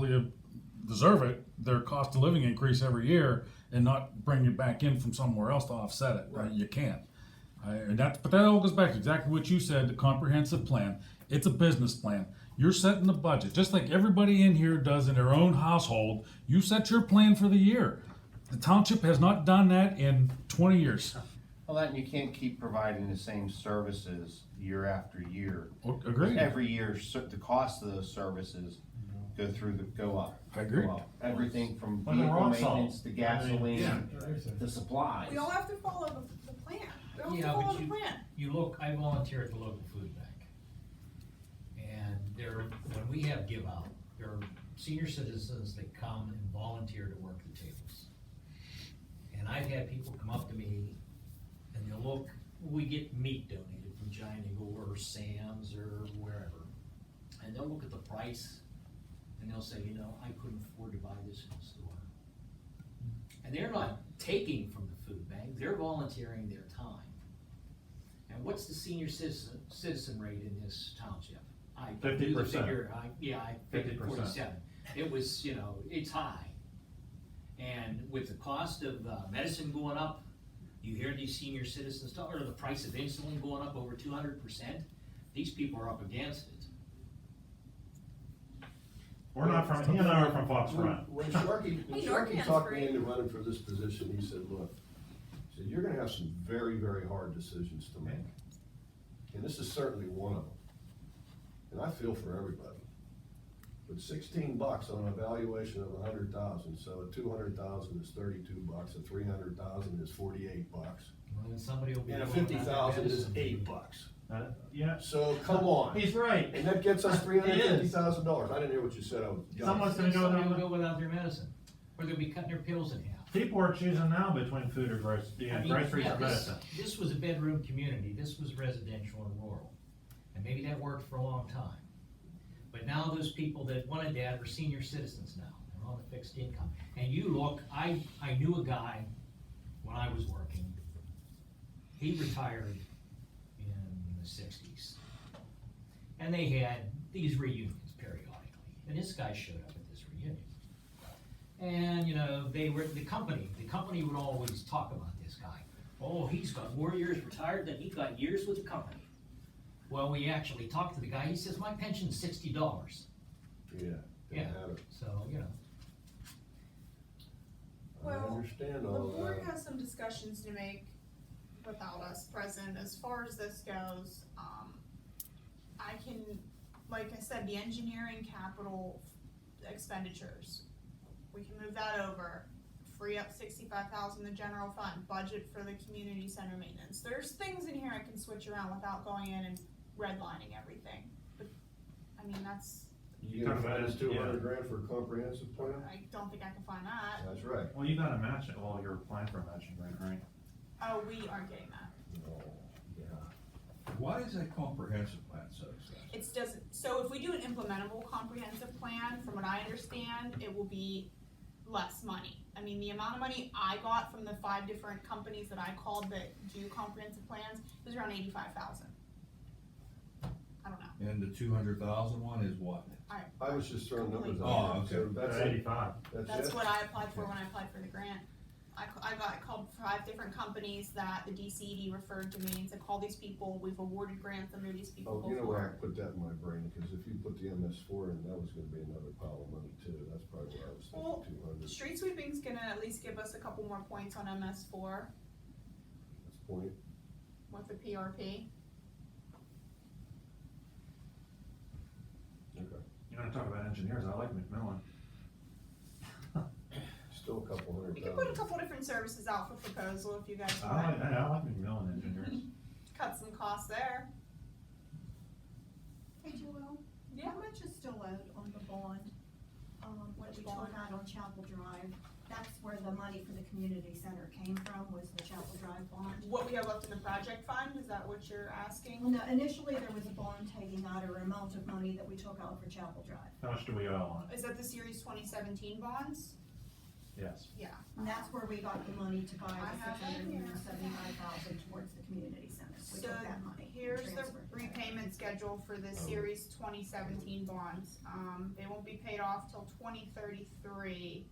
it, their cost of living increase every year and not bring it back in from somewhere else to offset it. Right. You can't. But that all goes back to exactly what you said, the comprehensive plan. It's a business plan. You're setting the budget, just like everybody in here does in their own household. You set your plan for the year. The township has not done that in 20 years. Well, that, and you can't keep providing the same services year after year. Agreed. Every year, the cost of those services go up. I agree. Go up. Everything from Like the vehicle rock salt. maintenance to gasoline, Yeah. to supplies. We all have to follow the plan. We all have Yeah, to but follow the plan. You look, I volunteer at the local food bank. And when we have give out, there are senior citizens that come and volunteer to work the tables. And I've had people come up to me and they'll look, we get meat donated from Giant Eagle or Sam's or wherever. And they'll look at the price and they'll say, I couldn't afford to buy this in the store. And they're not taking from the food bank, they're volunteering their time. And what's the senior citizen rate in this township? I can do the 50%. figure, I figured 50%. 47. It was, it's high. And with the cost of medicine going up, you hear these senior citizens talk, or the price of insulin going up over 200%, these people are up against it. We're not from, he and I are from Fox Run. When Sharkey Hey, Narcan's talked me free. into running for this position, he said, look, he said, you're gonna have some very, very hard decisions to make. And this is certainly one of them. And I feel for everybody. But $16 on an evaluation of 100,000, so a 200,000 is $32, a 300,000 is $48, Well, then somebody will be. and a going out there 50,000 is medicine. $8. Yeah, So come on. he's right. And that gets us $350,000. I didn't hear what you said. I was. Someone's gonna go Somebody will there. go without their medicine, or they'll be cutting their pills in half. People are choosing now between food or groceries, I mean, groceries yeah, or this- medicine. This was a bedroom community, this was residential and rural, and maybe that worked for a long time. But now those people that wanted that are senior citizens now, they're on a fixed income. And you look, I knew a guy when I was working, he retired in the 60s. And they had these reunions periodically, and this guy showed up at this reunion. And, they were, the company would always talk about this guy. Oh, he's got more years retired than he got years with the company. Well, we actually talked to the guy, he says, my pension's $60. Yeah. Yeah, have it. so, I Well, understand The all board that. has some discussions to make without us present. As far as this goes, I can, like I said, the engineering capital expenditures, we can move that over, free up 65,000 the general fund, budget for the community center maintenance. There's things in here I can switch around without going in and redlining everything. But, I mean, that's, You gonna find us Yeah. 200 grand for a comprehensive plan? I don't think I can find that. That's right. Well, you gotta match it, well, you're applying for a matching grant, right? Oh, we aren't getting that. Oh, yeah. Why is that comprehensive plan so expensive? It doesn't, so if we do an implementable comprehensive plan, from what I understand, it will be less money. I mean, the amount of money I got from the 5 different companies that I called that do comprehensive plans was around 85,000. I don't know. And the 200,000 one is what? I was just throwing numbers Oh, out. okay. So that's it. 85. That's it? what I applied for when I applied for the grant. I called 5 different companies that the DCED referred to me and said, call these people, we've awarded grants under these people Oh, you know what, I before. put that in my brain, because if you put the MS4 in, that was gonna be another pile of money too. That's probably what I was Well, thinking, 200. Street sweeping's gonna at least give us a couple more points on MS4 That's the point. with the PRP. Okay. You wanna talk about engineers, I like McMillan. Still a couple hundred We can put a thousand. couple different services out for proposal if you guys I want. like McMillan engineers. Cut some costs there. Hey Joel, Yeah. how much is still owed on the bond what Which we bond? took out on Chapel Drive, that's where the money for the community center came from, was the Chapel Drive bond. What we have left in the project fund, is that what you're asking? Well, no, initially there was a bond taking out an amount of money that we took out for Chapel Drive. How much do we owe on it? Is that the Series 2017 bonds? Yes. Yeah. And that's where we got the money to buy I the have six it hundred here. and 75,000 towards the community center. We So took that money. and here's the transferred it. repayment schedule for the Series 2017 bonds. They won't be paid off till 2033.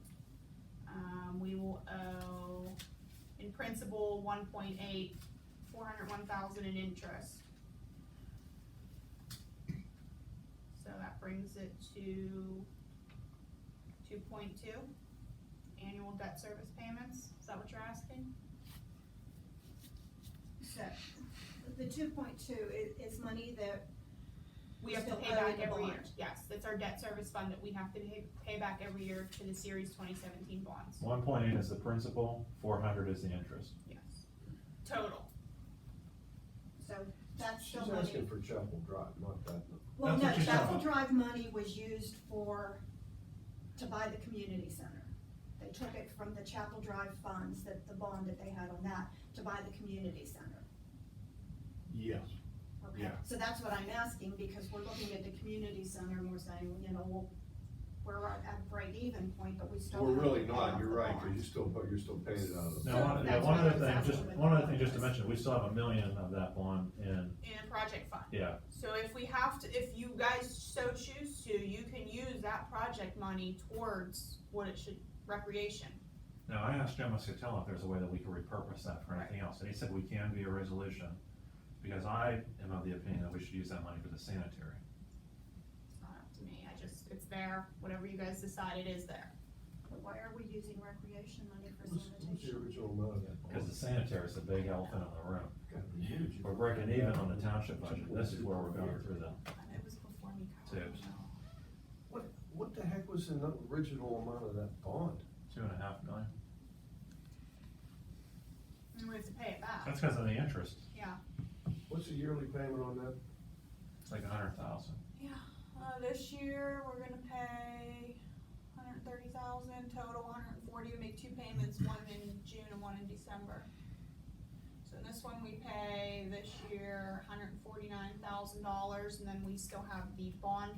We will owe, in principal, 1.8, 401,000 in interest. So that brings it to 2.2 annual debt service payments. Is that what you're asking? So, the 2.2 is money that We have to still pay owe back the every year, bond. yes, it's our debt service fund that we have to pay back every year to the Series 2017 bonds, 1.8 is the principal, 400 is the interest. yes. Total, So that's She's still asking money. for Chapel Drive, not that. Well, That's no, what she's Chapel talking Drive money was used to buy the community center. They took it from the Chapel Drive funds, the bond that they had on that, to buy the community center. Yes. Okay, Yeah. so that's what I'm asking, because we're looking at the community center and we're saying, well, we're at a break-even point, but we still. We're have really to pay not, off you're the right, bond. cause you're still paying it out of. Now, that's one what other I was thing, asking. one other thing just to mention, we still have $1 million of that bond in, in a project fund. yeah, So if we have to, if you guys so choose to, you can use that project money towards what it should, recreation. now I asked Jim Muscatella if there's a way that we could repurpose that for anything else, and he said we can via resolution, because I am of the opinion that we should use that money for the sanitary. It's not up to me, it's there, whatever you guys decide, it is there. But why are we using recreation money for What's the sanitation? original amount of that? Because the sanitary is the big elephant in the room. Gotta be huge. We're breaking even on the township budget, this is where we're going through the, And it was before me, Kyle, I Tubes. know. What the heck was the original amount of that bond? 2.5 million. And we have to pay it back, That's because of the interest, yeah. What's the yearly payment on that? it's like 100,000. Yeah, this year, we're gonna pay 130,000, total 140, we make 2 payments, one in June and one in December. So in this one, we pay this year $149,000, and then we still have the bond,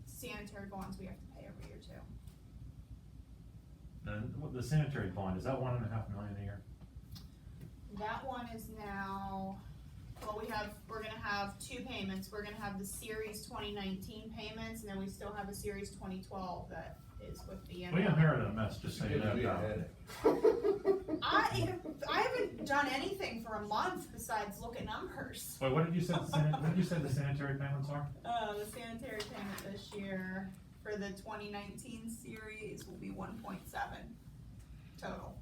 sanitary bonds we have to pay every year too. And the sanitary bond, is that 1.5 million a year? That one is now, well, we're gonna have 2 payments, we're gonna have the Series 2019 payments, and then we still have a Series 2012 that is with the. We inherited a mess, just so you know. Gives me a Kyle. headache. I haven't done anything for a month besides look at numbers. Wait, what did you say, what did you say the sanitary payments are? The sanitary payment this year for the 2019 series will be 1.7 total.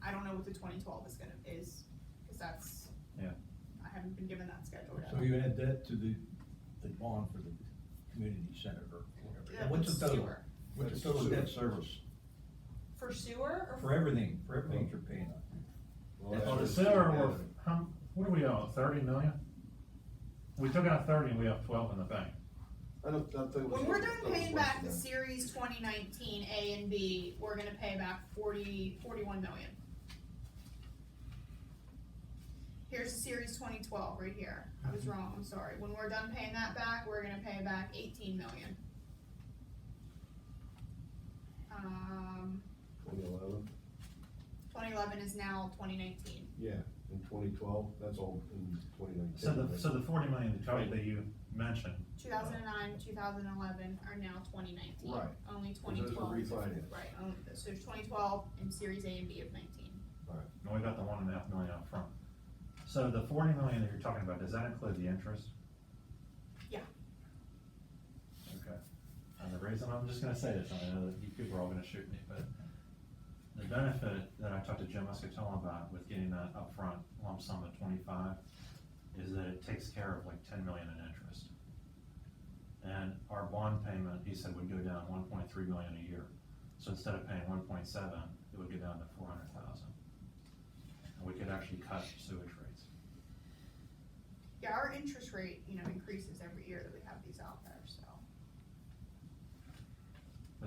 I don't know what the 2012 is, cause that's. Yeah. I haven't been given that schedule yet. So you add that to the bond for the community center or whatever. Yeah, And what's the total? sewer. What's the total debt service For sewer or? for everything you're paying on? Well, Oh, the that's- sewer, what do we owe, 30 million? We took out 30 and we have 12 in the bank. I think it was. When we're done that was paying less back than the that. series 2019 A and B, we're gonna pay back 41 million. Here's the series 2012 right here. I was wrong, I'm sorry. When we're done paying that back, we're gonna pay back 18 million. 2011, 2011 is now 2019. yeah, in 2012, that's all in 2019. So the 40 million that you mentioned, 2009, 2011 are now 2019. Right. Only Because those 2012. are refinanced. Right, so there's 2012 and series A and B of 19. and we got the 1.5 million up front. So the 40 million that you're talking about, does that include the interest? Yeah. Okay. And the reason, I'm just gonna say this, I know that you people are all gonna shoot me, but the benefit that I talked to Jim Muscatella about with getting that upfront lump sum of 25 is that it takes care of like 10 million in interest. And our bond payment, he said, would go down 1.3 million a year. So instead of paying 1.7, it would go down to 400,000. And we could actually cut sewage rates. Yeah, our interest rate, increases every year that we have these out there, so.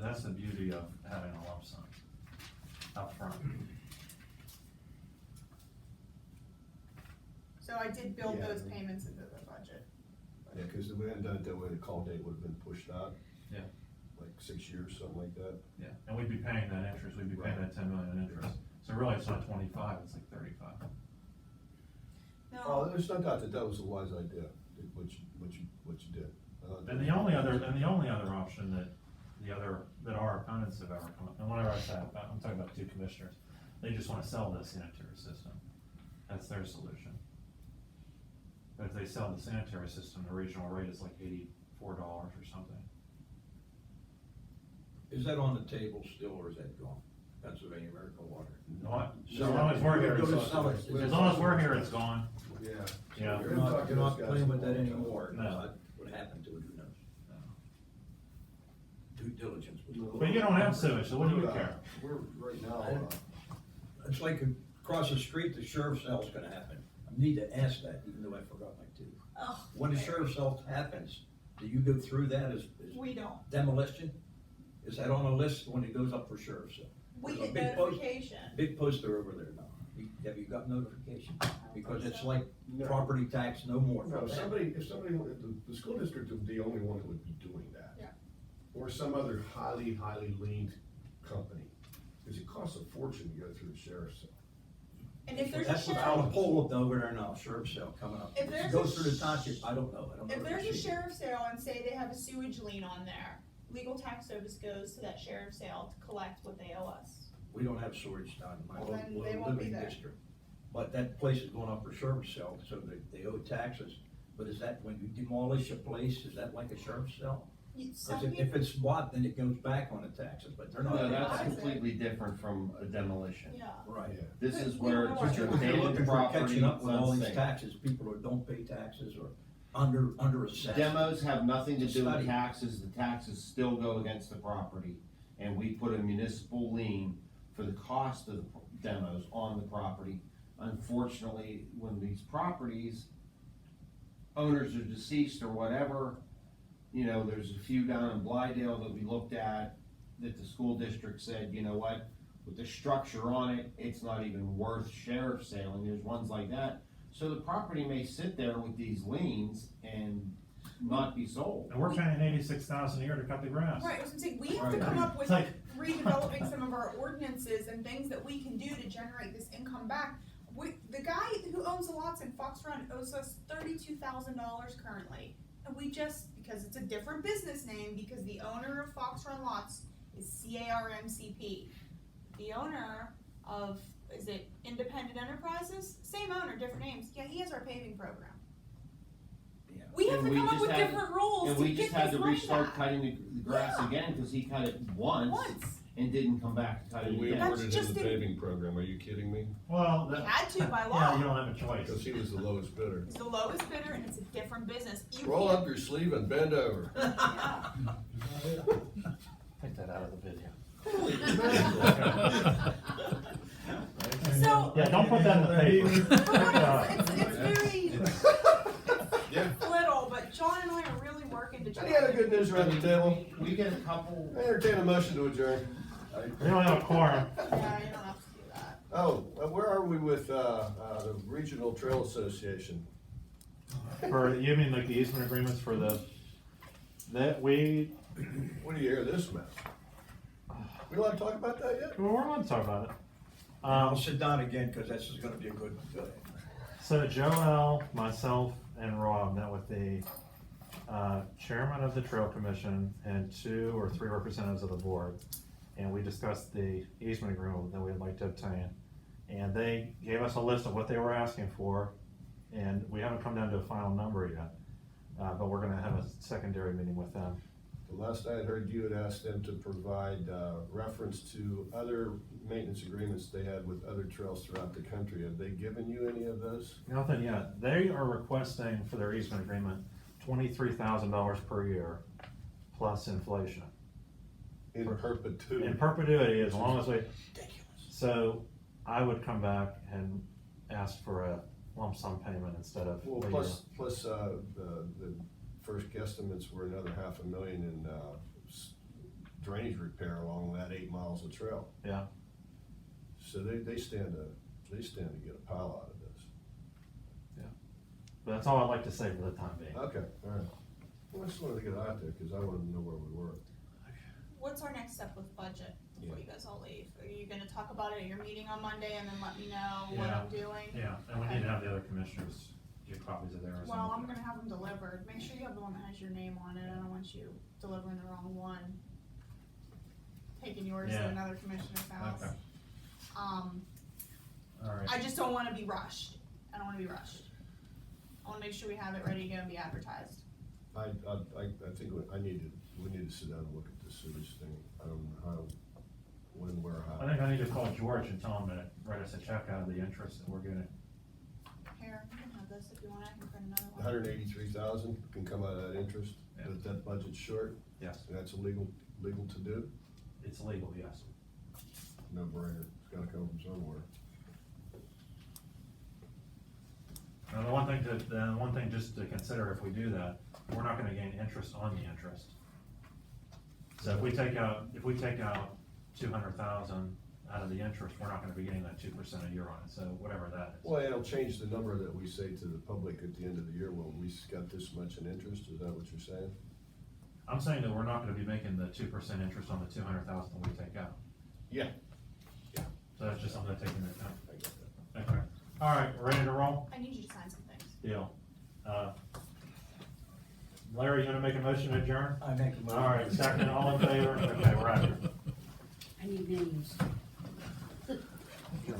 And that's the beauty of having a lump sum up front. So I did build Yeah. those payments into the budget. Yeah, cause if we hadn't done it that way, the call date would've been pushed out. Yeah. Like 6 years, something like that. Yeah, and we'd be paying that interest, we'd be paying that 10 million in interest. So really, it's not 25, it's like 35. Oh, No, there's no doubt that that was a wise idea, what you did. And the only other option that our opponents have ever come up, and whenever I say, I'm talking about two commissioners, they just wanna sell the sanitary system. That's their solution. But if they sell the sanitary system, the regional rate is like $84 or something. Is that on the table still, or is that gone? Pennsylvania American Water? As long as we're here, Go to it's sell gone. it. As long as we're here, it's gone. Yeah. Yeah. You're not playing with that anymore. No. What happened to it, who knows? No. Due diligence. But you don't have sewage, so what do you care? We're, right now, It's like across the street, the sheriff's sale's gonna happen. I need to ask that, even though I forgot my tooth. oh, When the sheriff's sale happens, do you go through that as we don't. demolition? Is that on a list when it goes up for sheriff's sale? We There's a get big post- notification. Big poster over there now. Have you got notification? I don't Because think it's so. like property tax, no more. no, if somebody, the school district would be the only one that would be doing that. Yeah. Or some other highly leaned company, cause it costs a fortune to go through the sheriff's sale. And if there's a That's what's sheriff, on the pole up over there now, sheriff's sale coming up. If there's Goes a through the township, I don't know. if there's a sheriff's sale and say they have a sewage lien on there, legal tax service goes to that sheriff's sale to collect what they owe us. We don't have storage down in my Well, then they won't be living there. district. But that place is going up for sheriff's sale, so they owe taxes. But is that, when you demolish a place, is that like a sheriff's sale? Some Cause people, if it's bought, then it goes back on the taxes, but they're not. No, that's Buys it. completely different from a demolition. yeah. Right. This But is we where don't know it's what just you're They're abandoned looking for property, catching up with all these unsafe. taxes, people who don't pay taxes or under assessed. Demos have nothing to do with Study. taxes, the taxes still go against the property. And we put a municipal lien for the cost of the demos on the property. Unfortunately, when these properties, owners are deceased or whatever, you know, there's a few down in Blydale that we looked at, that the school district said, you know what, with the structure on it, it's not even worth sheriff sailing, there's ones like that. So the property may sit there with these liens and not be sold. And we're paying $86,000 a year to cut the grass. Right, I was gonna say, we have to Right. come up with It's like- redeveloping some of our ordinances and things that we can do to generate this income back. The guy who owns the lots in Fox Run owes us $32,000 currently. And we just, because it's a different business name, because the owner of Fox Run Lots is CARMCP. The owner of, is it Independent Enterprises? Same owner, different names. Yeah, he has our paving program. Yeah. We have And to we come up just with had- different rules And to we just get had this to money restart back. cutting the grass Yeah. again, cause he cut it once Once. and didn't come back to cut it We again. That's awarded him just the a- paving program, are you kidding me? Well, We that, had to by yeah, law. you don't have a choice. Because he was the lowest bidder. It's the lowest bidder and it's a different business. You Roll can't- up your sleeve and bend over. Yeah. Take that out of the video. So, Yeah, don't put that in the paper. for what it's very Yeah. little, but John and I are really working to try. Any other good news around the table? We get a couple, I entertain a motion to adjourn. We don't have a quorum. Yeah, you don't have to do that. Oh, where are we with, the Regional Trail Association? For, you mean like the easement agreements for that we, What do you hear of this mess? We allowed to talk about that yet? we're on to talk about it. I'll sit down again, cause this is gonna be a good, So Joel, myself, and Rob met with the chairman of the Trail Commission and 2 or 3 representatives of the board. And we discussed the easement agreement that we'd like to obtain. And they gave us a list of what they were asking for, and we haven't come down to a final number yet. But we're gonna have a secondary meeting with them. The last I had heard, you had asked them to provide, reference to other maintenance agreements they had with other trails throughout the country. Have they given you any of those? Nothing yet. They are requesting for their easement agreement $23,000 per year plus inflation. In perpetuity? In perpetuity, as long as we, so I would come back and ask for a lump sum payment instead of. Well, a plus, the first guesstimates were another $500,000 in, drainage repair along that 8 miles of trail. Yeah. So they stand to get a pile out of this. But that's all I'd like to say for the time being. Okay, all right. Well, I just wanted to get it out there, cause I wanted to know where we were. What's our next step with budget before Yeah. you guys all leave? Are you gonna talk about it at your meeting on Monday and then let me know what I'm doing? Yeah, and we need to have the other commissioners get copies of theirs. Well, I'm gonna have them delivered. Make sure you have the one that has your name on it. I don't want you delivering the wrong one. Taking yours Yeah. to another commissioner's house. Okay. All right. I just don't wanna be rushed. I don't wanna be rushed. I wanna make sure we have it ready to go and be advertised. I think we need to sit down and look at this sewage thing. I don't know how, when, where, I how. think I need to call George and tell him to write us a check out of the interest that we're getting. Here, you can have this if you want. I can print another one. 183,000 can come out of that interest, Yeah. that budget's short, Yes, and that's legal to do? it's legal, yes. No brainer, it's gotta come from somewhere. Now, the one thing just to consider, if we do that, we're not gonna gain interest on the interest. So if we take out 200,000 out of the interest, we're not gonna be getting that 2% a year on it, so whatever that is. Well, it'll change the number that we say to the public at the end of the year, well, we got this much in interest, is that what you're saying? I'm saying that we're not gonna be making the 2% interest on the 200,000 that we take out. Yeah. So that's just something to take into account. I got that. Okay. All right, ready to roll? I need you to sign some things. Deal. Larry, you gonna make a motion to adjourn? I make a motion. All right, second, all in favor? Okay, we're out of here. I need names.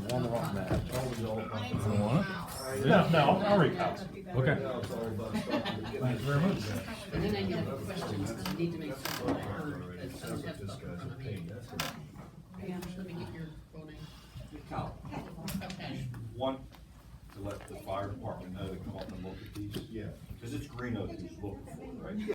One wrong match. I need some emails. No, I'll read out. Okay. Now it's all about stuff. Thank you very much. And then I do have questions, I need to make sure that I heard, that Sounds some like have this stuff in guy's front a of me. pain, that's it. Yeah, let me get your full name. Cal, Okay. Want to let the fire department know to come up and look at these, Yeah. because it's Green Oak he's looking for, right?